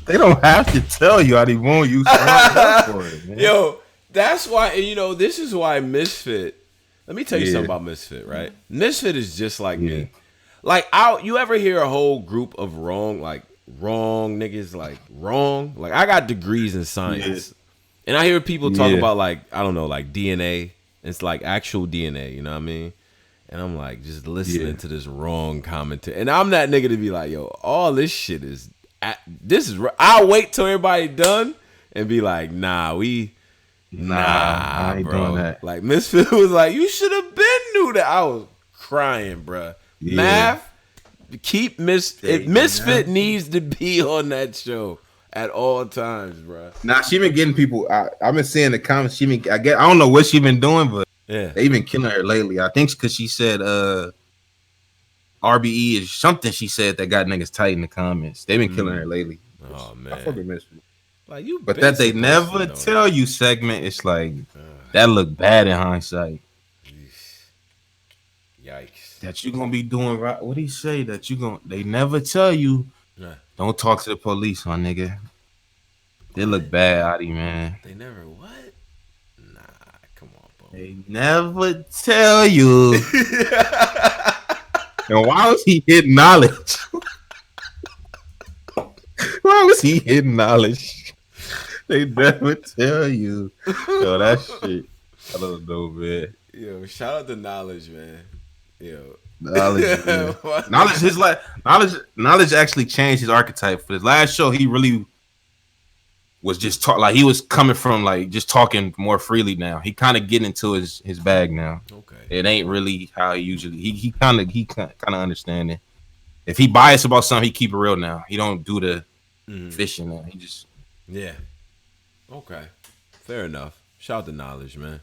They don't have to tell you how they want you for it, man. Yo, that's why, and you know, this is why Misfit. Let me tell you something about Misfit, right? Misfit is just like me. Like, you ever hear a whole group of wrong niggas, like wrong? Like, I got degrees in science, and I hear people talk about like, I don't know, like DNA. It's like actual DNA, you know what I mean? And I'm like, just listening to this wrong commentary. And I'm that nigga to be like, yo, all this shit is, I'll wait till everybody done and be like, nah, I ain't bro. Doing that. Like, Misfit was like, you should have been knew that. I was crying, bro. Yeah. Math, Misfit needs to be on that show at all times, bro. Nah, she been getting people. I've been seeing the comments. I don't know what she been doing, but they been killing her lately. I think because she said RBE is something she said that got niggas tight in the comments. They been killing her lately. Oh man, I fucking miss her. Like you, but that they never tell you segment. It's like that look bad in hindsight. Yikes! That you gonna be doing right? What do you say? That you gonna? They never tell you. Don't talk to the police, my nigga. They look bad, Adi, man. They never what? Nah, come on, bro. They never tell you. And why was he hiding knowledge? Why was he hiding knowledge? They never tell you. Yo, that shit. I don't know, man. Yo, shout out to Knowledge, man. Yo. Knowledge, man. Knowledge actually changed his archetype. For his last show, he really was just like he was coming from like just talking more freely now. He kind of getting into his bag now. Okay. It ain't really how he usually he kind of understand it. If he biased about something, he keep it real now. He don't do the fishing now. He just Okay. Fair enough. Shout out to Knowledge, man.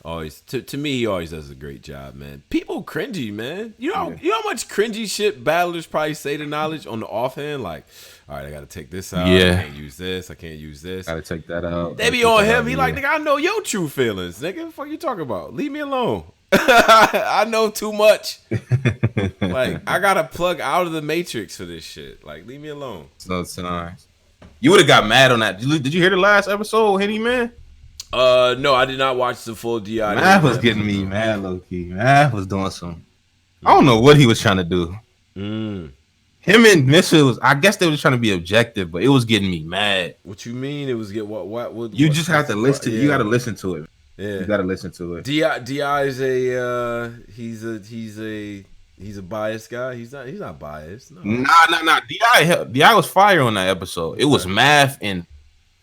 Always to me, he always does a great job, man. People cringy, man. You know how much cringy shit battlers probably say to Knowledge on the offhand? Like, all right, I gotta take this out. I can't use this. I can't use this. Gotta take that out. They be on him. He like, nigga, I know your true feelings, nigga. What the fuck you talking about? Leave me alone. I know too much. Like, I gotta plug out of the matrix for this shit. Like, leave me alone. So it's nice. You would have got mad on that. Did you hear the last episode, Henny Man? No, I did not watch the full DI. Math was getting me mad, low key. Math was doing some. I don't know what he was trying to do. Him and Misfit was. I guess they were trying to be objective, but it was getting me mad. What you mean? It was get what? You just have to listen. You got to listen to it. Yeah, you got to listen to it. Di is a he's a He's a biased guy. He's not biased. No. Nah. Di was fire on that episode. It was Math and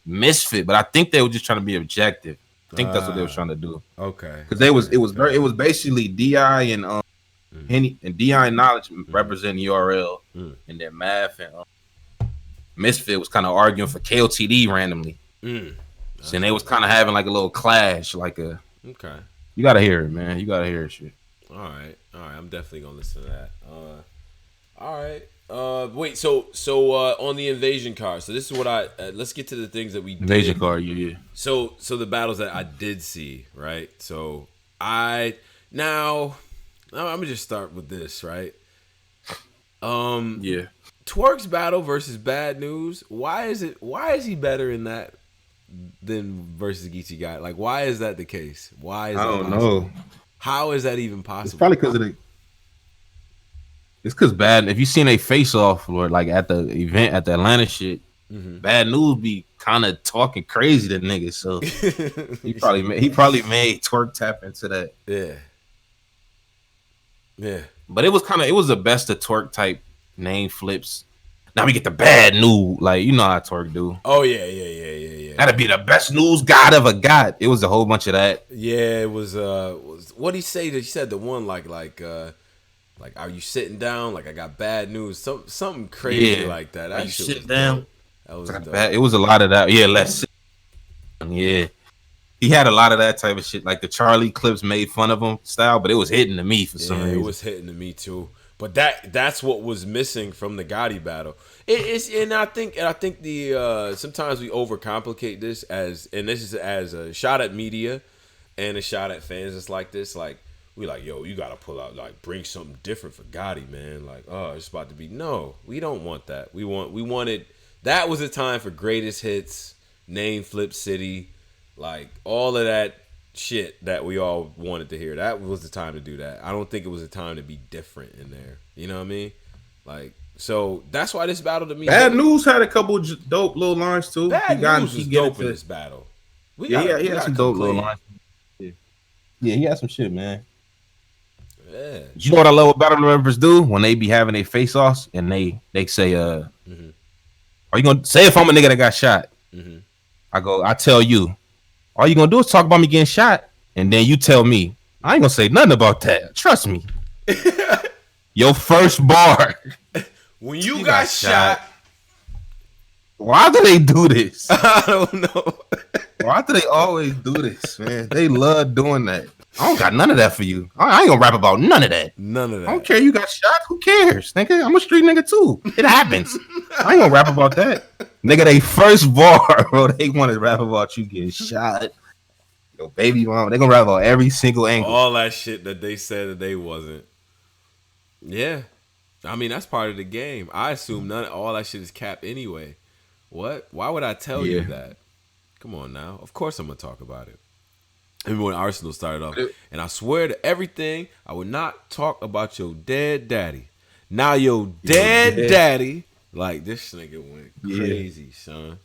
Misfit, but I think they were just trying to be objective. I think that's what they were trying to do. Okay. Because it was basically Di and Henny and Di and Knowledge representing URL, and then Math and Misfit was kind of arguing for KOTD randomly. So they was kind of having like a little clash, like a. Okay. You gotta hear it, man. You gotta hear it, shit. All right. I'm definitely gonna listen to that. All right. Wait. So on the invasion card. So this is what let's get to the things that we Invasion did. card, yeah. So the battles that I did see, right? So I'm gonna just start with this, right? Yeah. Twerk's battle versus Bad News. Why is he better in that than versus Geechee Guy? Like, why is that the case? Why is I that don't possible? know. How is that even possible? It's probably because of the. It's because Bad. If you seen a face off or like at the event at the Atlanta shit, Bad News be kind of talking crazy to niggas. So he probably made Twerk tap into that. Yeah. But it was the best of Twerk type name flips. Now we get the Bad News, like you know how Twerk do. Oh yeah. That'd be the best news God ever got. It was a whole bunch of that. Yeah, it was what did he say? He said the one like are you sitting down? Like I got bad news. Something crazy like that. Are you sitting down? That was it was a lot of that. Yeah, let's sit. Yeah. He had a lot of that type of shit. Like the Charlie clips made fun of him style, but it was hitting to me for some reason. It was hitting to me too. But that's what was missing from the Gotti battle. I think the sometimes we overcomplicate this this is as a shot at media and a shot at fans. It's like this, like we like, yo, you gotta pull out, like bring something different for Gotti, man. Like, oh, it's about to be no, we don't want that. We wanted that was a time for greatest hits, name flip city, like all of that shit that we all wanted to hear. That was the time to do that. I don't think it was a time to be different in there. You know what I mean? Like, so that's why this battle to me. Bad News had a couple dope little lines too. Bad News was dope in this battle. He had some dope little lines. Yeah, he had some shit, man. Yeah. You know what I love what battle rappers do when they be having their face offs and they say, are you gonna say if I'm a nigga that got shot? I tell you. All you gonna do is talk about me getting shot, and then you tell me I ain't gonna say nothing about that. Trust me. Your first bar when you got shot. Why do they do this? I don't know. Why do they always do this, man? They love doing that. I don't got none of that for you. I ain't gonna rap about none of that. None of that. I don't care. You got shot. Who cares, nigga? I'm a street nigga too. It happens. I ain't gonna rap about that. Nigga, they first bar, bro. They want to rap about you getting shot. Yo, baby mama. They gonna rap about every single angle. All that shit that they said that they wasn't. Yeah. I mean, that's part of the game. I assume all that shit is cap anyway. What? Why would I tell you that? Come on now. Of course I'm gonna talk about it. Remember when Arsenal started off, and I swear to everything, I would not talk about your dead daddy. Now your dead daddy, like this nigga went crazy, son.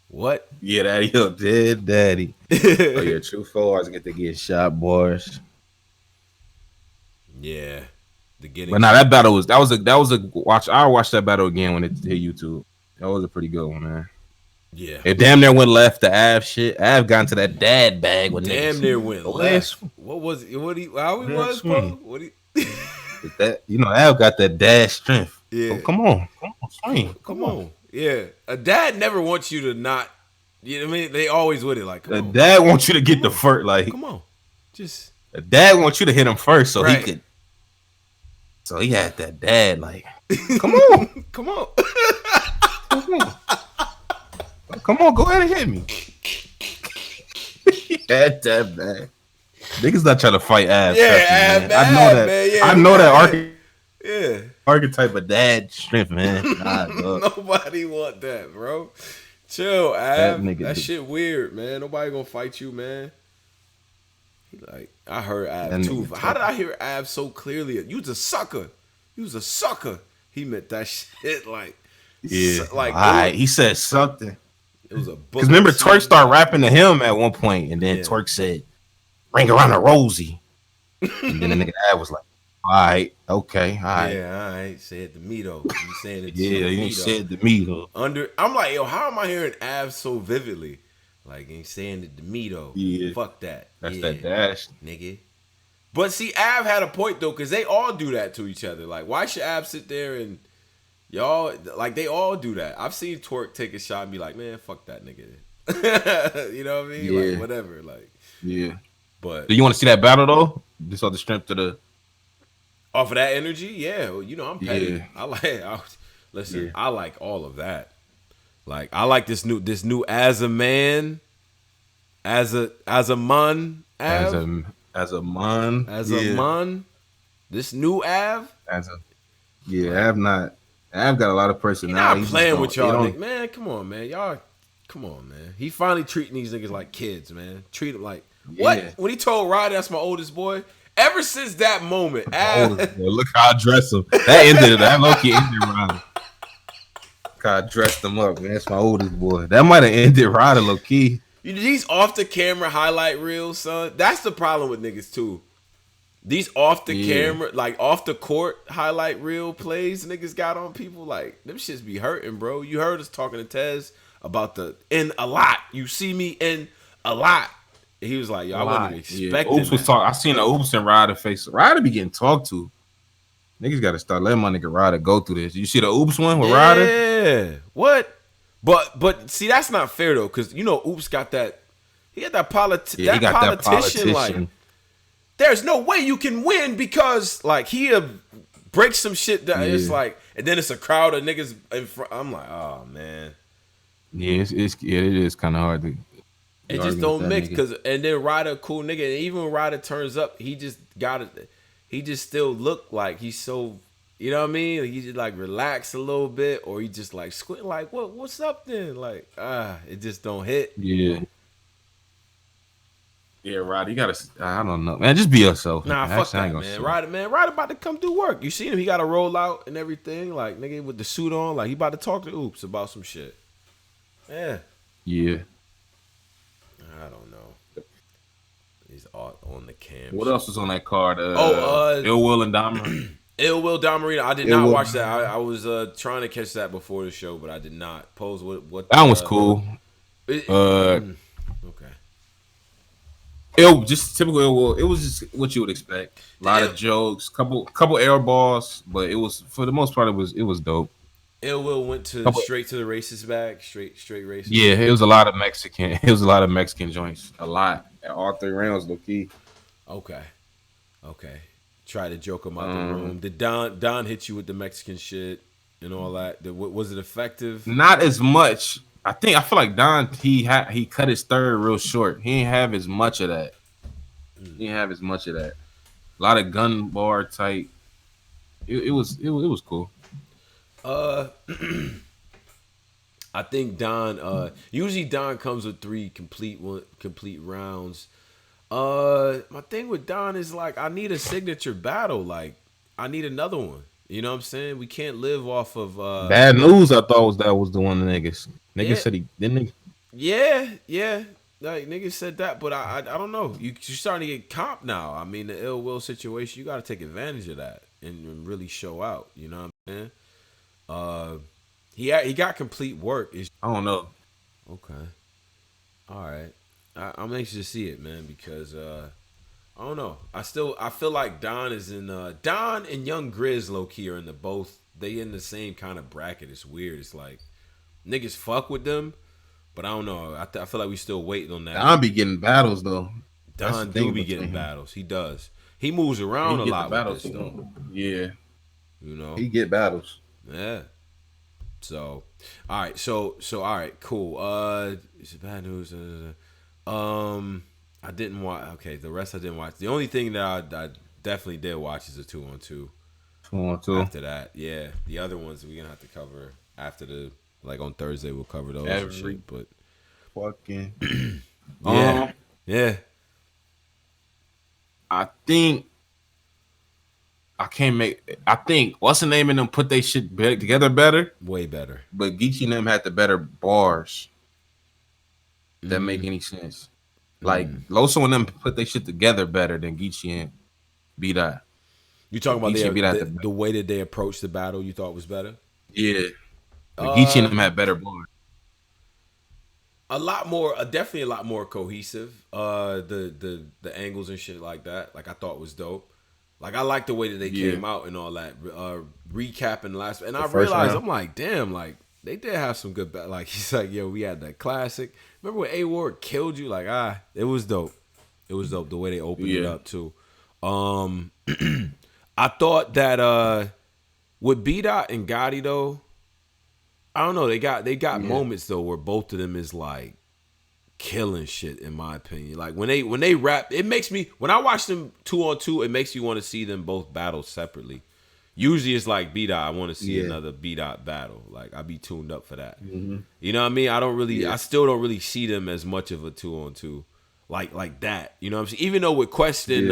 What? Yeah, daddy, your dead daddy. Oh yeah, true fours get to get shot, boys. Yeah, But now that battle was a watch. I watched that battle again when it hit YouTube. That was a pretty good one, man. Yeah, it damn near went left. The Av shit. Av got into that dad bag with damn niggas. Near went left. What was it? How he was, bro? What he? That Av got that dad strength. Yeah, come on, swing. Come on. Yeah, a dad never wants you to not. You know what I mean? They always with it. Like, the dad wants you to get the first. Like, come on, just. The dad wants you to hit him first, so he could. So he had that dad like, come on, come on. Come on, go ahead and hit me. That bad. Niggas not trying to fight ass. Yeah, me, I know that. Man. Yeah, I know that archetype of dad strength, man. Nah, nobody want that, bro. Chill, Av. That shit weird, man. Nobody gonna fight you, man. Like, I heard Av too. How did I hear Av so clearly? You was a sucker. You was a sucker. He meant that shit like. Yeah. Like, he said something. It was a book. Because remember, Twerk started rapping to him at one point, and then Twerk said, "Ring around the Rosie," and then the nigga Av was like, All right. Okay. All right. Yeah, all right. Say it to me though. You saying it Yeah, to you me ain't though. said to me though. I'm like, yo, how am I hearing Av so vividly? Like, ain't saying it to me though. Yeah. Fuck that. That's Yeah, that dash. nigga. But see, Av had a point though, because they all do that to each other. Like, why should Av sit there and y'all, like, they all do that. I've seen Twerk take a shot and be like, man, fuck that nigga. You know what I mean? Yeah. Like, whatever. Like, Yeah. but Do you want to see that battle though? Just off the strength of the. off of that energy, yeah, well, you know, I'm petty. Yeah. Listen, Yeah. I like all of that. Like, I like this new as a man, as a man, As Av, a man. as a man, this new Av. As a I've got a lot of He personality. not playing with y'all, nigga. Man, come on, man. Y'all, come on, man. He finally treating these niggas like kids, man. Treat them like what? Yeah. When he told Ryder that's my oldest boy. Ever since that moment, Look how I dress him. That ended it. That low-key ended Ryder. Look how I dressed him up, man. That's my oldest boy. That might have ended Ryder low-key. these off the camera highlight reels, son. That's the problem with niggas too. These off the camera, like off the court highlight reel plays niggas got on people, like them shits be hurting, bro. You heard us talking to Tez about the in a lot. You see me in a lot. He was like, yo, I wasn't expecting Oops was that. talking. I seen the Oops and Ryder face. Ryder be getting talked to. Niggas got to start letting my nigga Ryder go through this. You see the Oops one with Ryder? Yeah. What? But see, that's not fair though, because you know, Oops got that. He had that He got that politician. Like, there's no way you can win because like he'll break some shit that it's like, and then it's a crowd of niggas in front. I'm like, oh man. Yeah, it is kind of hard to. It just don't mix because, and then Ryder, cool nigga, and even when Ryder turns up, he just got it. He just still look like he's so, you know what I mean? He just like relax a little bit, or he just like squint, like what's up then? Like it just don't hit. Yeah. Yeah, Ryder, you gotta. I don't know, man. Just be yourself. Nah, Actually, fuck that, man. Ryder about to come do work. You seen him? He got to roll out and everything, like nigga with the suit on, like he about to talk to Oops about some shit. Yeah. Yeah. I don't know. He's on the cam. What else was on that card? Ill Will and Dahmer. Ill Will Domarino. I did not watch that. I was trying to catch that before the show, but I did not. Pose what That one was cool. Okay. Just typical Ill Will. It was just what you would expect. A lot of jokes, couple air balls, but it was for the most part it was dope. Ill Will went straight to the racist bag, straight racist. Yeah, it was a lot of Mexican. It was a lot of Mexican joints. A lot. At all 3 rounds, low key. Okay. Try to joke him out the room. Did Don hit you with the Mexican shit and all that? Was it effective? Not as much. I feel like Don he cut his third real short. He didn't have as much of that. A lot of gun bar type. It was cool. I think Don. Usually Don comes with 3 complete rounds. My thing with Don is like I need a signature battle. Like I need another one. You know what I'm saying? We can't live off of Bad News. I thought that was the one. The niggas said he didn't. Yeah. Like niggas said that, but I don't know. You're starting to get comp now. I mean, the Ill Will situation, you got to take advantage of that and really show out. You know what I'm saying? He got complete work. I don't know. Okay. All right. I'm anxious to see it, man, because I don't know. I feel like Don is in Don and Young Grizz low key are in they in the same kind of bracket. It's weird. It's like niggas fuck with them, but I don't know. I feel like we still waiting on that. Don be getting battles though. Don do be getting battles. He does. He moves around a lot with this though. Yeah. You know. He get battles. Yeah. So, all right. So all right. Cool. Is it bad news? I didn't watch. Okay, the rest I didn't watch. The only thing that I definitely did watch is a 2-on-2. 2-on-2. After that, yeah. The other ones we're gonna have to cover after on Thursday. We'll cover those. And shit, but fucking yeah. I think what's the name of them put they shit together better? Way better. But Geechee and them had the better bars. That make any sense. Like Loso and them put their shit together better than Geechee and B-Dot. You talking about Geechee beat out the way that they approached the battle? You thought was better? Yeah. Geechee and them had better bars. A lot more, definitely a lot more cohesive. The angles and shit like that, like I thought was dope. Like I like the way that they came out and all that. Recapping the last, and I realized I'm like, damn, like they did have some good. Like he's like, yo, we had that classic. Remember when A Ward killed you? Like it was dope. It was dope the way they opened it up too. I thought that with B Dot and Gotti though. I don't know. They got moments though where both of them is like killing shit in my opinion. Like when they rap, it makes me when I watch them 2-on-2, it makes me want to see them both battle separately. Usually it's like B Dot. I want to see another B Dot battle. Like I be tuned up for that. Mm-hmm. You know what I mean? I don't really. I still don't really see them as much of a 2-on-2 like that. You know what I'm saying? Even though with Quest and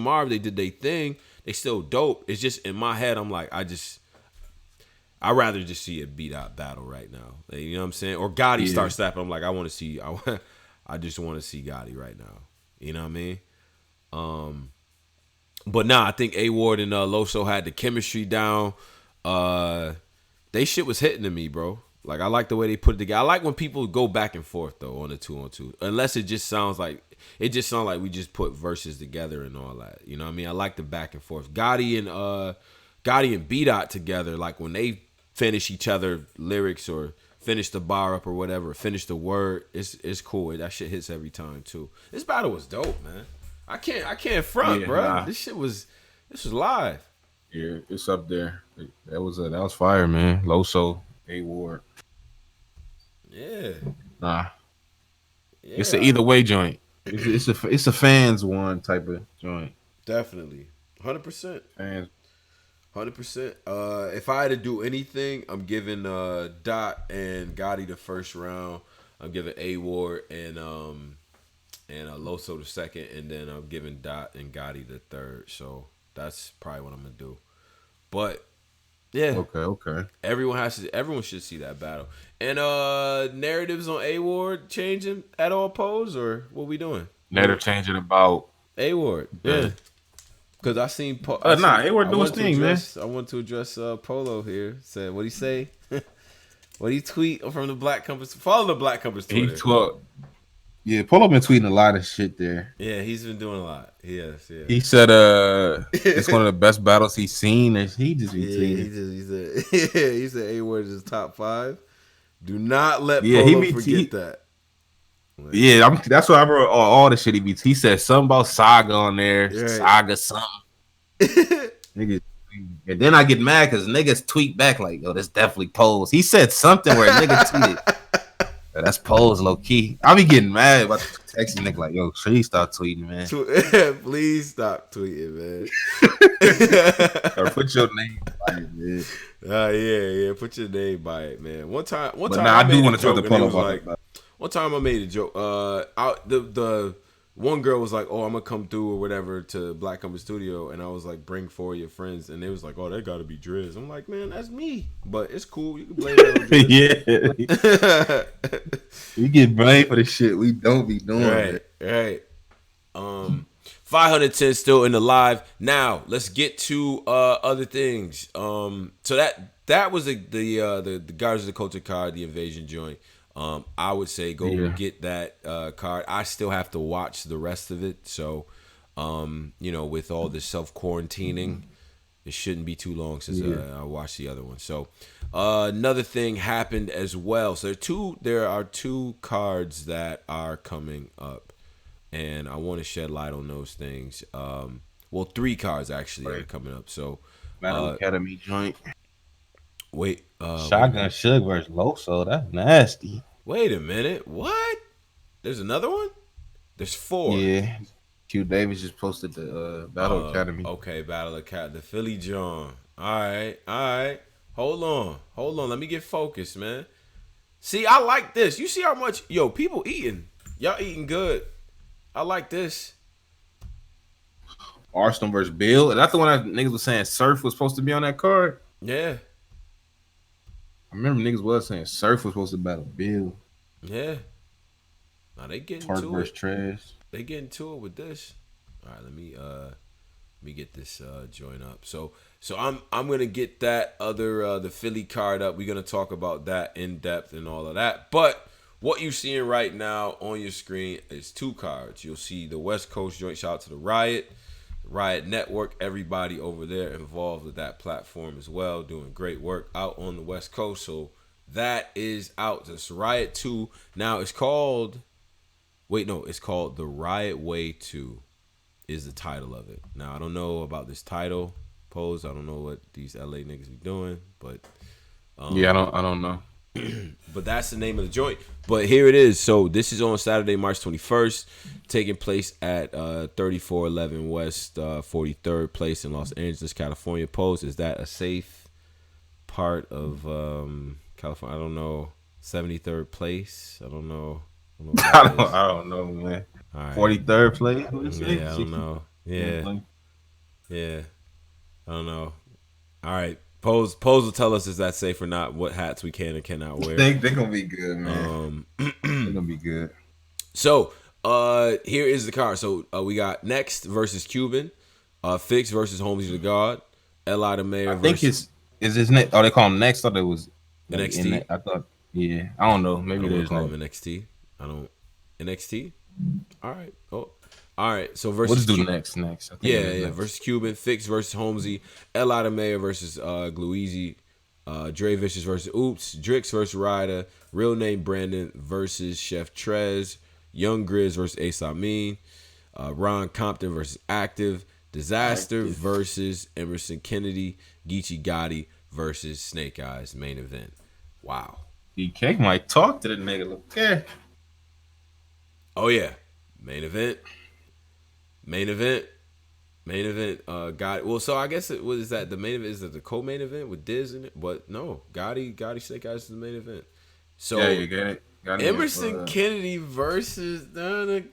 Marv they did their thing, they still dope. It's just in my head I'm like I'd rather just see a beat out battle right now. Like, you know what I'm saying? Or Gotti start snapping. I'm like, I want to see. I just want to see Gotti right now. You know what I mean? But nah, I think A Ward and Loso had the chemistry down. They shit was hitting to me, bro. Like I like the way they put it together. I like when people go back and forth though on the 2-on-2. Unless it just sounds like we just put verses together and all that. You know what I mean? I like the back and forth. Gotti and B Dot together, like when they finish each other lyrics or finish the bar up or whatever, finish the word, it's cool. That shit hits every time too. This battle was dope, man. I can't front, bro. Nah. This was live. Yeah, it's up there. That was fire, man. Loso, A Ward. Yeah. Nah. Yeah, it's an either way joint. It's a fans one type of joint. Definitely. 100%. Fans. 100%. If I had to do anything, I'm giving Dot and Gotti the first round. I'm giving A Ward and Loso the second, and then I'm giving Dot and Gotti the third. So that's probably what I'm gonna do. But yeah, okay. Everyone should see that battle. And narratives on A Ward changing at all pose, or what we doing? Narrative changing about A Ward. Yeah. Because I seen A Ward doing his thing, man. I want to address Polo here. Said, what'd he say? What'd he tweet from the Black Compass? Follow the Black Compass Twitter. Yeah, Polo been tweeting a lot of shit there. Yeah, he's been doing a lot. Yes, yeah. He said it's one of the best battles he's seen. And he just be tweeting. He said A Ward is top 5. Do not let Polo forget that. Yeah, that's what I wrote all the shit he beats. He said something about Saga on there. Right. Saga something. Niggas, and then I get mad because niggas tweet back like, yo, that's definitely Pose. He said something where a nigga tweeted. That's Pose, low key. I be getting mad about texting nigga like, yo, please stop tweeting, man. Please stop tweeting, man. Or put your name by it, man. Yeah. Put your name by it, man. One time. I do want to talk to Polo about that. One time I made a joke. The one girl was like, "Oh, I'm gonna come through or whatever to Black Compass Studio," and I was like, "Bring 4 of your friends," and they was like, "Oh, that got to be Driz." I'm like, "Man, that's me," but it's cool. You can blame it on Driz. Yeah, we get blamed for the shit we don't be doing. Right. 510 still in the live. Now let's get to other things. So that was the Guardians of the Culture card, the Invasion joint. I would say go get that card. I still have to watch the rest of it. So, with all this self-quarantining, it shouldn't be too long since I watched the other one. So, another thing happened as well. So, there are two cards that are coming up. And I want to shed light on those things. 3 cards actually are coming up. So, Battle Academy joint. Wait. Shotgun Suge versus Loso. That's nasty. Wait a minute. What? There's another one? There's 4. Yeah. Q Davis just posted the Battle Academy. Okay, Battle Academy. The Philly John. All right. Hold on. Let me get focused, man. See, I like this. You see how much, people eating. Y'all eating good. I like this. Arsenal versus Bill. And that's the one that niggas was saying Surf was supposed to be on that card. Yeah. I remember niggas was saying Surf was supposed to battle Bill. Yeah. Now they getting Twerk to versus it. Trash. They getting to it with this. All right, let me Let me get this joint up. So I'm gonna get that other the Philly card up. We're gonna talk about that in depth and all of that. But what you're seeing right now on your screen is two cards. You'll see the West Coast joint. Shout out to the Riot Network, everybody over there involved with that platform as well, doing great work out on the West Coast. So that is out. This Riot 2. Now it's called it's called The Riot Way 2 is the title of it. Now I don't know about this title pose. I don't know what these LA niggas be doing, but I don't know. but that's the name of the joint. But here it is. So this is on Saturday, March 21st, taking place at 3411 West 43rd Place in Los Angeles, California. Pose, is that a safe part of California? I don't know. 73rd Place? I don't know. I don't know, man. All right. 43rd place? What is it? Yeah, I don't know. Yeah. I don't know. All right. Pose will tell us is that safe or not, what hats we can and cannot wear. They're going to be good, man. They're going to be good. So, here is the card. So, we got Next versus Cuban, Fix versus Holmes the God, Eli the Mayor versus... I think is his name... Oh, they call him Next? I thought it was... NXT? I thought... Yeah. I don't know. Maybe they there's call him NXT. I don't... NXT? All right. Oh. All right, so versus... We'll just do next. Yeah, versus Cuban, Fix versus Holmesy, Eli the Mayor versus Gluezy, Dre Vicious versus Oops, Drix versus Ryder, Real Name Brandon versus Chef Trez, Young Grizz versus Ace Amin, Ron Compton versus Active, Disaster versus Emerson Kennedy, Geechee Gotti versus Snake Eyes, main event. Wow. DK might talk to the nigga. Okay. Oh, yeah. Main event. Gotti. Well, so I guess it was that the main event is the co-main event with Diz in it, but no, Gotti Snake Eyes is the main event. So yeah, you get it. Emerson Kennedy versus I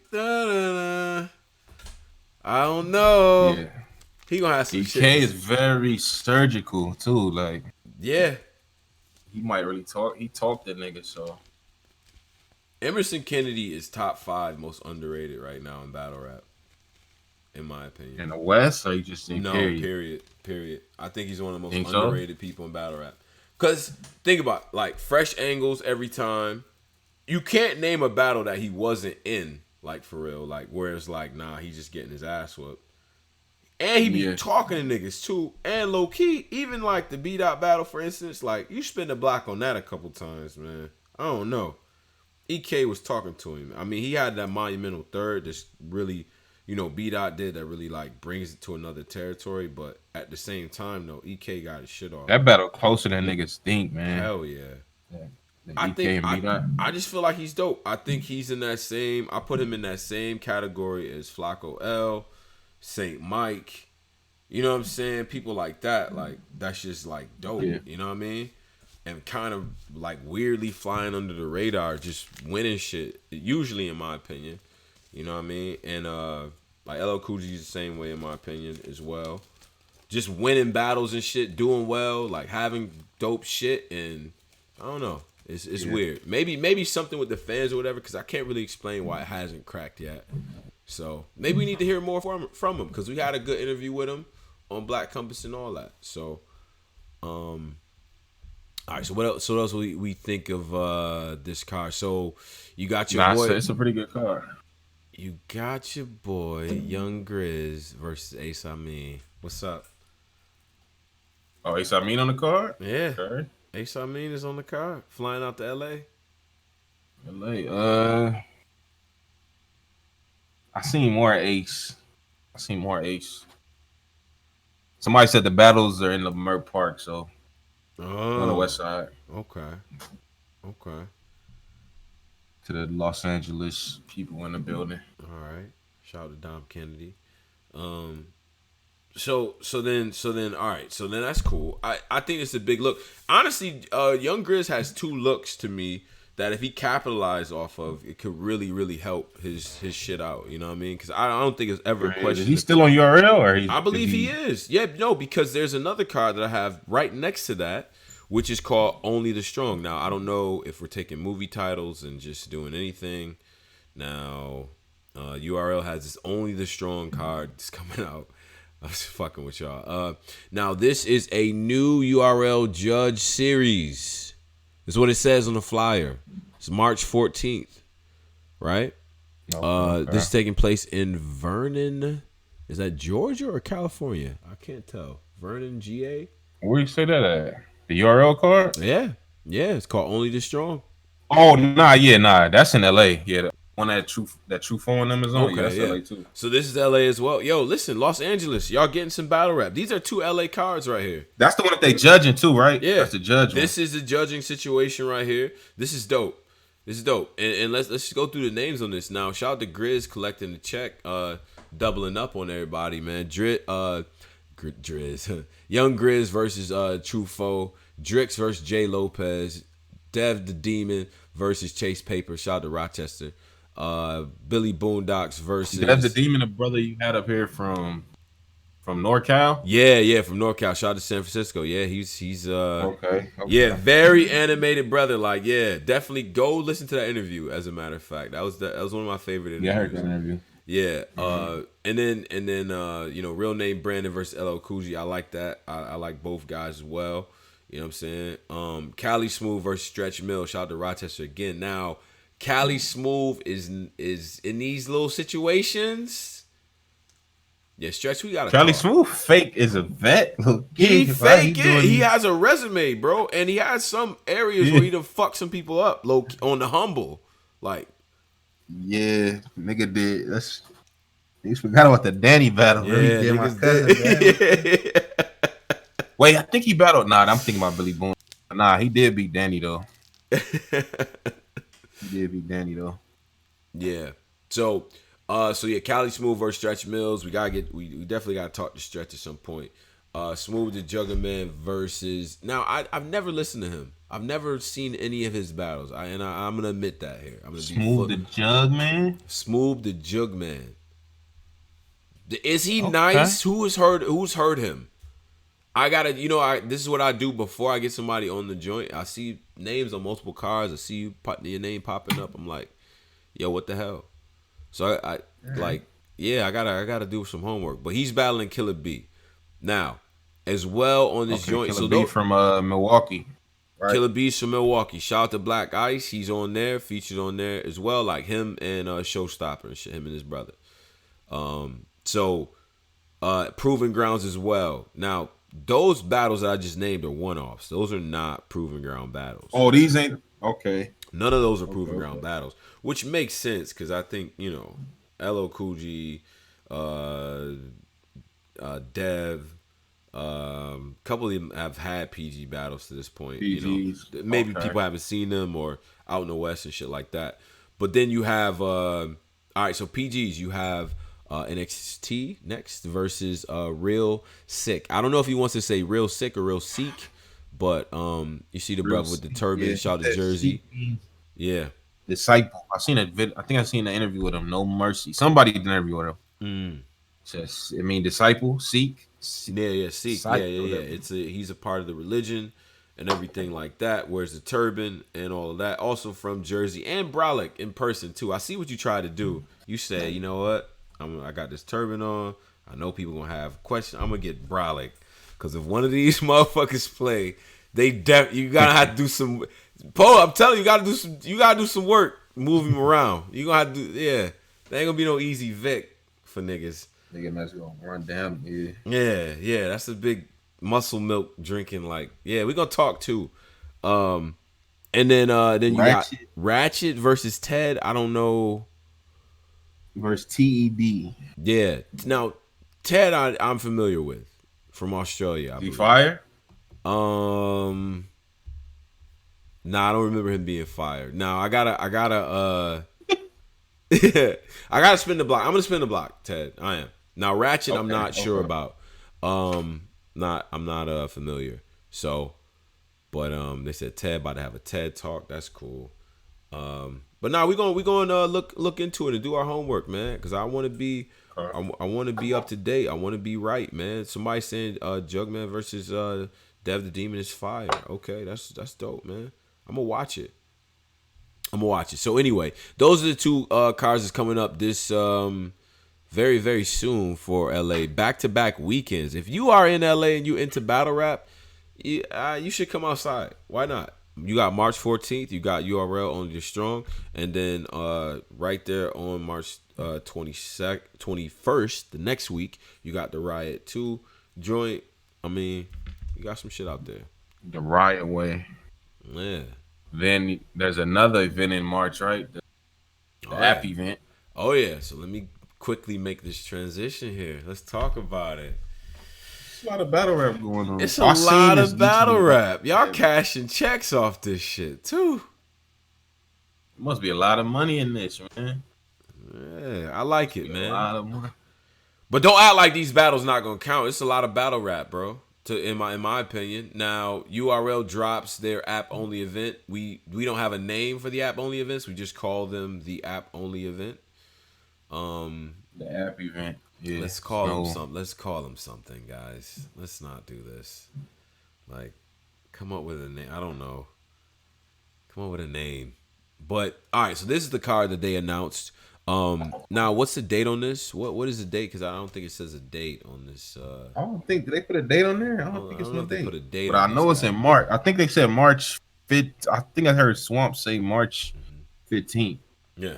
don't know. Yeah. He gonna have some DK shit. is very surgical too. Like, yeah, he might really talk. He talked that nigga. So Emerson Kennedy is top 5 most underrated right now in battle rap. In my opinion. In the West, or you just think period? I think he's one of the most underrated people in battle rap. Because think about it, like fresh angles every time. You can't name a battle that he wasn't in, like for real. Like where it's like, nah, he's just getting his ass whooped. And he be talking to niggas too. And low key, even like the B-Dot battle, for instance, like you spin the block on that a couple times, man. I don't know. EK was talking to him. I mean, he had that monumental third that's really, B-Dot did that really like brings it to another territory. But at the same time, though, EK got his shit off. That battle closer than niggas think, man. Hell yeah. I just feel like he's dope. I think he's in that same. I put him in that same category as Flacco L, Saint Mike. You know what I'm saying? People like that. Like that's just like dope. Yeah. You know what I mean? And kind of like weirdly flying under the radar, just winning shit. Usually, in my opinion, you know what I mean. And like LL Cool G's the same way, in my opinion, as well. Just winning battles and shit, doing well, like having dope shit, and I don't know. It's weird. Maybe something with the fans or whatever, because I can't really explain why it hasn't cracked yet. So maybe we need to hear more from him, because we had a good interview with him on Black Compass and all that. So, all right. So what else? So what else we think of this car? So you got your boy. It's a pretty good car. You got your boy Young Grizz versus Ace Amin. What's up? Oh, Ace Amin on the card? Yeah. Okay. Ace Amin is on the car, flying out to LA. I seen more Ace. Somebody said the battles are in the Merck Park, so on the west side. Okay. To the Los Angeles people in the building. All right. Shout out to Dom Kennedy. So then all right, so then that's cool. I think it's a big look. Honestly, Young Grizz has two looks to me that if he capitalized off of, it could really, really help his shit out. You know what I mean? Because I don't think it's ever a question. Is he still on URL? Or I believe he is. Yeah, no, because there's another card that I have right next to that, which is called Only the Strong. Now, I don't know if we're taking movie titles and just doing anything. Now, URL has this Only the Strong card that's coming out. I'm just fucking with y'all. Now this is a new URL Judge series. Is what it says on the flyer. It's March 14th, right? Okay. This is taking place in Vernon. Is that Georgia or California? I can't tell. Vernon, GA. Where you say that at? The URL card? Yeah. It's called Only the Strong. Oh nah. That's in LA. Yeah, the one that True Phone them is on. Yeah, that's LA too. So this is LA as well. Yo, listen, Los Angeles, y'all getting some battle rap. These are 2 LA cards right here. That's the one that they judging too, right? Yeah, That's the judge This one. is the judging situation right here. This is dope. And let's just go through the names on this now. Shout out to Grizz collecting the check, doubling up on everybody, man. Drizz, Young Grizz versus True Foe, Drix versus J Lopez, Dev the Demon versus Chase Paper. Shout out to Rochester. Billy Boondocks versus That's the Demon, the brother you had up here from NorCal. Yeah, from NorCal. Shout out to San Francisco. Yeah, he's Okay. yeah, very animated brother. Like, yeah, definitely go listen to that interview. As a matter of fact, that was one of my favorite interviews. Yeah, I heard that interview. Yeah, and then you know, real name Brandon versus LL Cool J. I like that. I like both guys as well. You know what I'm saying? Cali Smooth versus Stretch Mill. Shout out to Rochester again. Now, Cali Smooth is in these little situations. Yeah, Stretch, we gotta Charlie talk. Smooth fake is a vet. Look, He fake it. He has has a resume, bro, and he has some areas where he done fuck some people up, low on the humble. Like, yeah, nigga did. He forgot about the Danny battle. Bro. He yeah, did my niggas cousin, did. Wait, I think he battled. Nah, I'm thinking about Billy Boone. Nah, he did beat Danny though. Yeah. So yeah, Cali Smooth versus Stretch Mills. We definitely gotta talk to Stretch at some point. Smooth the Jugger Man versus. Now I've never listened to him. I've never seen any of his battles. I'm gonna admit that here. I'm gonna Smooth the Jug Man. Smooth the Jug Man. Is he nice? Who's heard him? I gotta, this is what I do before I get somebody on the joint. I see names on multiple cards. I see your name popping up. I'm like, yo, what the hell? So I gotta do some homework. But he's battling Killer B now, as well on this joint. Killer B from Milwaukee. Right. Killer B's from Milwaukee. Shout out to Black Ice. He's on there, featured on there as well, like him and Showstopper and shit, him and his brother. Proving Grounds as well. Now, those battles that I just named are one-offs. Those are not Proving Ground battles. Oh, these ain't okay. None of those are Proving Ground battles, which makes sense because I think LL Cool J, Dev, couple of them have had PG battles to this point. PGs, Maybe people haven't seen them or out in the West and shit like that. But then you have all right. So PGs, you have NXT next versus Real Sick. I don't know if he wants to say Real Sick or Real Seek, but you see the brother with the turban. Yeah, shout out to Jersey. Yeah. Disciple. I seen that vid. I think I seen the interview with him. No Mercy. Somebody did an interview with him. Says, disciple, seek. Yeah, Seek. Yeah. He's a part of the religion and everything like that. Wears the turban and all of that. Also from Jersey and Brolic in person too. I see what you try to do. You say, you know what? I got this turban on. I know people gonna have questions. I'm gonna get Brolic because if one of these motherfuckers play, you gotta have to do some. Poe, I'm telling you, you gotta do some work. Move him around. You gonna have to do. Yeah, there ain't gonna be no easy Vic for niggas. Nigga must gonna run down. Yeah. That's a big muscle milk drinking. Like, yeah, we gonna talk too. And then you got Ratchet versus Ted. I don't know. Versus TED. Yeah. Now, Ted, I'm familiar with from Australia. He fire? Nah, I don't remember him being fired. Now I gotta I gotta spin the block. I'm gonna spin the block, Ted. I am. Now Ratchet, I'm not sure about. I'm not familiar. So, but they said Ted about to have a TED talk. That's cool. But now we're gonna look into it and do our homework, man. Because I want to be up to date. I want to be right, man. Somebody saying Jugman versus Dev the Demon is fire. Okay, that's dope, man. I'm gonna watch it. So anyway, those are the two cards that's coming up this very, very soon for LA. Back-to-back weekends. If you are in LA and you into battle rap, you should come outside. Why not? You got March 14th. You got URL on your strong, and then right there on March 21st, the next week, you got the Riot 2 joint. I mean, you got some shit out there. The Riot Way. Yeah. Then there's another event in March, right? The app event. Oh yeah. So let me quickly make this transition here. Let's talk about it. A lot of battle rap going on. It's a lot of battle rap. Y'all cashing checks off this shit too. Must be a lot of money in this, man. Yeah, I like it, man. A lot of money. But don't act like these battles not gonna count. It's a lot of battle rap, bro. In my opinion. Now URL drops their app only event. We don't have a name for the app only events. We just call them the app only event. The app event. Yeah. Let's call them something. Let's call them something, guys. Let's not do this. Like, come up with a name. I don't know. Come up with a name. But all right, so this is the card that they announced. Now what's the date on this? What is the date? Because I don't think it says a date on this. I don't think, did they put a date on there? I don't think it's no date. Put a date but on I know it's in March. I think they said March 5th. I think I heard Swamp say March 15th. Yeah.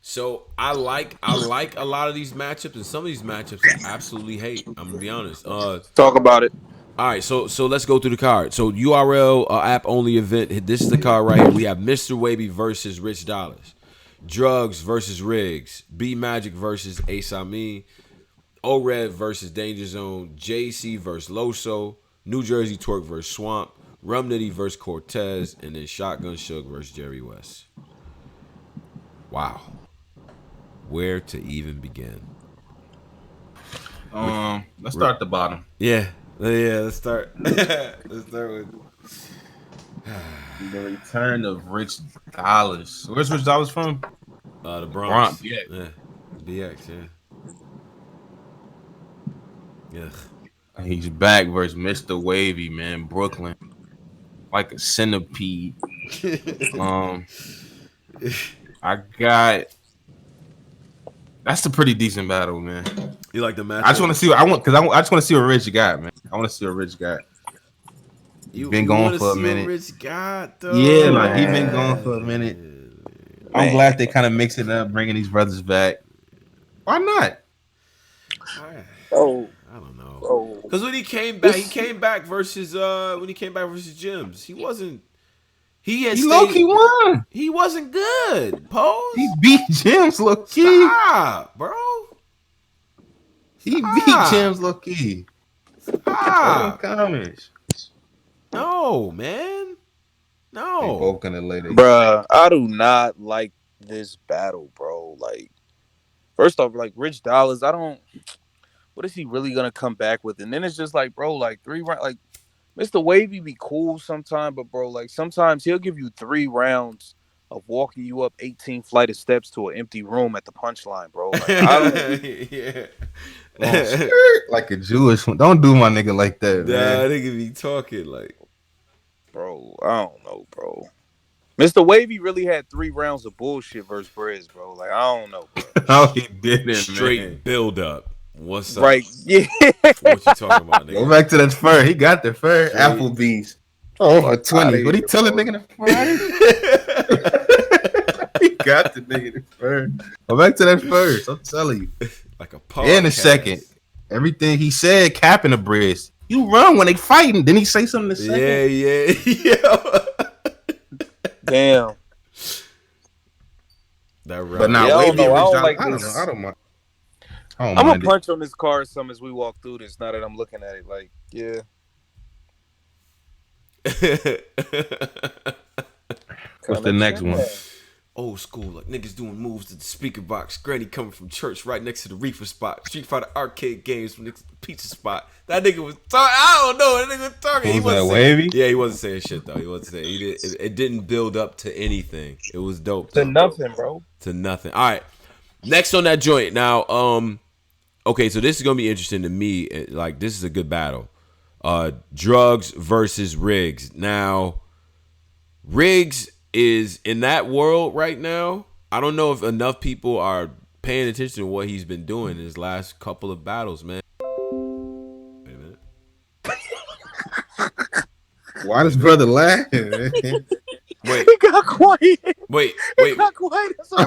So I like a lot of these matchups, and some of these matchups I absolutely hate. I'm gonna be honest. Talk about it. All right, so let's go through the card. So URL app only event. This is the card right here. We have Mr. Wavy versus Rich Dollars, Drugs versus Riggs, B Magic versus Ace Amin, O-Red versus Danger Zone, JC versus Loso, New Jersey Twerk versus Swamp, Rum Nitty versus Cortez, and then Shotgun Suge versus Jerry West. Wow. Where to even begin? Let's start at the bottom. Yeah. Let's start. Let's start with the return of Rich Dollars. Where's Rich Dollars from? The Bronx. Yeah. BX, yeah. He's back versus Mr. Wavy, man. Brooklyn. Like a centipede. I got. That's a pretty decent battle, man. You like the match? I just want to see what I want because I just want to see what Rich got, man. I want to see what Rich got. He's been going for a minute. Rich got though. Yeah, like he been going for a minute. I'm glad they kind of mix it up, bringing these brothers back. Why not? I don't know. Because when he came back versus Jims. He wasn't. He low-key won. He wasn't good. Pose. He beat Jims low-key. Stop, bro. He beat Jims low-key. Stop. Comments. No, man. No. They both gonna lay their Bruh, I do not like this battle, bro. Like, first off, like Rich Dollars, what is he really gonna come back with? And then it's just like, bro, like 3 rounds, like Mr. Wavy be cool sometimes, but bro, like sometimes he'll give you 3 rounds of walking you up 18 flight of steps to an empty room at the punchline, bro. Like, I don't, yeah. like a Jewish one. Don't do my nigga like that, man. Nigga be talking like, bro, I don't know, bro. Mr. Wavy really had 3 rounds of bullshit versus Briz, bro. Like, I don't know, bro. No, he didn't, straight man. build up. What's up? Right, yeah. What you talking about, nigga? Go back to that fur. He got the fur. Applebee's. Oh, a 20. What he tell the nigga the fur? He got the nigga the fur. Go back to that first. I'm telling you. Like a podcast. In a second. Everything he said, capping the Briz. You run when they fighting. Didn't he say something the second? Yeah. Damn. That right. But now, yeah, Wavy and Rich Dollars, like I don't this. know. I don't mind. I'm gonna punch on this card some as we walk through this. Now that I'm looking at it, like, yeah. What's the next one? Old school, like niggas doing moves to the speaker box. Granny coming from church right next to the reefer spot. Street Fighter arcade games from next to the pizza spot. That nigga was talking. I don't know. That nigga was talking. He wasn't Wavy? Yeah, he wasn't saying shit though. He wasn't saying. It didn't build up to anything. It was dope. To nothing, bro. To nothing. All right. Next on that joint. Now, okay, so this is gonna be interesting to me. Like, this is a good battle. Drugs versus Riggs. Now, Riggs is in that world right now. I don't know if enough people are paying attention to what he's been doing in his last couple of battles, man. Wait a minute. Why does brother laugh? Wait, He got quiet. wait. He got quiet. That's all.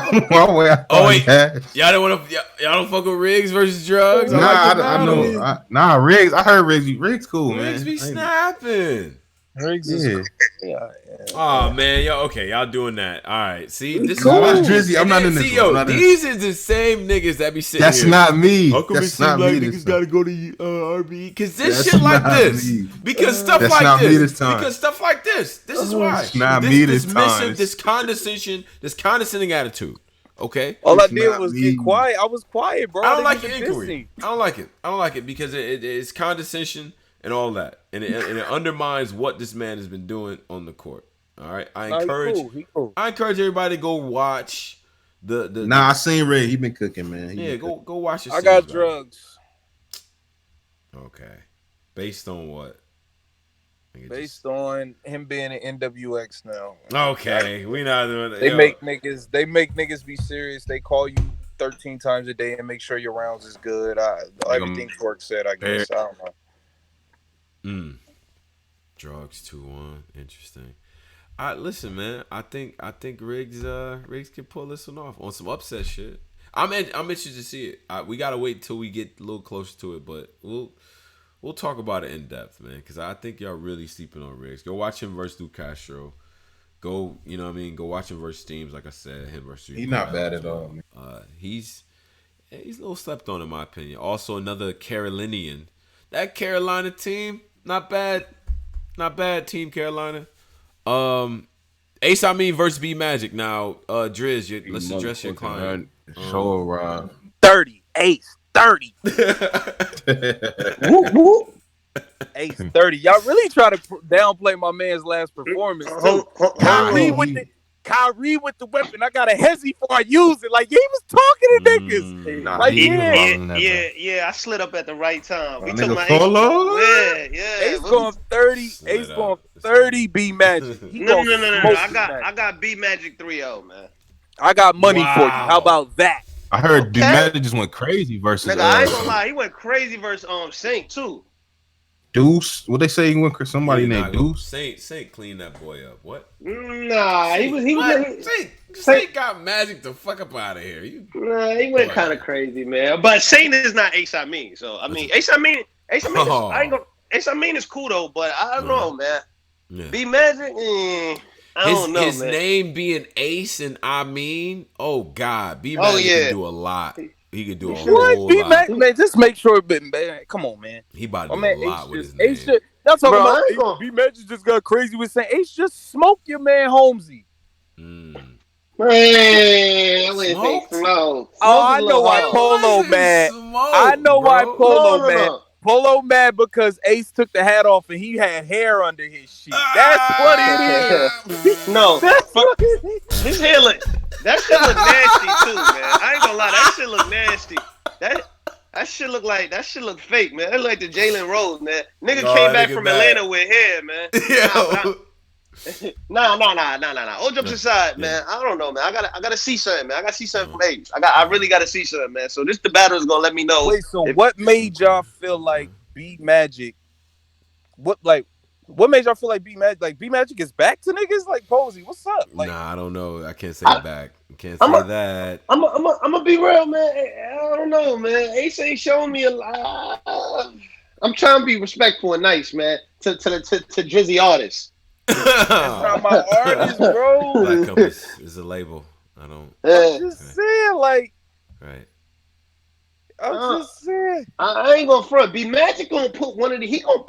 Oh wait, y'all don't want to. Y'all don't fuck with Riggs versus Drugs. Nah, I know. Nah, Riggs. I heard Riggs. Riggs cool, man. Riggs be snapping. Riggs is yeah. Oh man, y'all doing that. All right, see, this is cool. Drizzy, I'm not in this. These are the same niggas that be sitting That's here. not me. How come That's it not seems like me. niggas gotta go to RBE? Because this That's shit like not this. me. Because stuff That's like not me this. this time. Because stuff like this. This is why. It's not me this time. This condescension, this condescending attitude. Okay. All I It's did not was me. get quiet. I was quiet, bro. I don't like your didn't inquiry. diss him. I don't like it. I don't like it because it's condescension and all that, and it undermines what this man has been doing on the court. All right, I encourage everybody to go watch the. Nah, I seen Ray. He been cooking, man. Go watch it. I got drugs. Okay, based on what? Based on him being an NWX now. Okay, we not doing that. They make niggas be serious. They call you 13 times a day and make sure your rounds is good. Everything Twerk said, I guess. I don't know. Drugs 2-1. Interesting. Listen, man. I think Riggs can pull this one off on some upset shit. I'm interested to see it. We gotta wait till we get a little closer to it, but we'll talk about it in depth, man. Because I think y'all really sleeping on Riggs. Go watch him versus Duke Castro. Go, you know what I mean. Go watch him versus Steams, like I said. Him versus. He's not bad at all. He's a little slept on in my opinion. Also another Carolinian. That Carolina team, not bad. Not bad, Team Carolina. Ace Amin versus B Magic. Now, Driz, let's address your client. Sure, Rob. 30. Ace. 30. Whoop, whoop. Ace 30. Y'all really try to downplay my man's last performance. Kyrie with the weapon. I got a hezzy before I use it. Like, he was talking to niggas. I slid up at the right time. We took my Polo? Ace going 30. Ace going 30 B Magic. No. I got B Magic 3-0, man. I got money for you. How about that? I heard B Magic just went crazy versus. Nigga, I ain't gonna lie. He went crazy versus Saint too. Deuce. What they say he went? Somebody named Deuce. Saint cleaned that boy up. What? Nah, he was. Saint got Magic the fuck up out of here. He went kind of crazy, man. But Saint is not Ace Amin. So I mean, Ace Amin. Ace Amin is cool though, but I don't know, man. Yeah. B Magic. I don't know, his man. name being Ace and oh God, B Magic can do a lot. He could do a whole lot. Man, just make sure it been bad. Come on, man. He about to do a lot with his name. Y'all talking about B Magic just got crazy with saying Ace just smoke your man Holmesy. Man, oh, I know why Polo mad. I know why Polo mad. Polo mad because Ace took the hat off and he had hair under his sheet. That's what it is. No, his hair that shit look nasty too, man. I ain't gonna lie, that shit look nasty. That shit look fake, man. That look like the Jalen Rose, man. Nigga came back from Atlanta with hair, man. Nah. All jokes aside, man. I don't know, man. I gotta see something, man. I gotta see something from Ace. I really gotta see something, man. So the battle is gonna let me know. Wait, so what made y'all feel like B Magic? What made y'all feel like B Magic? Like B Magic is back to niggas? Like Posey, what's up? Like, nah, I don't know. I can't say back. I can't say that. I'm gonna be real, man. I don't know, man. Ace ain't showing me a lot. I'm trying to be respectful and nice, man, to Drizzy artists. That's not my artist, bro. Black Compass is a label. I don't. I'm just saying, like. Right. I'm just saying. I ain't gonna front. B Magic gonna put he gonna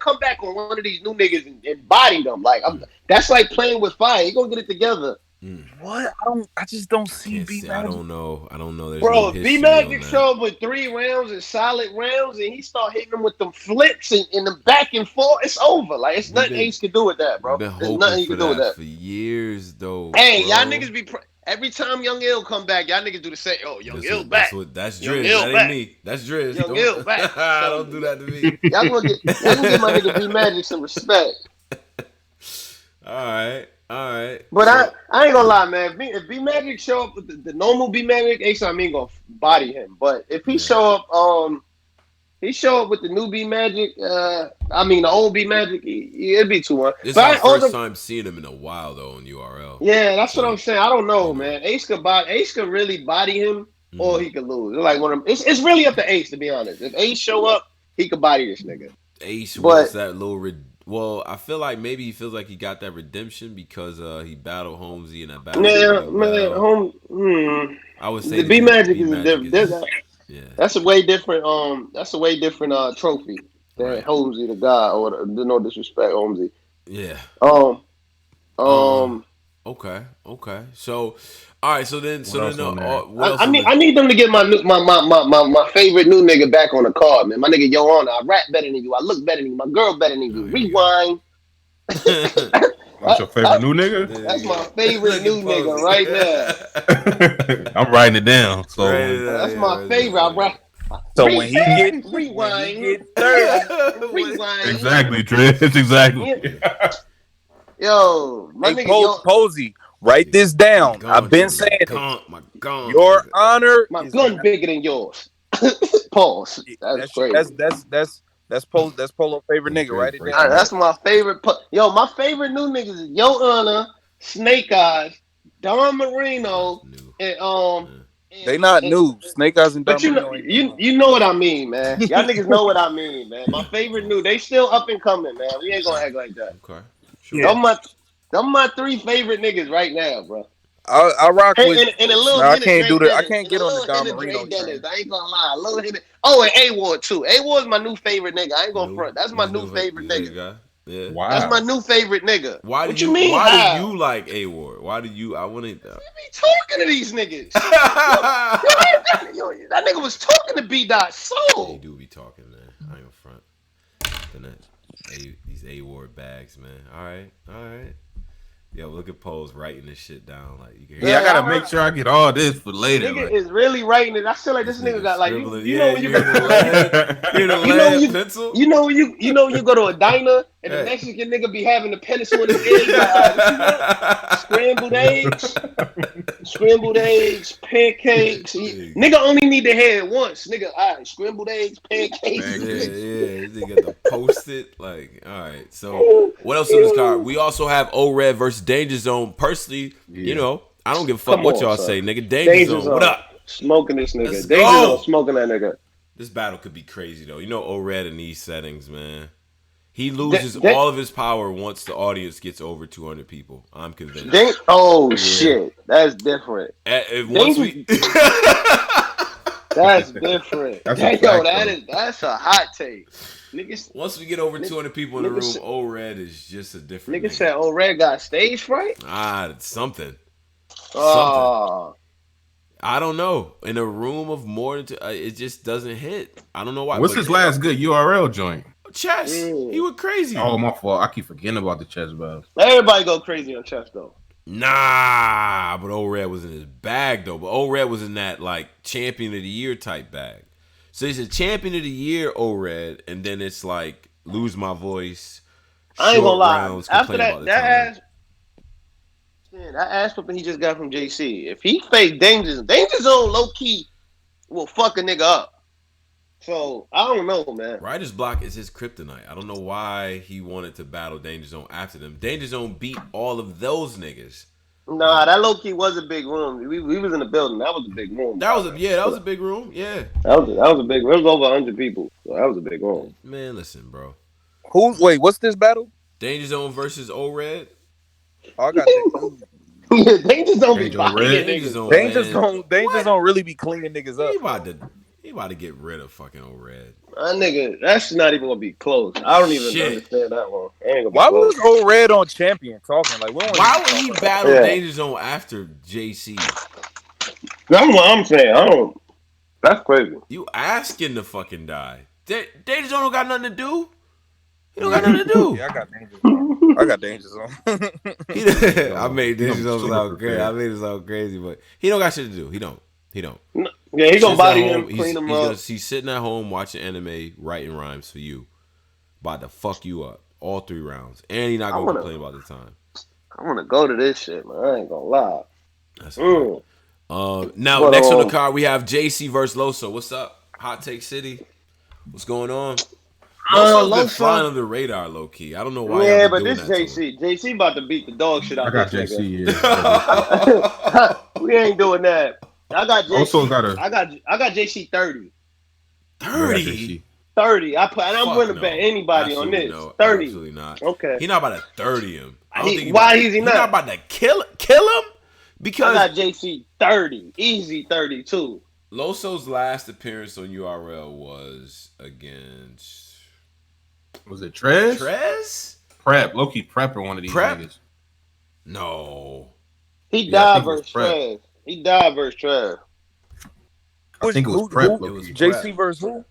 come back on one of these new niggas and body them. Like that's like playing with fire. He gonna get it together. What? I just don't see B Magic. I don't know. There's bro, B Magic showed up with 3 rounds and solid rounds, and he start hitting them with them flips and the back and forth. It's over. Like it's nothing Ace can do with that, bro. There's nothing you can do with that for years, though. Hey, y'all niggas be. Every time Young Ill come back, y'all niggas do the same. Oh, Young Ill back. That's Driz. That ain't me. That's Driz. Young Ill back. Don't do that to me. Y'all gonna get my nigga B Magic some respect. All right. All right. But So, I ain't gonna lie, man. If B Magic show up with the normal B Magic, Ace, I mean, gonna body him. But if he Yeah. show up with the new B Magic, I mean the old B Magic, it'd be 2-1. this is But our I first also, time seeing him in a while though on URL. yeah, that's what I'm Like, saying. I don't know, you know. man. Ace could really body him, or Mhm. he could lose. It's like one of them. It's really up to Ace, to be honest. If Ace show up, he could body this nigga. Ace But- wants that little. Well, I feel like maybe he feels like he got that redemption because he battled Holmesy in that battle. Yeah, really well. man. I would say The B Magic is B-Magic different. yeah. That's a way different. That's a way different trophy than Right. Holmesy the guy, or no disrespect, Holmesy. Yeah. Okay. So, all right. So then, else on there? what else? I need them to get my favorite new nigga back on the card, man. My nigga Joanna, I rap better than you. I look better than you. My girl better than you. Oh, here we go. Rewind. What's your favorite new nigga? That's my favorite new nigga right now. I'm writing it down. So That's my favorite. I rap. So when he get rewind, third, rewind. exactly, Trish. Exactly. Yo, my hey, nigga, Posey, write this down. I've been saying it. my gun. Your honor. my is gun bigger than yours. Pause. That's crazy. That's Polo favorite nigga. Write it All right, down. that's my favorite. Yo, my favorite new niggas is Yo Honor, Snake Eyes, Don Marino, and They not new. Snake Eyes and But Domino ain't new. you know what I mean, man. Y'all niggas know what I mean, man. My favorite new. They still up and coming, man. We ain't gonna act like that. Okay. Yeah. Them my 3 favorite niggas right now, bro. I rock Hey, with. and a little I hint of can't Drake do that. I Dennis, can't and get a on the little Don hint of Marino Drake Dennis. train. I ain't gonna lie. A little hint of, oh, and A-Ward too. A-Ward's my new favorite nigga. I ain't gonna front. That's my new favorite nigga. Guy. Yeah. Wow. That's my new favorite nigga. Why What do you mean? Why how? do you like A-Ward? Why do you? I want to. You be talking to these niggas? Yo, that nigga was talking to B-Dot He soul. do be talking, man. I ain't gonna front. Then these A-Ward bags, man. All right. Yo, look at Poles writing this shit down. Like you can hear. Yeah, I gotta make sure I get all this for later. Nigga Like. is really writing it. I feel like this nigga got like you know when you hear the lead, hear the You know lead pencil. you know when you go to a diner and the Hey. Mexican nigga be having the pencil in his ear. Like, what you want? Scrambled eggs, pancakes. Nigga only need to hear it once. Nigga, all right, scrambled eggs, pancakes. Yeah, they got the post-it. Like, all right. So, what else in this card? We also have O-Red versus Danger Zone. Personally, you know, I don't give a fuck Come what on, y'all son. say, nigga. Danger Zone, what up? Smoking this nigga. Let's Danger go. Zone smoking that nigga. This battle could be crazy though. You know, O-Red in these settings, man. He loses That- all of his power once the audience gets over 200 people. I'm convinced. Shit, that's different. Once we, That's different. That's a Yo, fact, that's a hot take. Niggas, once we get over 200 people in the nigga room, said- O-Red is just a different. nigga said, "Oh, Red got stage fright." it's something. Oh, I don't know. In a room of more than two, it just doesn't hit. I don't know why. What's but his last good URL joint? chess? He went crazy. Oh, my fault. I keep forgetting about the chess battle. everybody go crazy on chess though. Nah, but O-Red was in his bag though. But O-Red was in that like champion of the year type bag. So it's a champion of the year O-Red, and then it's like lose my voice. I ain't gonna short lie. rounds, After complain about that, the time. that ass whipping he just got from JC. If he faked Danger Zone low key will fuck a nigga up. So I don't know, man. Writer's block is his kryptonite. I don't know why he wanted to battle Danger Zone after them. Danger Zone beat all of those niggas. Nah, that low key was a big room. We was in the building. That was a big room. That was a big room. Yeah. That was a big room. It was over 100 people. So that was a big room. Man, listen, bro. What's this battle? Danger Zone versus O-Red. Oh, I got that. Danger Zone be Danger fucking Red. niggas. Danger Zone really be cleaning niggas up. He about to get rid of fucking O-Red. My nigga, that's not even gonna be close. I don't even Shit. understand that one. It ain't gonna be Why close. was O-Red on Champion talking? Like, Why would he battle Yeah. Danger Zone after JC? That's what I'm saying. I don't. That's crazy. You asking to fucking die. Danger Zone don't got nothing to do. He don't got nothing to do. Yeah, I got Danger Zone. I made Danger Zone sound crazy. I made it sound crazy, but he don't got shit to do. He don't. Yeah, he gonna Sits body at him, home, clean him he's up. sitting at home watching anime, writing rhymes for you. About to fuck you up all 3 rounds. And he not gonna wanna- complain about the time. I want to go to this shit, man. I ain't gonna lie. That's Mm. now But, next on the card we have JC versus Loso. What's up? Hot Take City. What's going on? Loso's been flying under the radar, low key. I don't know why y'all Yeah, been but doing this that to him. JC about to beat the dog shit I out got this JC. nigga. Yeah. We ain't doing that. I got JC. Also got a. I got JC 30. 30. 30. And I'm willing to bet anybody on Absolutely this. no. 30. Absolutely not. Okay. He not about to 30 him. I don't think Why is he not? He not about to kill him because I got JC 30. Easy 32. Loso's last appearance on URL was against. Was it Trez? Trez? Prep. Low-key Prep or one of these niggas. No. He died versus Trez. He died versus Trez. I think it was Prep. It was JC versus who?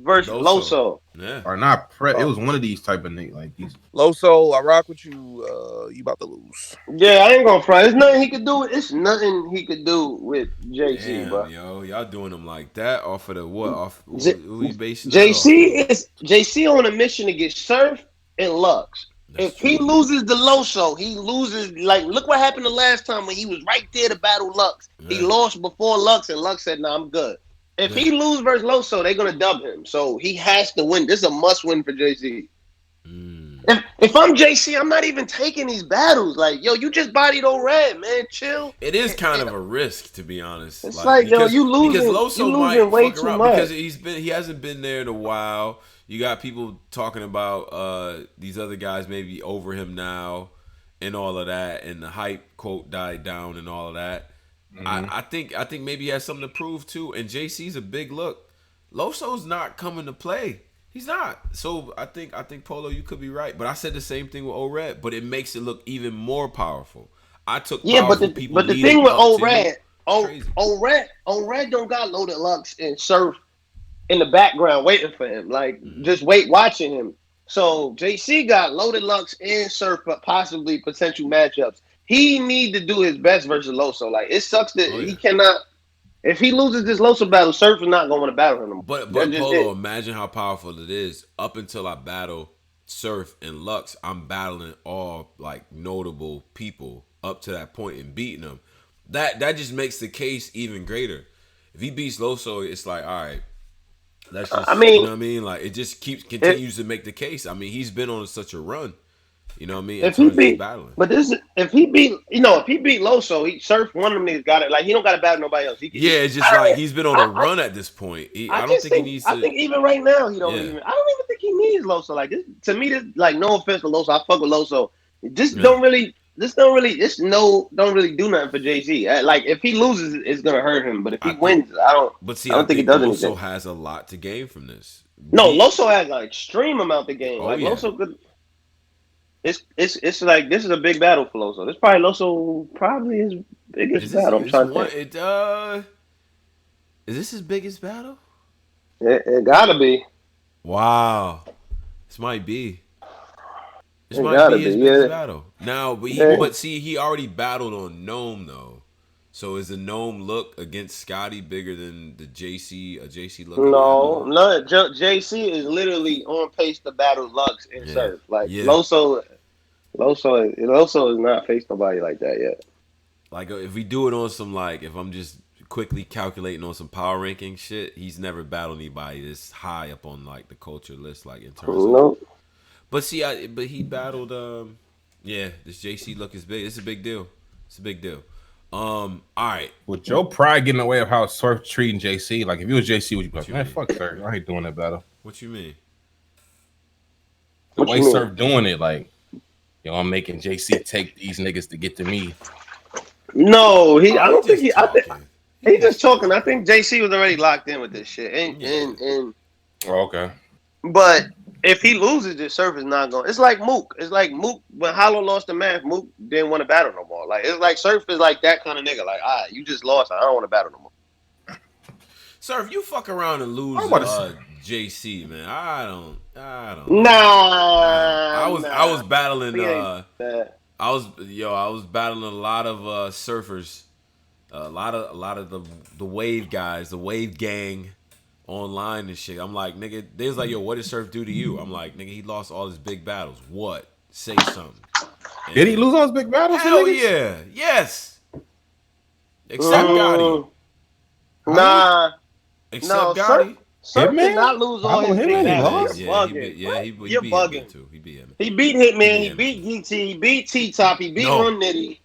Versus Loso. Yeah. Or not Prep. It was one of these type of niggas. Like these. Loso, I rock with you. You about to lose. Yeah, I ain't gonna front. There's nothing he could do. It's nothing he could do with JC, Damn, bro. yo, y'all doing him like that off of the what? Off who he basing JC on a mission to get Surf and Lux. If he loses the Loso, he loses. Like, look what happened the last time when he was right there to battle Lux. He lost before Lux, and Lux said, "Nah, I'm good." If he lose versus Loso, they're gonna dub him. So he has to win. This is a must win for JC. If I'm JC, I'm not even taking these battles. Like, yo, you just bodied Red, man. Chill. It is kind of a risk, to be honest. It's like yo, you losing. Because Loso you might losing way fuck too around much. because he hasn't been there in a while. You got people talking about these other guys maybe over him now, and all of that, and the hype quote died down and all of that. I think maybe he has something to prove too. And JC's a big look. Loso's not coming to play. He's not. So I think Polo, you could be right. But I said the same thing with O-Red, but it makes it look even more powerful. I took but the thing with O-Red don't got loaded Lux and Surf in the background waiting for him. Like just watching him. So JC got loaded Lux and Surf, but possibly potential matchups. He need to do his best versus Loso. Like it sucks that he cannot. If he loses this Loso battle, Surf is not going to want to battle him. But Polo, imagine how powerful it is. Up until I battle Surf and Lux, I'm battling all like notable people up to that point and beating them. That just makes the case even greater. If he beats Loso, it's like, all right, that's just, you know what I mean? Like it just continues to make the case. I mean, he's been on such a run. You know what I mean? If he beat Loso, Surf one of them niggas got it. Like he don't got to battle nobody else. It's just like he's been on a run at this point. I don't think he needs to. I think even right now he don't even. I don't even think he needs Loso. Like this to me, this like no offense to Loso, I fuck with Loso. Don't really do nothing for JC. Like if he loses, it's gonna hurt him. But if he wins, I don't think he does anything. Loso has a lot to gain from this. No, Loso has an extreme amount to gain. Loso could. It's like this is a big battle for Loso. This probably his biggest battle. I'm trying to think. Is this his biggest battle? It gotta be. Wow, this might be. This might be his biggest battle. Now, but see, he already battled on Gnome though. So is the Gnome look against Scotty bigger than the JC look? No. JC is literally on pace to battle Lux and Surf. Like Loso is not faced nobody like that yet. Like if we do it on some if I'm just quickly calculating on some power ranking shit, he's never battled anybody this high up on the culture list in terms of. But see, but he battled. This JC look is big. It's a big deal. All right. With Joe Pride getting away of how Surf treating JC, like if you was JC, would you be like, man, fuck Surf, I ain't doing that battle. What you mean? The way Surf doing it, like, yo, I'm making JC take these niggas to get to me. No, I don't think he's just talking. I think JC was already locked in with this shit. And okay. But if he loses, this Surf is not going. It's like Mook. It's like Mook when Hollow lost the match. Mook didn't want to battle no more. Like it's like Surf is like that kind of nigga. Like, all right, you just lost. I don't want to battle no more. Surf, you fuck around and lose JC, man. I don't. Nah. I was battling. I was battling a lot of surfers, a lot of the wave guys, the wave gang. Online and shit. I'm like, nigga, they was like, yo, what did Surf do to you? I'm like, nigga, he lost all his big battles. What? Say something. Did he lose on his big battles? Hell yeah. Yes. Except Gotti. Nah, Except no, Gotti. Sir did Hitman? not lose all his Hitman, big he battles. lost? You're Yeah, bugging. he You're beat bugging. Hitman too. He beat him. He beat Hitman. He Him beat too. GT. He beat T-Top. He beat No. Rum Nitty.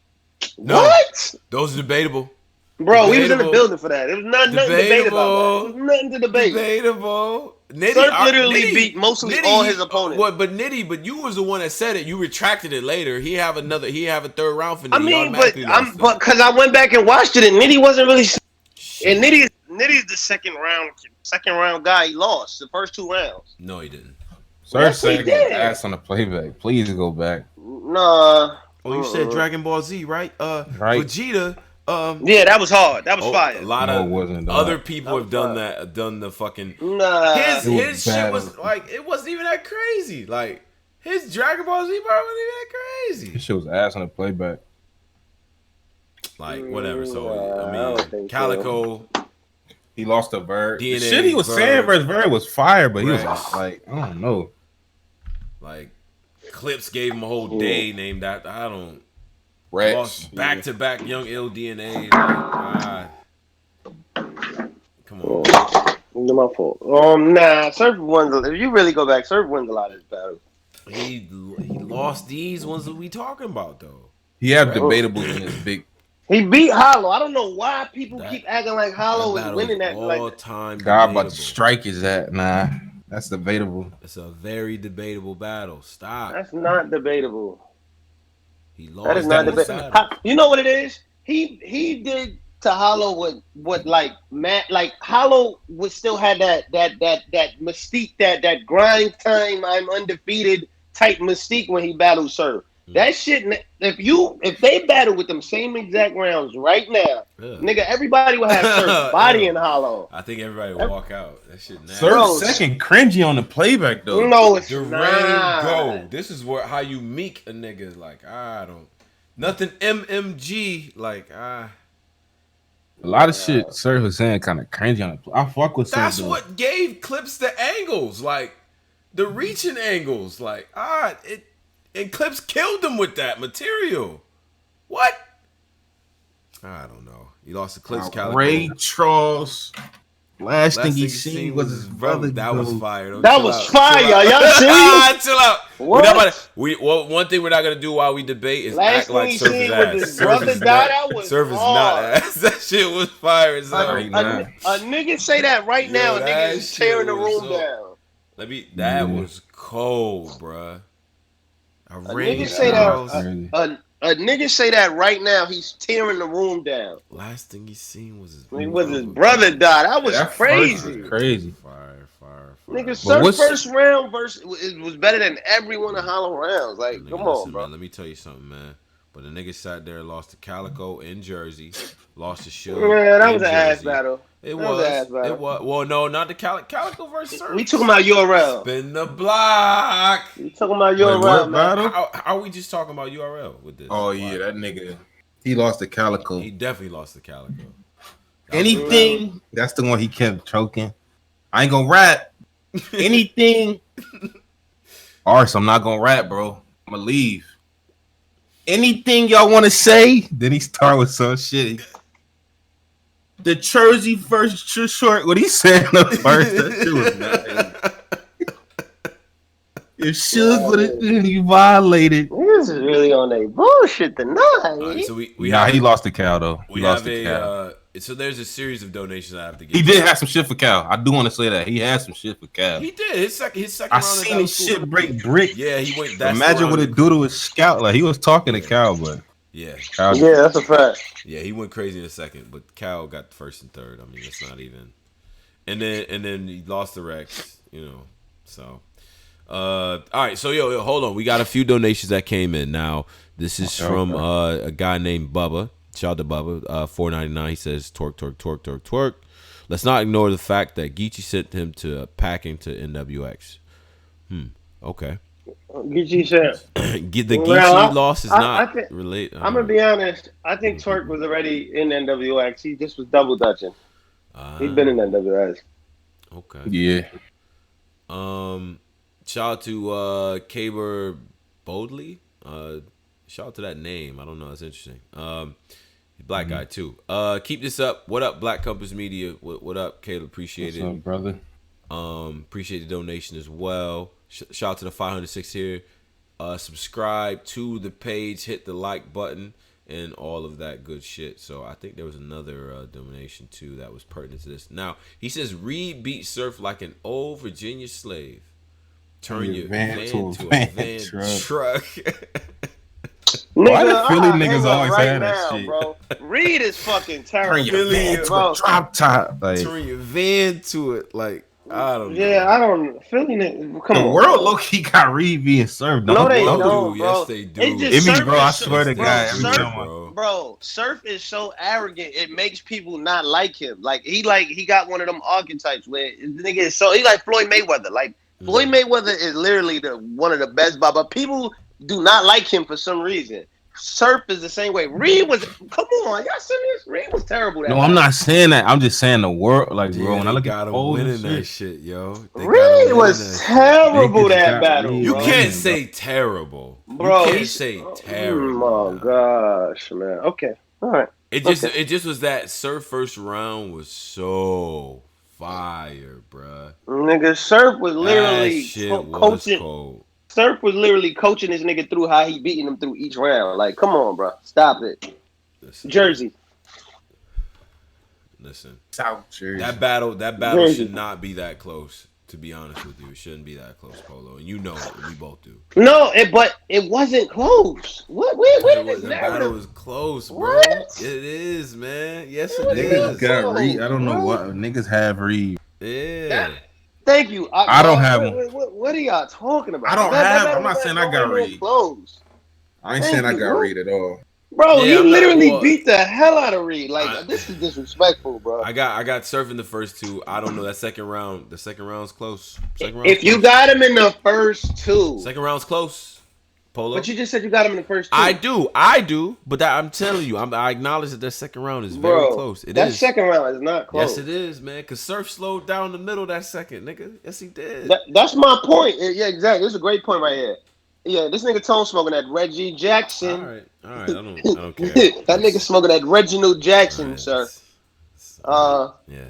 No. What? Those are debatable. Bro, we was in the Debatable. building for that. There was nothing to debate about that. There was nothing to debate. Debatable. Nitty, Sir literally beat mostly all his opponents. But you was the one that said it. You retracted it later. He have a third round for Nitty. I mean, but because I went back and watched it, and Nitty wasn't really. And Nitty's the second round guy. He lost the first 2 rounds. No, he didn't. Sir Yes, he said did. ass on the playback. Please go back. Nah. Oh, you said Dragon Ball Z, right? Right. Vegeta. Yeah, that was hard. That was fire. A lot No, of it wasn't, dog. other people That have was done fire. that. Done the fucking. Nah. His It was shit bad. was like it wasn't even that crazy. Like his Dragon Ball Z part wasn't even that crazy. This shit was ass on the playback. Like whatever. So Nah, I I don't mean, think Calico. He lost to Bird. The DNA, shit he was Bird. saying versus Bird was fire, but he was Rex. like, I don't know. Like Clips gave him a whole day named after. I don't. Rex. Lost back to back Young Ill DNA. Like, come on. My fault. Nah. Surf wins. If you really go back, Surf wins a lot of his battles. He lost these ones that we talking about though. He had debatable in his big. He beat Hollow. I don't know why people That- keep acting like Hollow is winning that. all Like, time. God, but strike is that? Nah, that's debatable. It's a very debatable battle. Stop. that's not debatable. He lost. That is not that debatable. battle. You know what it is? He did to Hollow what like Matt, like Hollow would still had that mystique, that grind time, I'm undefeated type mystique when he battled Surf. That shit, if they battle with them same exact rounds right now, nigga, everybody will have Surf body in Hollow. I think everybody will walk out. That shit nasty. Surf second cringy on the playback though. No, it's The rain not. go. This is how you meek a nigga. Like I don't nothing MMG. Like A lot of shit Surf was saying kind of cringy on the. I fuck with Surf. that's though. what gave Clips the angles. Like the reaching angles. Like it. And Clips killed him with that material. What? I don't know. He lost to Clips. Calico. Ray Charles. Last thing he seen seen was his brother. That was fire. Don't That chill was out. fire. Chill out. Y'all serious? Chill out. What? One thing we're not gonna do while we debate is Last act thing like he Surf seen is was ass. his Surf brother is die. not- That was Surf is not hard. ass. That shit was fire as hell. Right now. A nigga say that right Yo, now, that nigga is shit tearing the was room so- down. That was cold, bruh. A nigga say that right now, he's tearing the room down. Last thing he seen was his brother died. That was That crazy. first was crazy. Fire. Nigga, Surf's first round was better than every one of Hollow rounds. Like, Nigga, come on, listen, bro. man, let me tell you something, man. But the nigga sat there, lost to Calico in Jersey, lost to Suge. Yeah, that in was an ass Jersey. battle. It That was an ass was. battle. It was. Well, no, not the Calico versus Surf. We talking about URL. Spin the block. We talking about Wait, URL, what man. battle? How are we just talking about URL with this? Oh yeah, that nigga. He lost to Calico. He definitely lost to Calico. Anything. That's the one he kept choking. I ain't gonna rap. Anything. Arse, I'm not gonna rap, bro. I'm gonna leave. Anything y'all want to say? Then he start with some shit. The Jersey first short. What he said in the first, that shit was nice. If Suge would have you violated. Niggas is really on that bullshit tonight. All right, so we Nah, have, he lost to Cal though. we He lost have to Cal. so there's a series of donations I have to get. He did have some shit for Cal. I do want to say that he had some shit for Cal. He did his second I round. seen his shit break brick. Yeah, he went. That's Imagine the what round. it do to his scout. Like he was talking to Cal, but Yeah, Cal, Yeah, that's a fact. yeah, he went crazy in a second, but Cal got the first and third. I mean, it's not even. And then he lost the Rex. You know, so. All right, so yo, hold on. We got a few donations that came in. Now, this is from a guy named Bubba. Shout out to Bubba. $4.99. He says, twerk. Let's not ignore the fact that Geechee sent him to packing to NWX. Okay. Geechee said. The Geechee Well, loss is I not think- related. I'm gonna be honest. I think Twerk was already in NWX. He just was double dutching. He'd been in NWX. Okay. yeah. Shout out to Caber Boldly. Shout out to that name. I don't know. It's interesting. Black guy too. Keep this up. What up, Black Compass Media? What up, Caleb? Appreciate it. What's up, brother? Appreciate the donation as well. Shout out to the 506 here. Subscribe to the page, hit the like button, and all of that good shit. So I think there was another donation too that was pertinent to this. Now he says, Reed beat Surf like an old Virginia slave. Turn your van to a van truck. Why the Philly I niggas hang up always right have that now, shit? bro. Reed is fucking terrible. Turn your van to a drop top. Like, Turn your van to it. Like, I don't know. Yeah, I don't. Philly niggas. Come the on. world low key got Reed being served. No, they They don't, do. bro. Yes, they do. It's just It be, Surf bro, I is swear to bro, God, every Surf, time bro, Surf is so arrogant. It makes people not like him. Like he got one of them archetypes where the nigga is so he like Floyd Mayweather. Like Floyd Mayweather is literally one of the best, but people do not like him for some reason. Surf is the same way. Reed was, come on, y'all serious? Reed was terrible. No, I'm not saying that. I'm just saying the world, like, bro. When I look at him old winning shit, that shit, yo. Reed was terrible that battle. You bro. can't say terrible, bro. You can't say terrible. Oh my gosh, man. Okay, all right. It just was that Surf first round was so fire, bruh. Nigga, Surf was literally that shit was coaching. cold. Surf was literally coaching this nigga through how he beating him through each round. Like, come on, bro, stop it. Jersey. Listen, South Jersey. that battle Jersey. should not be that close. To be honest with you, it shouldn't be that close, Polo, and you know it. We both do. No, but it wasn't close. What? Where The battle was close, bro. What? It is, man. Yes, it Niggas is. got Reed. I don't know what niggas have Reed. Yeah. Thank you. I don't have one. What are y'all talking about? I don't have. I'm not saying I got Reed. Close. I ain't Thank saying I you, got bro. Reed at all. Bro, Yeah, he I'm not- literally well, beat the hell out of Reed. Like, this is disrespectful, bro. I got Surf in the first two. I don't know that second round. The second round's close. If you got him in the first two, Second round's close. Polo. but you just said you got him in the first two. I do. But I'm telling you, I acknowledge that second round is very Bro, close. It that is. second round is not close. Yes, it is, man. Cause Surf slowed down the middle that second, nigga. Yes, he did. That's my point. Yeah, exactly. This is a great point right here. Yeah, this nigga Tone smoking that Reggie Jackson. All right. I don't care. That nigga smoking that Reginald Jackson, All right. sir. Yeah.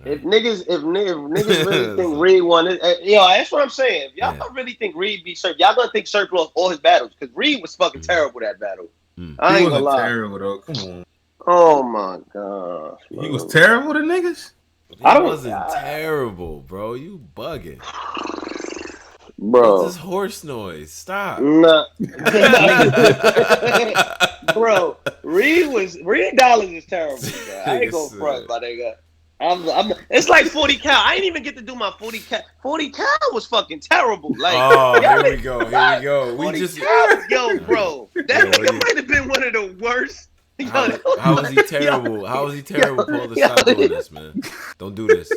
If niggas really think Reed won it, that's what I'm saying. If y'all really think Reed beat Surf, y'all gonna think Surf lost all his battles because Reed was fucking terrible that battle. I ain't gonna lie. Terrible though. Come on. Oh my gosh, He was terrible to niggas. He wasn't terrible, bro. You bugging. Bro. What's this horse noise? Stop. Nah. Bro, Reed Dollars is terrible, bro. I ain't gonna front, my nigga. It's like 40 cal. I ain't even get to do my 40 cal. 40 cal was fucking terrible. Like, here we go. We just yo, bro. That nigga might have been one of the worst. How was he terrible? How was he terrible? Pull the stop doing this, man. Don't do this.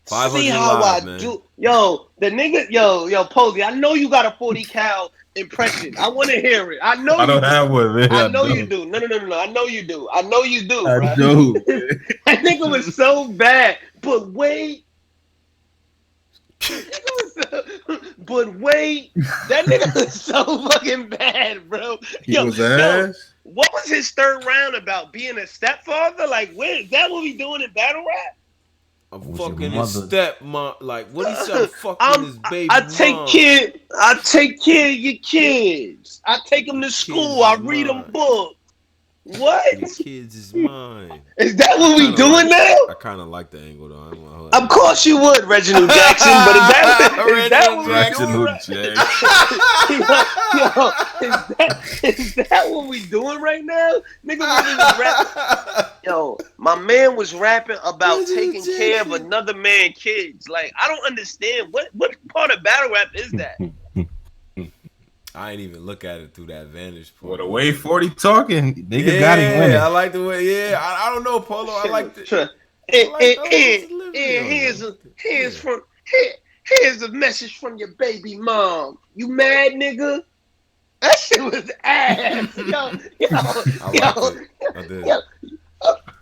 500 See how live, I man. do, yo. The nigga, yo, Posey. I know you got a 40 cal impression. I want to hear it. I know. I don't have one, man. I know you do. No. I know you do. I know you do. I bro. do. That nigga was so bad. But wait. But wait. That nigga was so fucking bad, bro. He was ass. What was his third round about? Being a stepfather? Like, where is that what we doing in battle rap? I'm fucking his stepmom. Like, what he said? Fucking his baby I mom. take care of your kids. I take them to school. I read them books. What? Your kids is mine. Is that what we doing now? I kind of like the angle though. Of course you would, Reginald Jackson. But is that what we doing? Is that what we doing right now? Nigga was rapping. Yo, my man was rapping about taking care of another man's kids. Like, I don't understand what part of battle rap is that? I ain't even look at it through that vantage point. Well, the way 40 talking, nigga got him winning. I like the way. Yeah, I don't know, Polo. I like the. Here's a message from your baby mom. You mad, nigga? That shit was ass.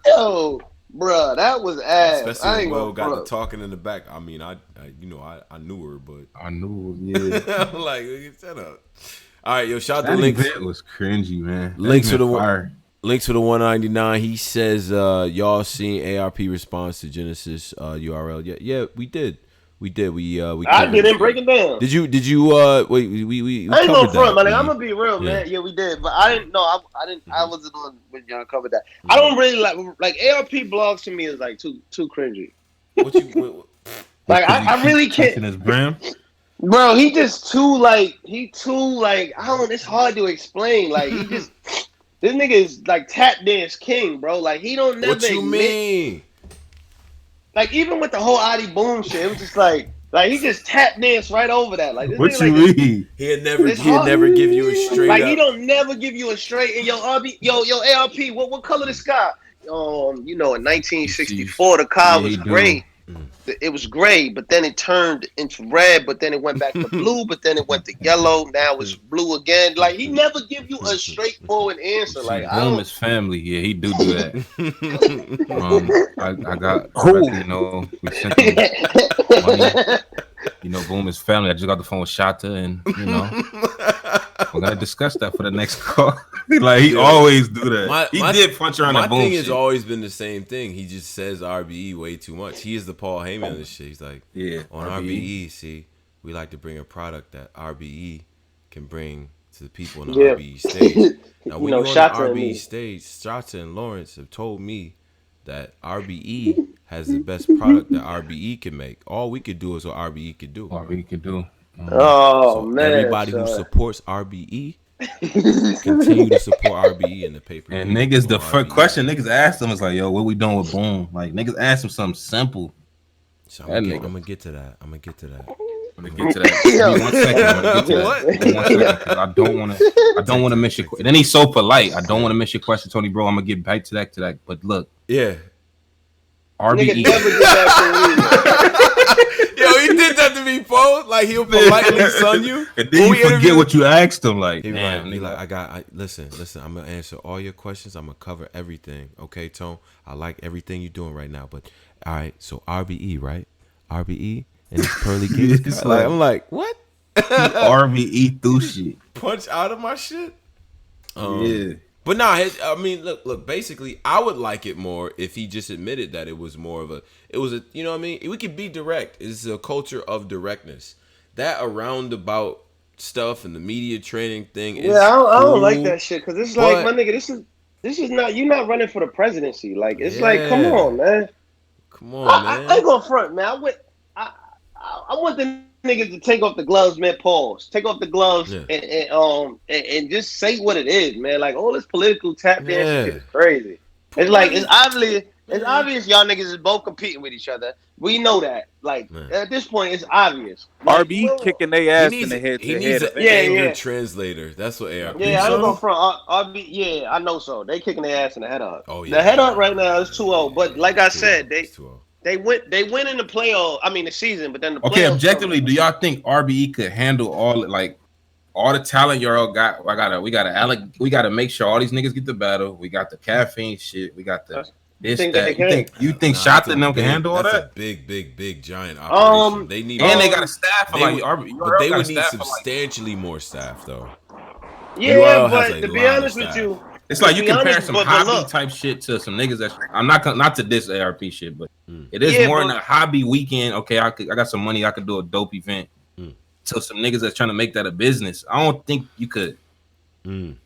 Yo, bruh, that was ass. Especially when Will got the talking in the back. I mean, I knew her, but I knew, yeah. I'm like, shut up. All right, yo, shout out That to Links. event was cringy, man. That Links for event the fire. Links for the 199. He says, y'all seen ARP response to Genesis URL? Yeah, we did. We I covered didn't it. break it down. Did you wait, we I ain't covered gonna front, that. man. I'm gonna be real, Yeah. man. Yeah, we did, but I didn't know. I didn't. I wasn't on when y'all covered that. I don't really like ARP blogs. To me is like too cringy. Like I really can't. Touching his brim. Bro, he just too like I don't. It's hard to explain. Like he just this nigga is like tap dance king, bro. Like he don't never. What you mean? Like even with the whole Adi Boom shit, it was just like he just tap dance right over that. Like this What nigga, you like, mean? He'd never give you a straight like up. he don't never give you a straight. And yo ARP, what color the sky? In 1964 the car was gray. It was gray, but then it turned into red, but then it went back to blue, but then it went to yellow. Now it's blue again. Like he never give you a straightforward answer. Like I Boom don't. is family. Yeah, he do that. I got we sent him money. Boom is family. I just got the phone with Shata, and we're gonna discuss that for the next call. Like he always do that. He did punch around that Boom. My thing shit. has always been the same thing. He just says RBE way too much. He is the Paul Heyman of this shit. He's like, on RBE, see, we like to bring a product that RBE can bring to the people on the RBE stage. Now, when you're on the RBE stage, Shata and Lawrence have told me that RBE has the best product that RBE can make. All we could do is what RBE could do. RBE could do. So man, everybody who supports RBE continue to support RBE in the paper. And niggas, the first question niggas asked them is like, "Yo, what we doing with Boom?" Like niggas asked him something simple. So I'm gonna get to that. I'm gonna get to that. Give me 1 second. I'm gonna get to that. 1 second, because I don't want to miss your question. Then he's so polite. I don't want to miss your question, Tony, bro. I'm gonna get back to that. But look, RBE. Yo, he did that to me, Paul. Like he'll politely son you, and then you forget what you asked him. Like, damn, listen. I'm gonna answer all your questions. I'm gonna cover everything. Okay, Tone. I like everything you're doing right now. But all right, so RBE, right? RBE and it's Pearly Gates. Like, I'm like, what? RBE through shit. Punch out of my shit. Yeah. But nah, I mean, look. Basically, I would like it more if he just admitted that it was more of you know what I mean? We could be direct. It's a culture of directness. That around about stuff and the media training thing. Is I don't cool, like that shit because it's like, my nigga, this is not, you're not running for the presidency. Like it's like, come on, man. Come on, man. I ain't gonna front, man. I want the niggas to take off the gloves, man. Pause. Take off the gloves and just say what it is, man. Like all this political tap dance shit is crazy. It's like it's obvious y'all niggas is both competing with each other. We know that. Like at this point, it's obvious. Like, RBE kicking their ass in the head. He needs an anger translator. That's what ARP. Yeah, I don't go front. RBE. Yeah, I know so. They kicking their ass in the head up. Oh yeah. The head up right now is 2-0. But like I said, they went in the playoff. I mean the season, but then the okay. Objectively, do y'all think RBE could handle all the talent y'all got? We gotta make sure all these niggas get the battle. We got the caffeine shit. We got the this that. You think Shot and them can handle all that? That's a big giant operation. They need and they got a staff. But they would need substantially more staff though. Yeah, but to be honest with you. It's like you compare some hobby type shit to some niggas that I'm not to diss ARP shit, but it is more than a hobby weekend. Okay, I got some money, I could do a dope event. To some niggas that's trying to make that a business, I don't think you could. When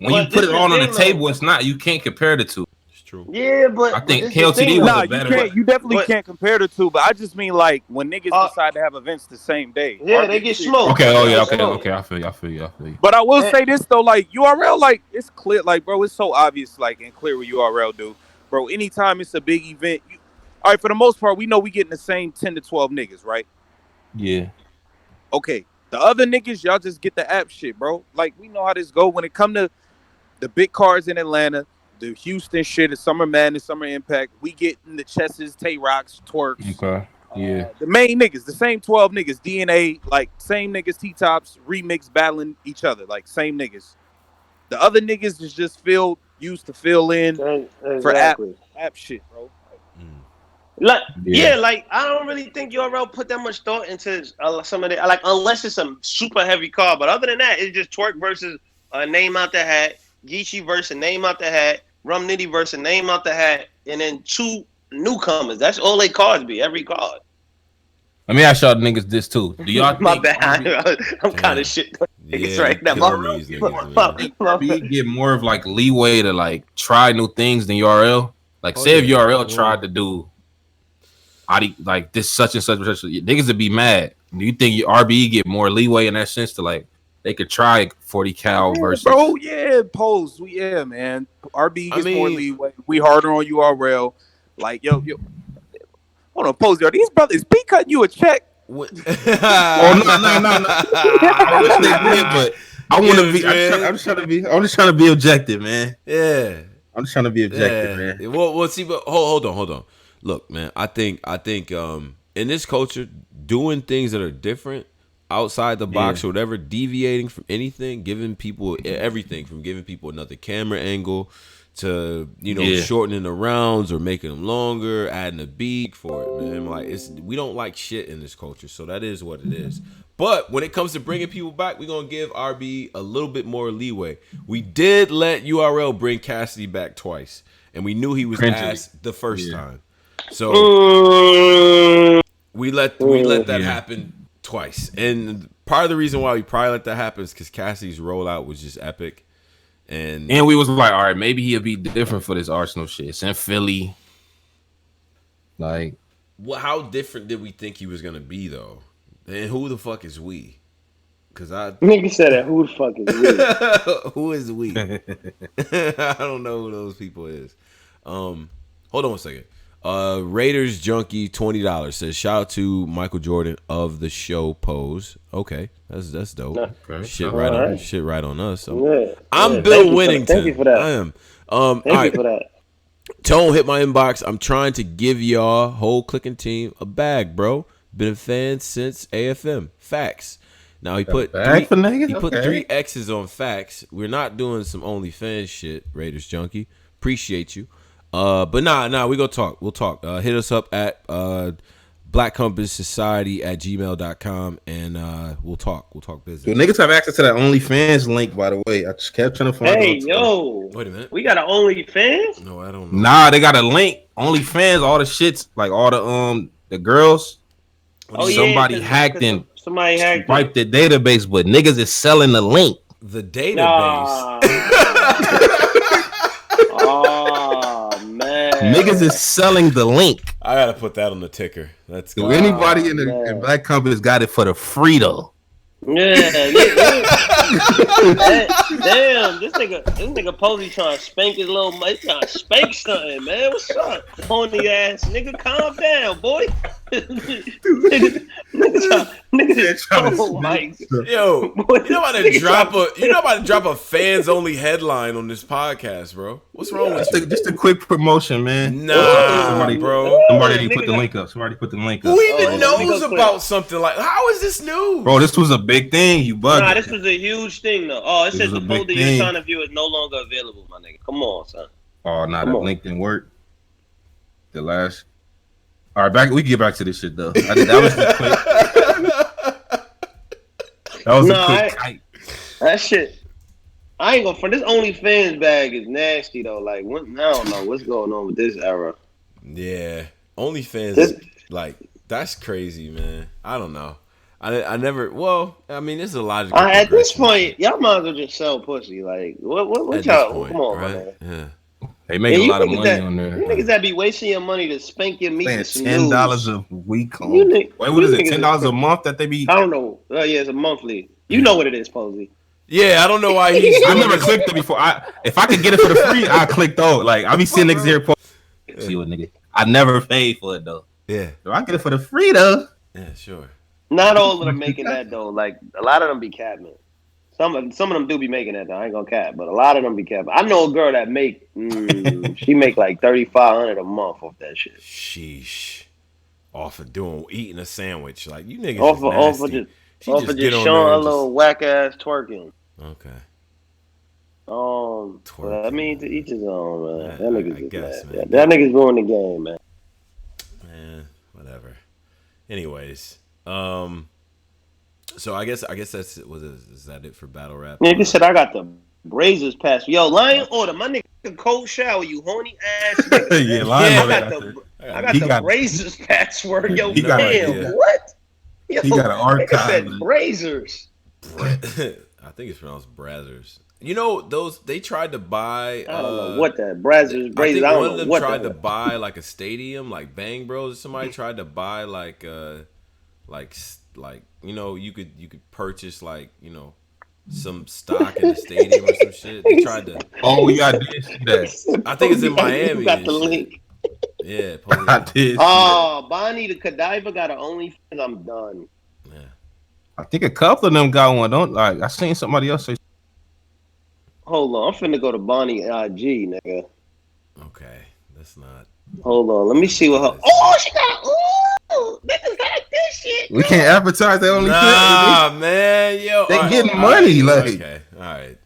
you put it all on the table, it's not. You can't compare the two. It's true. Yeah, but I think KLTD was a better. You definitely can't compare the two. But I just mean like when niggas decide to have events the same day. Yeah, they get smoked. Okay. Oh yeah. Okay. I feel you. But I will say this though, like URL, like it's clear, like bro, it's so obvious, like and clear what URL do, bro. Anytime it's a big event, all right. For the most part, we know we getting the same 10 to 12 niggas, right? Yeah. Okay. The other niggas, y'all just get the app shit, bro. Like we know how this go when it come to the big cards in Atlanta. The Houston shit, the Summer Madness, Summer Impact. We get in the Chesses, Tay Rocks, Twerks. Okay. Yeah. The main niggas, the same 12 niggas, DNA, like same niggas, T-Tops, remix battling each other, like same niggas. The other niggas is just used to fill in for app shit, bro. Like, yeah, like I don't really think URL put that much thought into some of the like unless it's a super heavy card. But other than that, it's just Twerk versus a name out the hat, Geechee versus a name out the hat, Rum Nitty versus a name out the hat, and then 2 newcomers. That's all they cards be. Every card. Let me ask y'all niggas this too. Do y'all My think bad. I'm kind of shit. Niggas right now. killing these niggas, man. RBE get more of like leeway to like try new things than URL? Like, say if URL tried to do like this such and such, niggas would be mad. Do you think RBE get more leeway in that sense to like they could try 40 cal versus? Bro, yeah, pose. Yeah, man. RBE gets more leeway. We harder on URL. Like, yo. Hold on, pose. Are these brothers be cutting you a check? Oh no. I wish they did, but I want to be. I'm just trying to be objective, man. Yeah. I'm just trying to be objective, man. Well, see, but hold on. Look, man, I think in this culture, doing things that are different, outside the box or whatever, deviating from anything, giving people everything from giving people another camera angle to shortening the rounds or making them longer, adding a beat for it, man. Like we don't like shit in this culture, so that is what it is. But when it comes to bringing people back, we're gonna give RB a little bit more leeway. We did let URL bring Cassidy back twice, and we knew he was ass the first time. So we let that happen twice. And part of the reason why we probably let that happen is because Cassidy's rollout was just epic. And we was like, all right, maybe he'll be different for this Arsenal shit. It's in Philly. Like, how different did we think he was gonna be though? And who the fuck is we? Because nigga said that. Who the fuck is we? Who is we? I don't know who those people is. Hold on one second. Raiders Junkie $20 says shout out to Michael Jordan of the show Pose. Okay, that's dope. Okay. Shit right on us. So. I'm Bill Winnington. Thank you for that. I am. Thank you for that. Tone hit my inbox. I'm trying to give y'all whole clicking team a bag, bro. Been a fan since AFM. Facts. Now he put three X's on facts. We're not doing some OnlyFans shit, Raiders Junkie. Appreciate you. But nah, we gonna talk. We'll talk. Hit us up at blackcompassociety@gmail.com and we'll talk. We'll talk business. Do niggas have access to that OnlyFans link, by the way? I just kept trying to find Hey, yo. Wait a minute. We got an OnlyFans? No, I don't know. Nah, they got a link. OnlyFans, all the shits, like all the girls. Somebody hacked and wiped the database, but niggas is selling the link. The database. Oh man. Niggas is selling the link. I gotta put that on the ticker. That's good. Anybody in Black Companies got it for the free though. Yeah. Damn, this nigga Posey trying to spank his little mate. Trying to spank something, man. What's up? Pony ass nigga, calm down, boy. nigga, oh my God. Yo, boy, you know about to drop a fans only headline on this podcast, bro. What's wrong with you? Just a quick promotion, man. Bro. Somebody didn't put the link up. Who even knows about something like? How is this new? Bro, this was a big thing. You bugged. Nah, this was a huge thing though. Oh, it says the folder you're trying to view is no longer available, my nigga. Come on, son. Oh, nah, that link didn't work. The last. All right, we can get back to this shit though. That was the quick. That was a quick kite. That shit. I ain't gonna front. This OnlyFans bag is nasty though. Like, I don't know what's going on with this era. Yeah, OnlyFans, like that's crazy, man. I don't know. I never. Well, I mean, this is a logical. At this point, y'all might as well just sell pussy. Like, what y'all? Point, come on, right? man. Yeah. They make a lot of money on there. You niggas that be wasting your money to spank your meat. $10 a week. Wait, what is it? $10 a month that they be? I don't know. Yeah, it's a monthly. You know what it is, Posey. Yeah, I don't know why he's. I never clicked it before. If I could get it for the free, I clicked though. Like I be seeing niggas here. See what nigga? I never paid for it though. Yeah. So I get it for the free though. Yeah, sure. Not all of them making that though. Like a lot of them be capping. Some of them do be making that though. I ain't gonna cap, but a lot of them be capping. I know a girl that she make like $3,500 a month off that shit. Sheesh. Off of eating a sandwich, like you niggas. Off of just showing a little whack ass twerking. Okay. I mean, to each his own, man. That nigga's man. That nigga's ruining the game, man. Anyways, so I guess that's is that it for battle rap? Nigga said I got the Brazers pass. Yo, Lion Order, my nigga cold shower, you horny ass nigga. Yeah, Man. Lion Yeah, Order I got got the- I got he the got- Brazers password. Yo, he got damn, idea. what? Yo, He got an nigga said archive. Brazers. I think it's pronounced Brazzers. You know those they tried to buy. I don't know what that Brazers. I Brazers. think I one don't of know them what tried to that. buy like a stadium, like Bang Bros. Somebody tried to buy like you know you could purchase like you know some stock in the stadium or some shit. They tried to. Oh, yeah, I did see that. I think it's in Miami You got and the shit. link. Yeah, I did see that. Oh, Bonnie the Godiva got an OnlyFans. I'm done. yeah. I think a couple of them got one. Don't like. I seen somebody else say. Hold on, I'm finna go to Bonnie IG, nigga. Okay, that's not. Hold on, let me see what her. Oh, she got. Ooh, niggas got this shit. We can't advertise that only. Nah, man, yo, They all right, getting all money, right, like- okay, all right.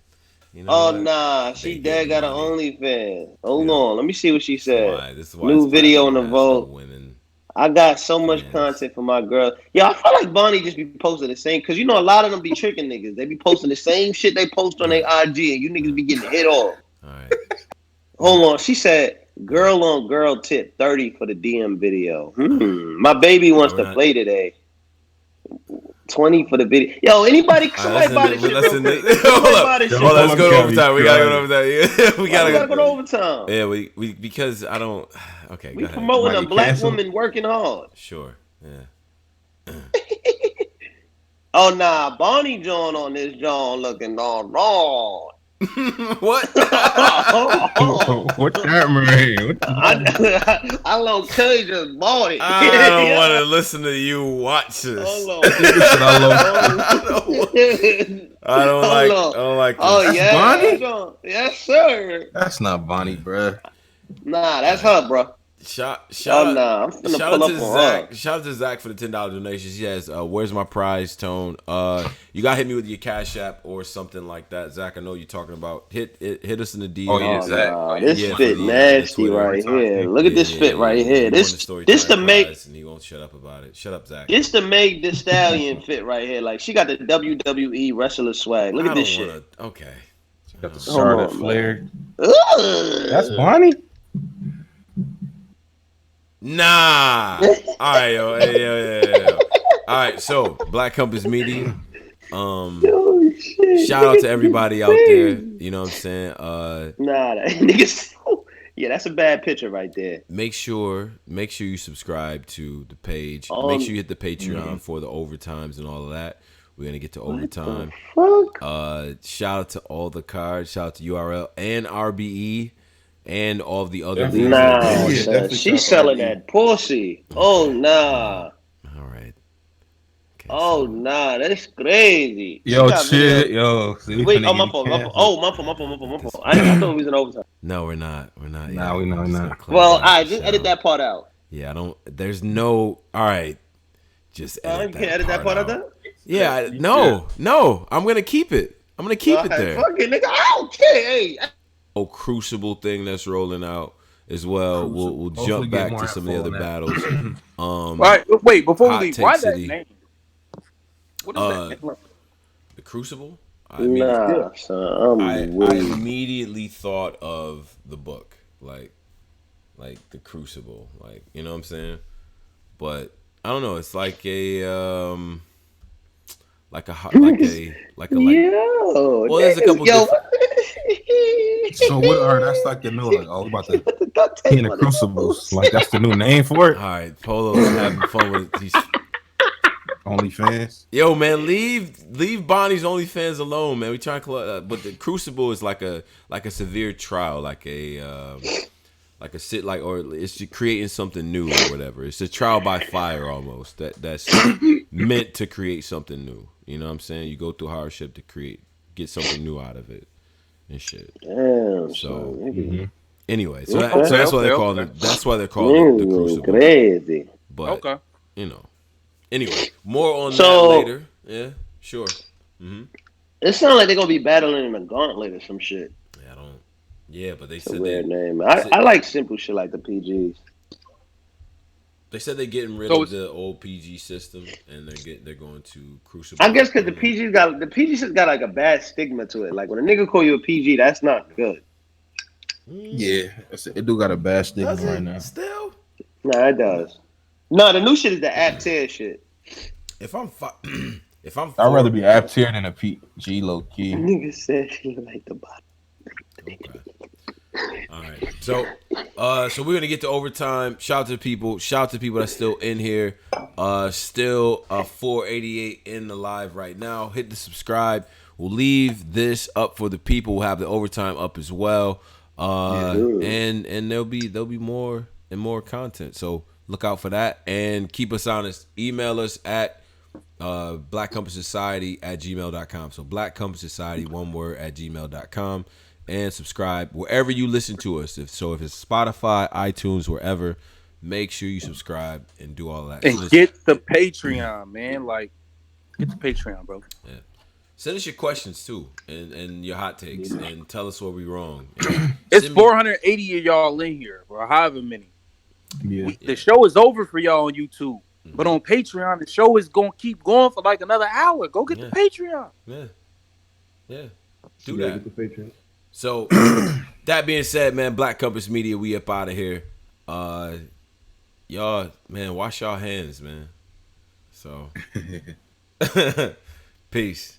You know Oh what? nah, she They dead getting got an money. OnlyFans. Hold Yeah. on, let me see what she said. This is why New this video in the platform has no vote. women. I got so much Yes. content for my girl. Yeah, I feel like Bonnie just be posting the same because you know a lot of them be tricking niggas. They be posting the same shit they post on their IG, and you niggas be getting hit off. All right. Hold on, she said, "Girl on girl tip 30 for the DM video." My baby wants We're to not- play today. 20 for the video. Yo, anybody? All Somebody right, buy this shit real listen, quick. hold Somebody up. buy this shit. Hold on, let's go to Hold on, overtime. We gotta go to overtime. Yeah, we We gotta gotta go to overtime. Yeah, we because I don't. Okay, We go ahead. promoting Might a get black canceled. woman working hard. Sure. Yeah. Oh nah, Bonnie John on this John looking all wrong. What? What that mean? I don't tell you just bought it. I don't want to listen to you watch this. Hold I don't Hold like. on. I don't like. This. Oh That's yeah, Bonnie? John. Yes sir. That's not Bonnie, bruh. Nah, that's her, bro. Shout Oh nah, I'm finna shout pull out up to on Zach. her. Shout out to Zach for the $10 donations. Yes. Where's my prize tone? You gotta hit me with your Cash App or something like that. Zach, I know you're talking about. Hit us in the DM. Oh, yeah, Oh, Zach. nah, this Yeah, fit for the, nasty Twitter. right here. Look at this fit right here. This to make and he won't shut up about it. Shut up, Zach. this to make the stallion fit right here. Like she got the WWE wrestler swag. Look at this shit. Okay. Got the Hold Charlotte on, Flair. Ugh. That's Bonnie. Nah. All right, yo. Hey, yo. All right, so Black Compass Media. Oh, shit. Shout out to everybody out there. You know what I'm saying? Nah, that niggas. Yeah, that's a bad picture right there. Make sure you subscribe to the page. Oh, Make sure you hit the Patreon for the overtimes and all of that. We're gonna get to overtime. Fuck. Shout out to all the cards. Shout out to URL and RBE and all of the other leagues. Nah, Yeah, son. definitely She's shout selling out. that pussy. Oh nah. All right. Okay, Oh so- nah, that's crazy. Yo, She got shit. video- Yo. See, we Wait, finna oh my get fault. canceled. My fault. I thought we was in overtime. No, we're not. We're not. Nah, yet. we know, Just nah. gonna close Well, out I the just show. edit that part out. Yeah, I don't. There's no. All right. Just edit You can't edit that part out. There? Yeah. No. I'm gonna keep it. I'm gonna keep it Alright, there. fuck it, nigga. I don't care. Hey, Oh, Crucible thing that's rolling out as well. We'll Hopefully jump get back more to some of the info other on battles. Right, wait, before we Hot leave, Take why City. that name? What is that name? The Crucible. I mean, nah, son. I I'm weak. immediately thought of the book, like the Crucible, like you know what I'm saying. But I don't know. It's like a Yo, Well, there's a couple yo. So what are that's like the new like oh we about to be in the crucibles like that's the new name for it. All right, Polo's having fun with these. OnlyFans. Yo, man, leave Bonnie's OnlyFans alone, man. We trying to collect, but the Crucible is like a severe trial, or it's creating something new or whatever. It's a trial by fire almost. That's meant to create something new. You know what I'm saying? You go through hardship to get something new out of it and shit. Damn, So son. anyway, so Okay. that's why they're Okay. calling it. That's why they're calling it the Niggas Crucible. crazy. But Okay. you know, anyway, more on So- that later. Yeah, sure. It sounds like they're gonna be battling in a gauntlet or some shit. Yeah, I don't. Yeah, but they It's a said weird they, name. I like simple shit like the PGs. They said they're getting rid So of the old PG system, and they're going to Crucible. I guess because the PG shit's got like a bad stigma to it. Like when a nigga call you a PG, that's not good. Yeah, it do got a bad stigma Does right it now. still? Nah, it does. No, the new shit is the app tier shit. If I'm I'd rather be app tier than a PG low key. Nigga said she like the bottom. Okay. All right. So we're gonna get to overtime. Shout out to people. Shout out to people that's still in here. Still 488 in the live right now. Hit the subscribe. We'll leave this up for the people. We'll have the overtime up as well. And there'll be more and more content. So look out for that and keep us honest. Email us at blackcompassociety@gmail.com. So blackcompassociety, one word, @gmail.com. And subscribe wherever you listen to us. If it's Spotify, iTunes, wherever, make sure you subscribe and do all that. And get the Patreon, man. Like, get the Patreon, bro. Yeah. Send us your questions too, and your hot takes, and tell us where we wrong. It's 480 of y'all in here, bro. However many. Yeah. The show is over for y'all on YouTube, but on Patreon, the show is gonna keep going for like another hour. Go get the Patreon. Yeah. Do that. Get the Patreon. So that being said, man, Black Compass Media, we up out of here. Y'all, man, wash y'all hands, man. So peace.